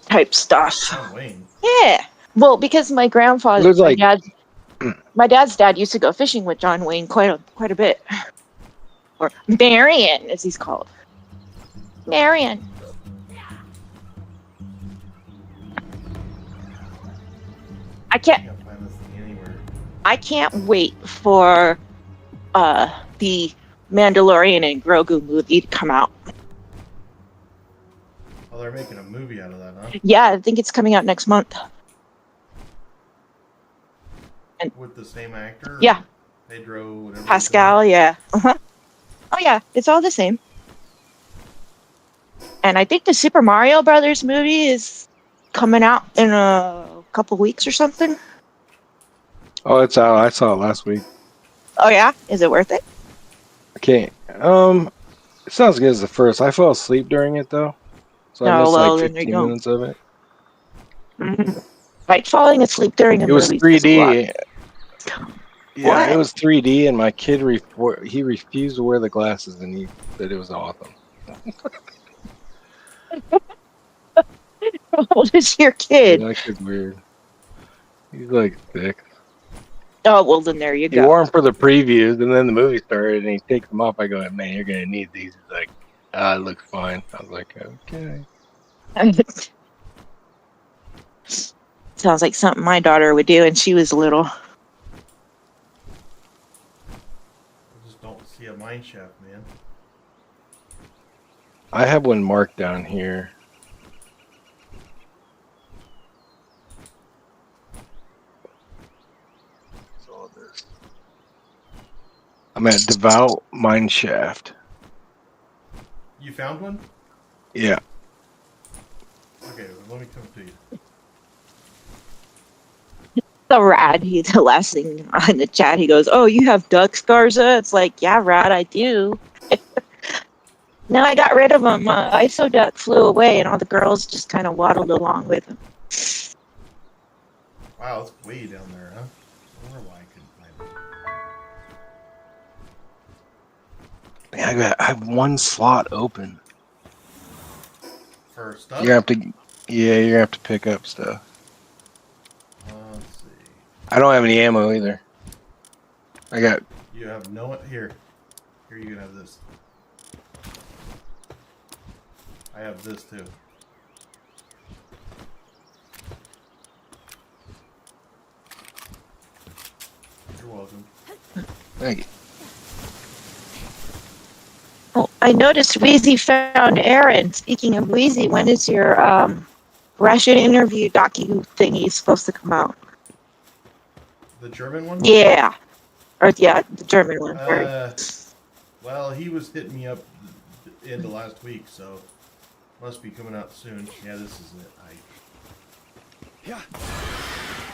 type stuff. Oh, Wayne. Yeah. Well, because my grandfather, There's like- my dad's dad used to go fishing with John Wayne quite a bit. Or Marion, as he's called. Marion. I can't Find this thing anywhere. I can't wait for the Mandalorian and Grogu movie to come out. Oh, they're making a movie out of that, huh? Yeah, I think it's coming out next month. With the same actor? Yeah. Pedro, whatever. Pascal, yeah. Uh-huh. Oh yeah, it's all the same. And I think the Super Mario Brothers movie is coming out in a couple weeks or something. Oh, it's out. I saw it last week. Oh yeah? Is it worth it? Okay. It sounds good as the first. I fell asleep during it though, so I Oh, missed well, like then there you 15 go. minutes of it. Mhm. Like falling asleep during a It was movie says a lot. 3D. Yeah, What? it was 3D, and my kid he refused to wear the glasses, and he said it was awesome. How old is your kid? Yeah, that kid's weird. He's like 6. Oh, well, then there you He go. wore them for the previews, and then the movie started, and he takes them off. I go, man, you're gonna need these. He's like, it looks fine. I was like, okay. Sounds like something my daughter would do when she was little. I just don't see a mine shaft, man. I have one marked down here. What's all this? I'm at Devout Mineshaft. You found one? Yeah. Okay, well, let me come to you. So rad. He, the last thing on the chat, he goes, "Oh, you have ducks, Garza?" It's like, yeah, rad, I do. No, I got rid of him. ISO duck flew away, and all the girls just kind of waddled along with him. Wow, it's way down there, huh? I wonder why I couldn't find it. Man, I have one slot open. For stuff? You're gonna have to, yeah, you're gonna have to pick up stuff. Let's see. I don't have any ammo either. I got, You have no... Here. Here, you can have this. I have this, too. Thank you. Oh, I noticed Wheezy found Aaron. Speaking of Wheezy, when is your Russian interview docu thingy supposed to come out? The German one? Yeah. Or yeah, the German one. Sorry. Well, he was hitting me up the end of last week, so must be coming out soon. Yeah, this is it.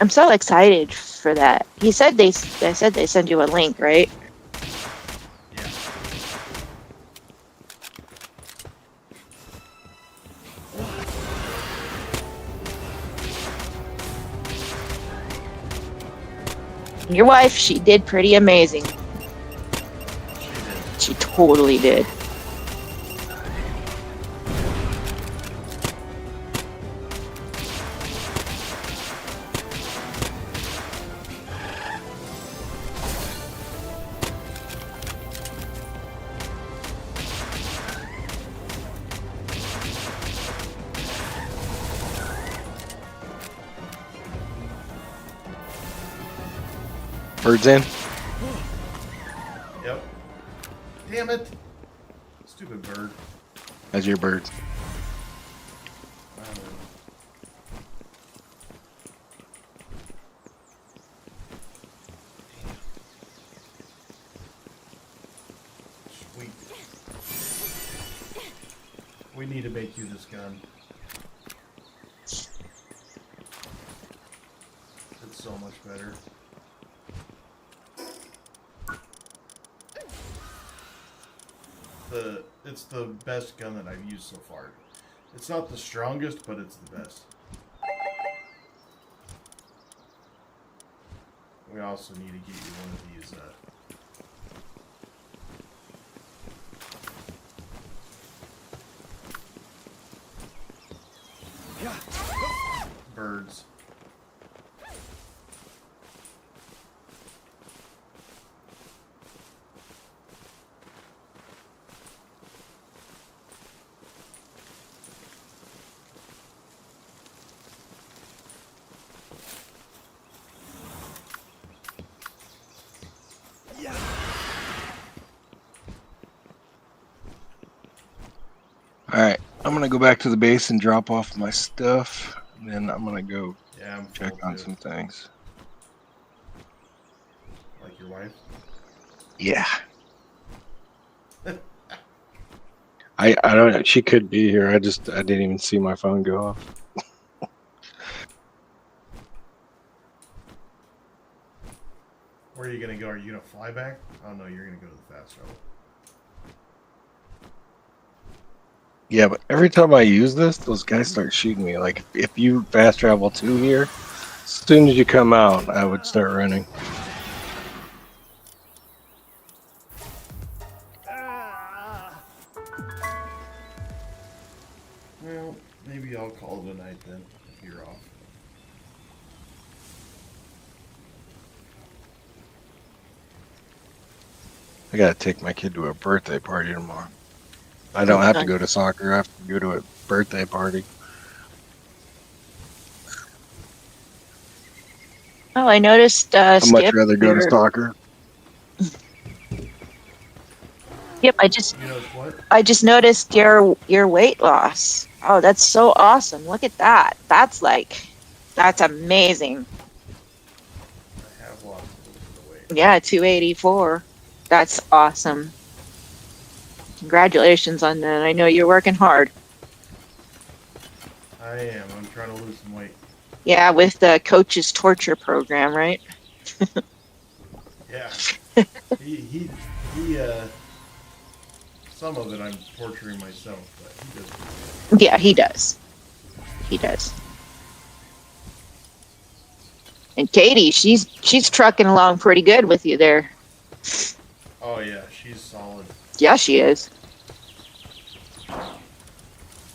I'm so excited for that. They said they send you a link, right? Yeah. Your wife, she did pretty amazing. She did. She totally did. Birds in. Yep. Damn it! Stupid bird. That's your birds. I don't know. Sweet. We need to make you this gun. It's so much better. It's the best gun that I've used so far. It's not the strongest, but it's the best. We also need to get you one of these birds. Alright, I'm gonna go back to the base and drop off my stuff. And then I'm gonna go Yeah, I'm check full on too. some things. Like your wife. Yeah. I don't know. She could be here. I didn't even see my phone go off. Where are you gonna go? Are you gonna fly back? Oh no, you're gonna go to the fast travel. Yeah, but every time I use this, those guys start shooting me. Like, if you fast travel to here, as soon as you come out, I would start running. Well, maybe I'll call it a night then, if you're off. I gotta take my kid to a birthday party tomorrow. I don't have to go to soccer. I have to go to a birthday party. Oh, I noticed I'd much Skip. rather go to soccer. Skip, You know what? I just noticed your weight loss. Oh, that's so awesome. Look at that. That's amazing. I have lost a little bit of weight. Yeah, 284. That's awesome. Congratulations on that. I know you're working hard. I am. I'm trying to lose some weight. Yeah, with the coach's torture program, right? Yeah. he some of it I'm torturing myself, but he does. Yeah, he does. He does. And Katie, she's trucking along pretty good with you there. Oh yeah, she's solid. Yeah, she is.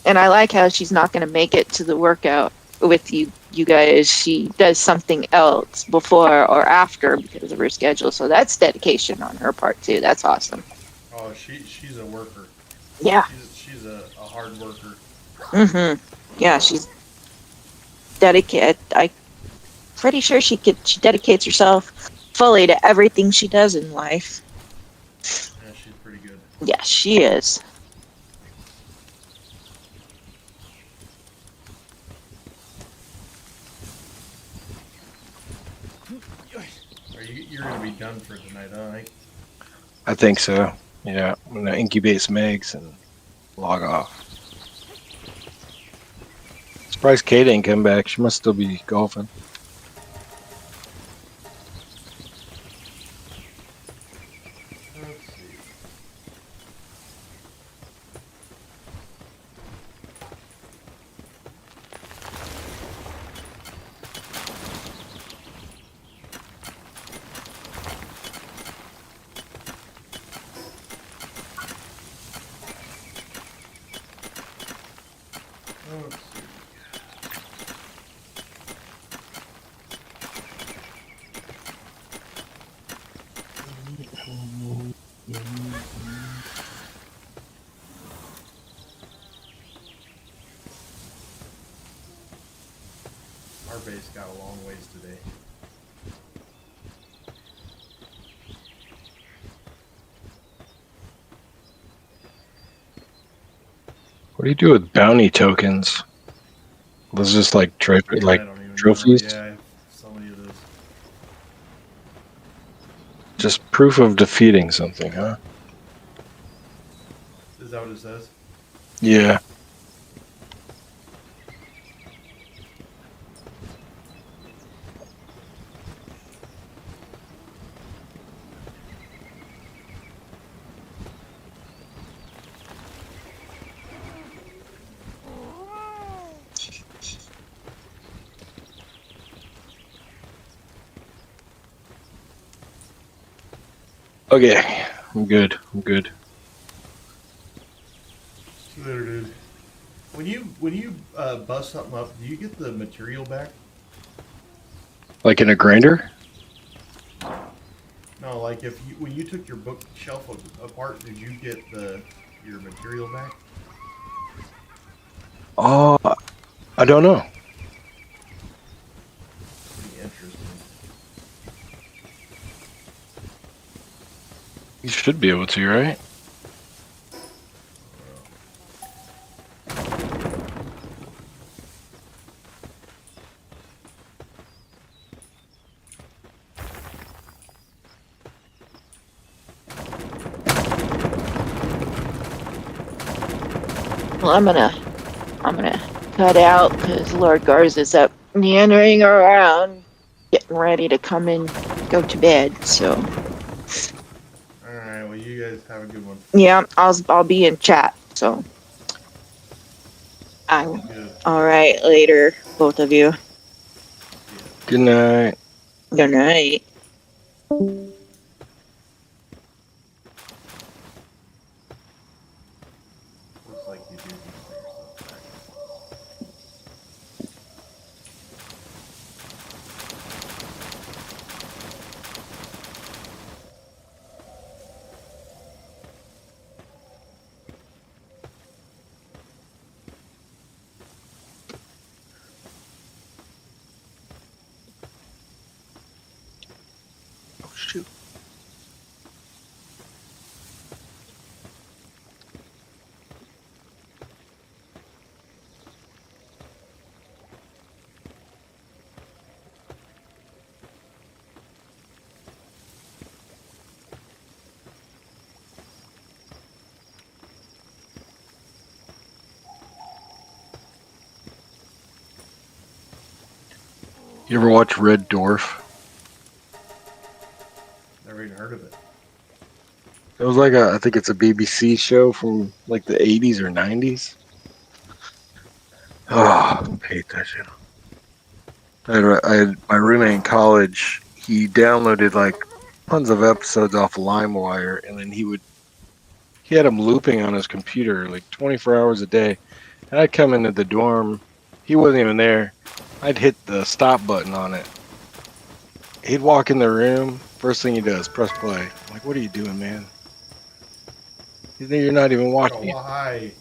And I like how she's not going to make it to the workout with you guys. She does something else before or after because of her schedule. So that's dedication on her part too. That's awesome. Oh, she's a worker. Yeah. She's a hard worker. Yeah, she's dedicated. I'm pretty sure she dedicates herself fully to everything she does in life. Yeah, she's pretty good. Yes, she is. You're gonna be done for tonight, huh? I think so. Yeah, I'm gonna incubate some eggs and log off. Surprised Kate ain't come back. She must still be golfing. Let's see. Let's see. Our base got a long ways today. What do you do with bounty tokens? Was just like I like don't even trophies? know. Yeah, I have so many of those. Just proof of defeating something, huh? Is that what it says? Yeah. Okay, I'm good. I'm good. Later, dude. When you bust something up, do you get the material back? Like in a grinder? No, like if you when you took your bookshelf apart, did you get your material back? Oh, I don't know. Pretty interesting. You should be able to, right? Well, I'm gonna cut out because Lord Garza's up meandering around, getting ready to come and go to bed. So All right. Well, you guys have a good one. yeah, I'll be in chat. So I'm Good. all right. Later, both of you. Good night. Good night. Looks like you do need to put yourself back. Oh, shoot. You ever watch Red Dwarf? Never even heard of it. It was like I think it's a BBC show from like the 80s or 90s. Oh, I hate that shit. I had my roommate in college. He downloaded like tons of episodes off LimeWire, and then he had them looping on his computer like 24 hours a day. And I'd come into the dorm. He wasn't even there. I'd hit the stop button on it. He'd walk in the room. First thing he does, press play. I'm like, what are you doing, man? You're not even Oh, watching it. why?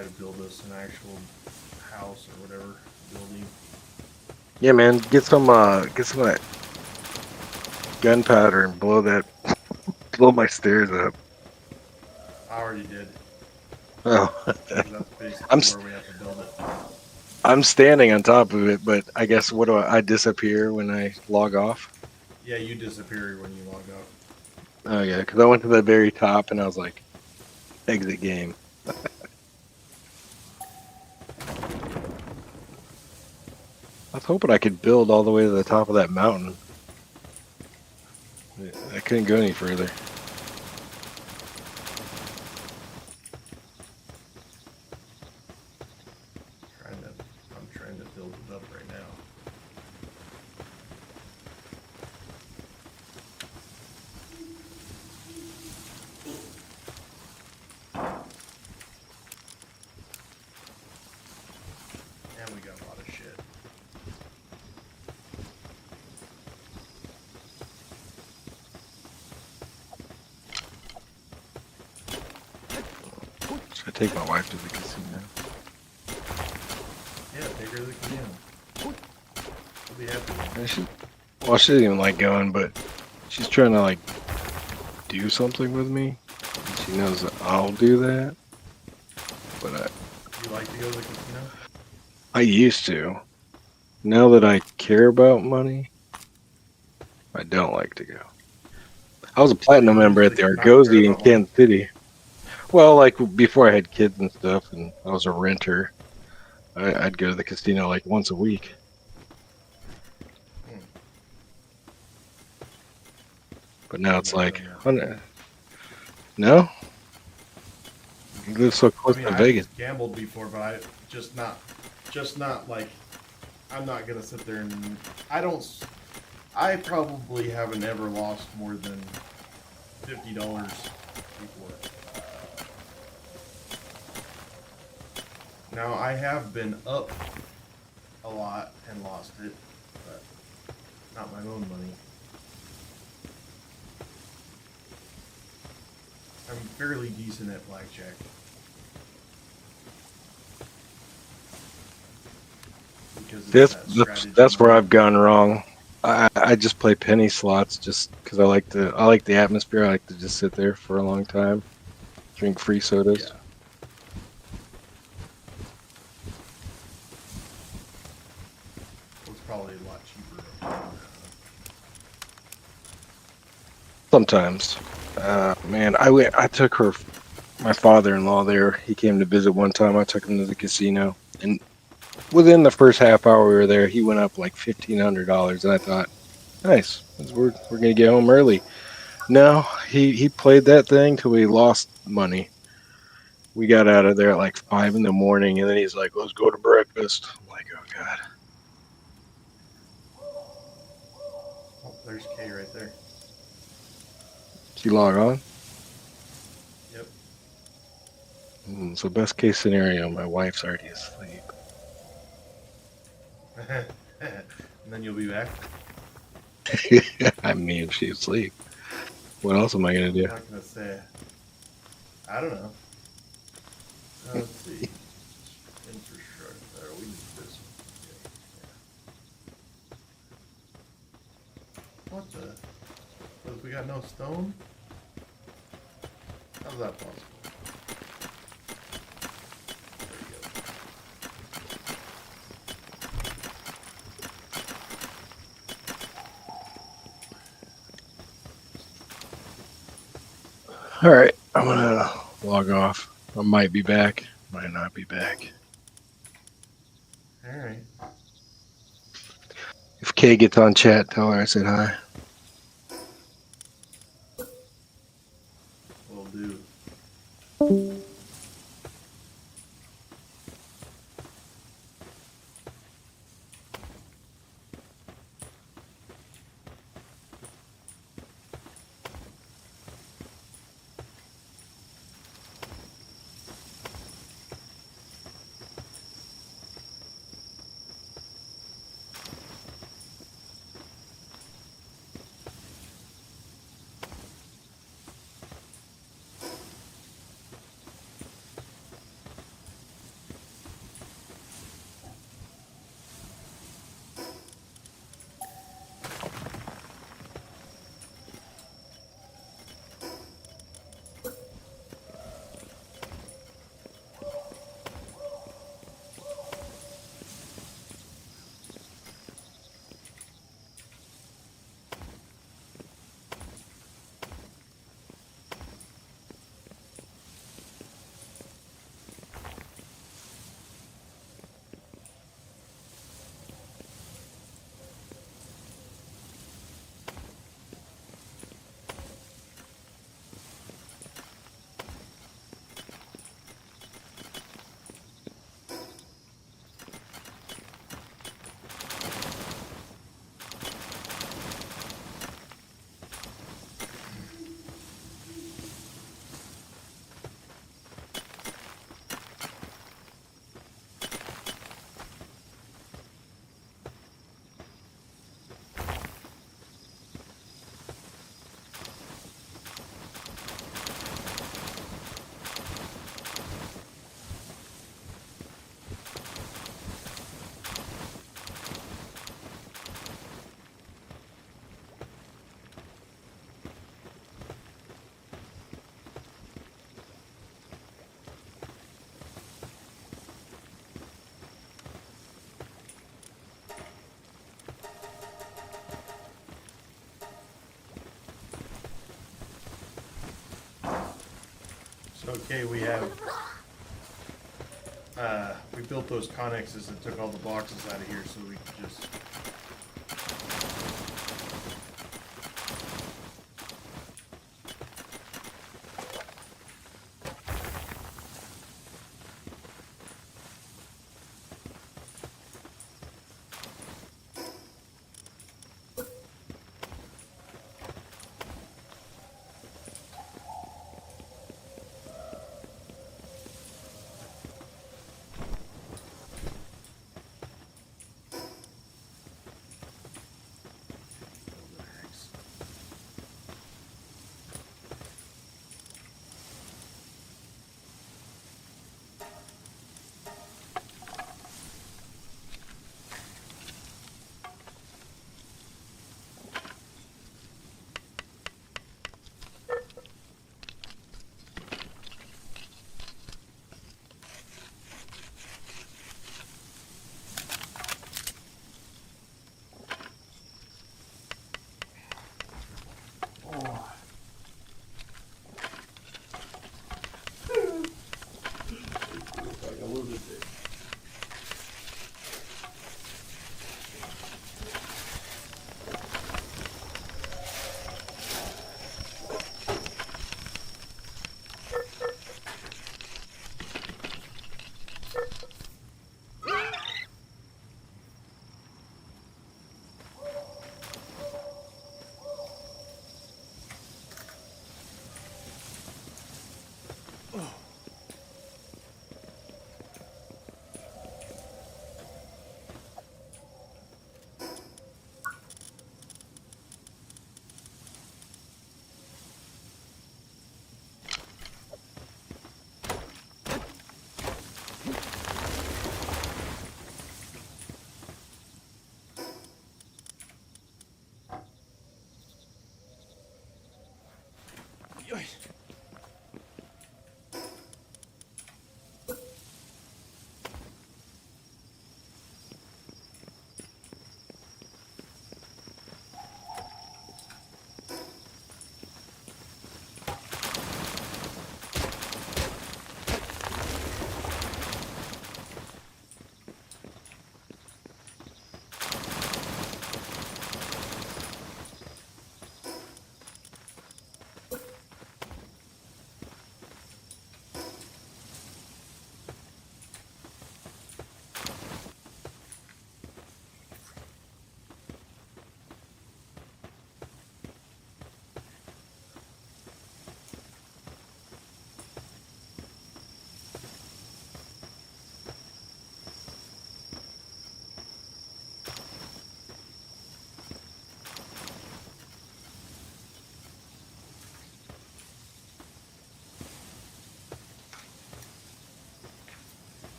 try to build us an actual house or whatever building. Yeah, man, get some of that gunpowder and blow my stairs up. I already did. Oh, 'Cause that's basically I'm s- where we have to build it. I'm standing on top of it, but I guess what do I disappear when I log off? Yeah, you disappear when you log out. Oh yeah, because I went to the very top and I was like, exit game. I was hoping I could build all the way to the top of that mountain. I couldn't go any further. I'm trying to build it up right now. And we got a lot of shit. Should I take my wife to the casino? Yeah, take her to the casino. I'll be happy. And she doesn't even like going, but she's trying to like do something with me. And she knows that I'll do that. But You like to go to the casino? I used to. Now that I care about money, I don't like to go. I was a platinum member at the Usually not care Argosy in about money. Kansas City. Well, like before I had kids and stuff, and I was a renter, I'd go to the casino like once a week. But now it's like, no? You live so close to I Vegas. gambled before, but I just not like, I'm not gonna sit there and I probably haven't ever lost more than $50 before. Now I have been up a lot and lost it, but not my own money. I'm fairly decent at blackjack. Because it's that strategy That's where money. I've gone wrong. I just play penny slots just because I like the atmosphere. I like to just sit there for a long time, drink free sodas. Yeah. It's probably a lot cheaper. Sometimes, man, I took my father-in-law there. He came to visit one time. I took him to the casino, and within the first half hour we were there, he went up like $1,500, and I thought, nice, we're gonna get home early. No, he played that thing till we lost money. We got out of there at like 5 in the morning, and then he's like, "Let's go to breakfast." I'm like, "Oh God." Oh, there's Kay right there. Did you log on? Yep. So best case scenario, my wife's already asleep. And then you'll be back. I mean, if she's asleep, what else am I gonna do? I'm not gonna say. I don't know. Let's see. Infrastructure. We need this. Yeah. What the? What, we got no stone? How's that possible? There we go. All right, I'm gonna log off. I might be back, might not be back. All right. If Kay gets on chat, tell her I said hi. Will do. Okay, we built those connexes and took all the boxes out of here so we could just. Like a lunatic.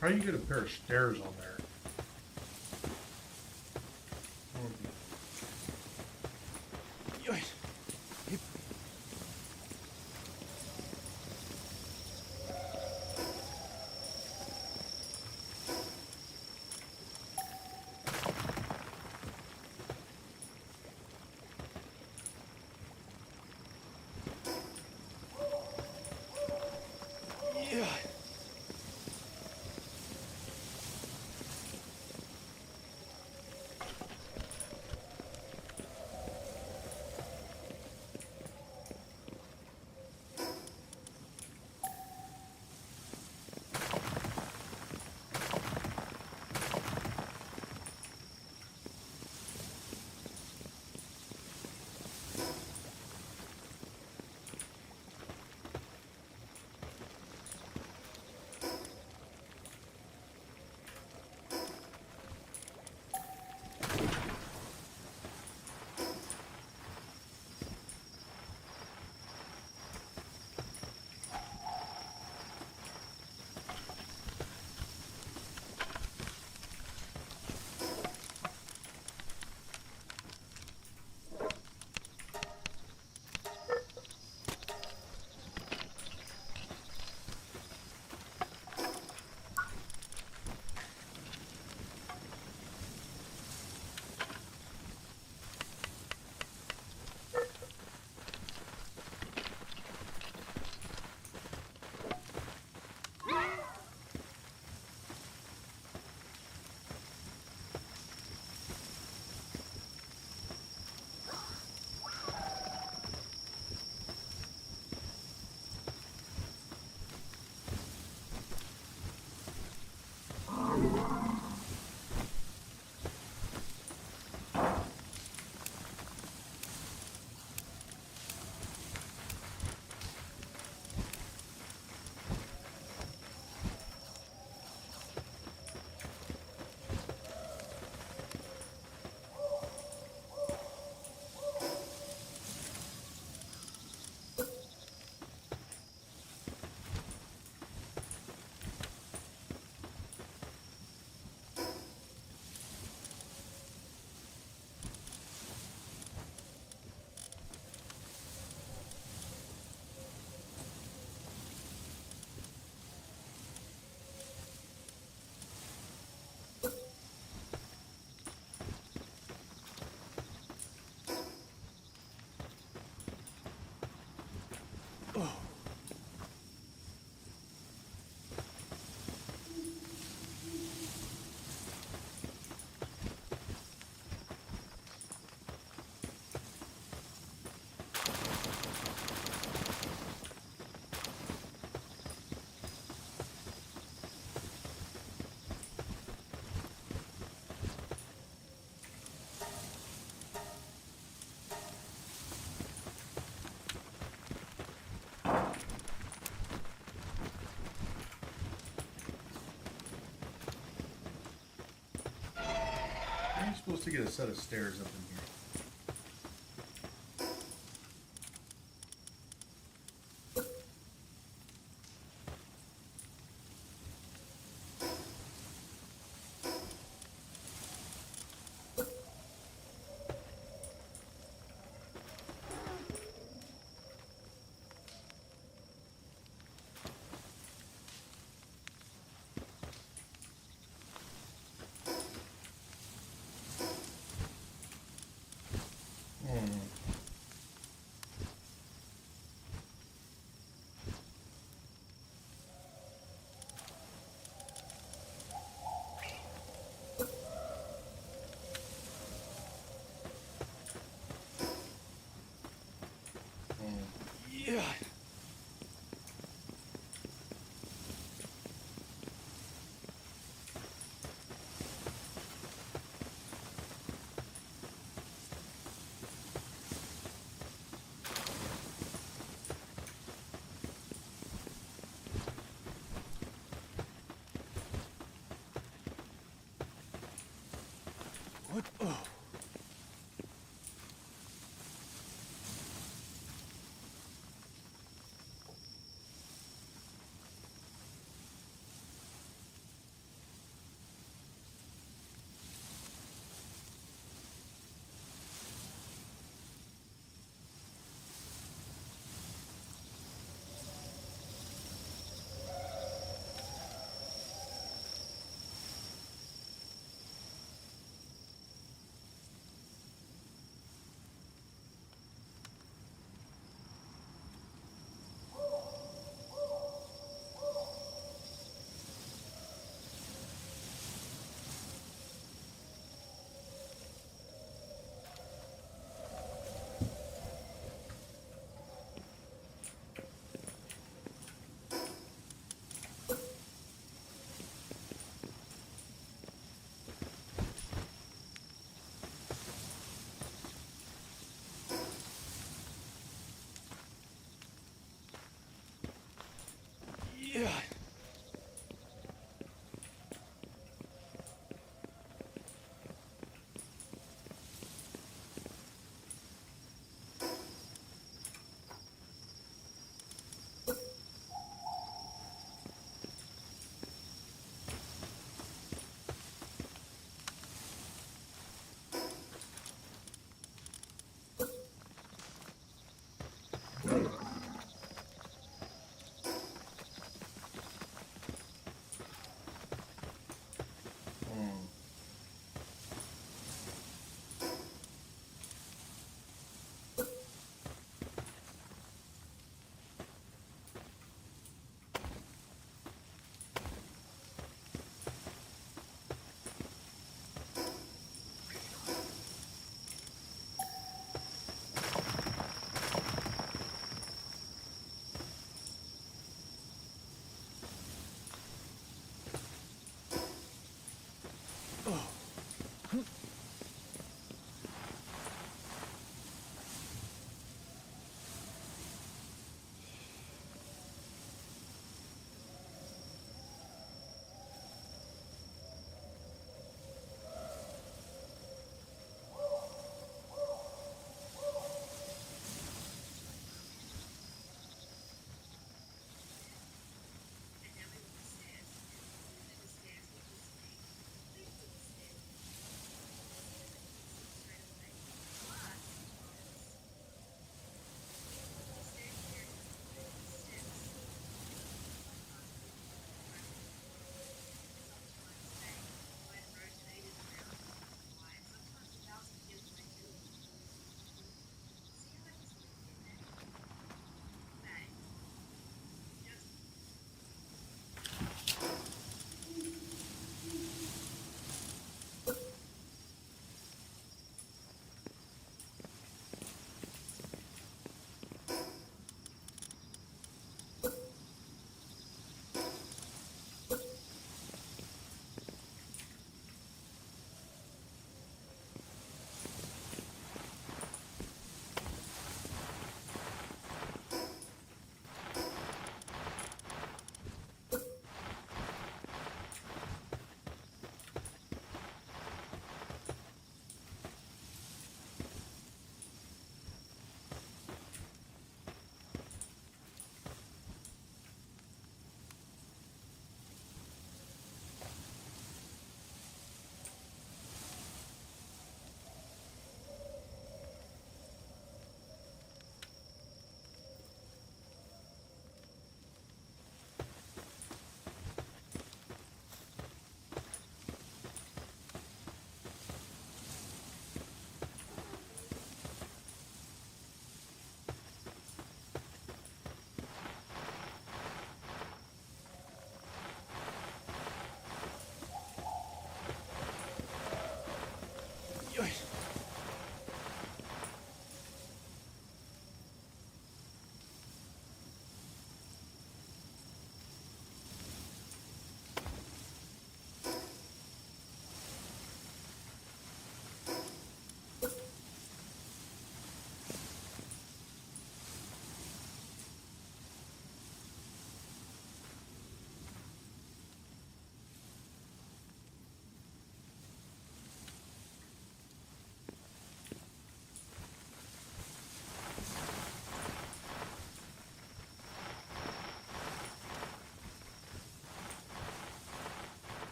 How do you get a pair of stairs on there? How are you supposed to get a set of stairs up in here?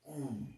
Mm.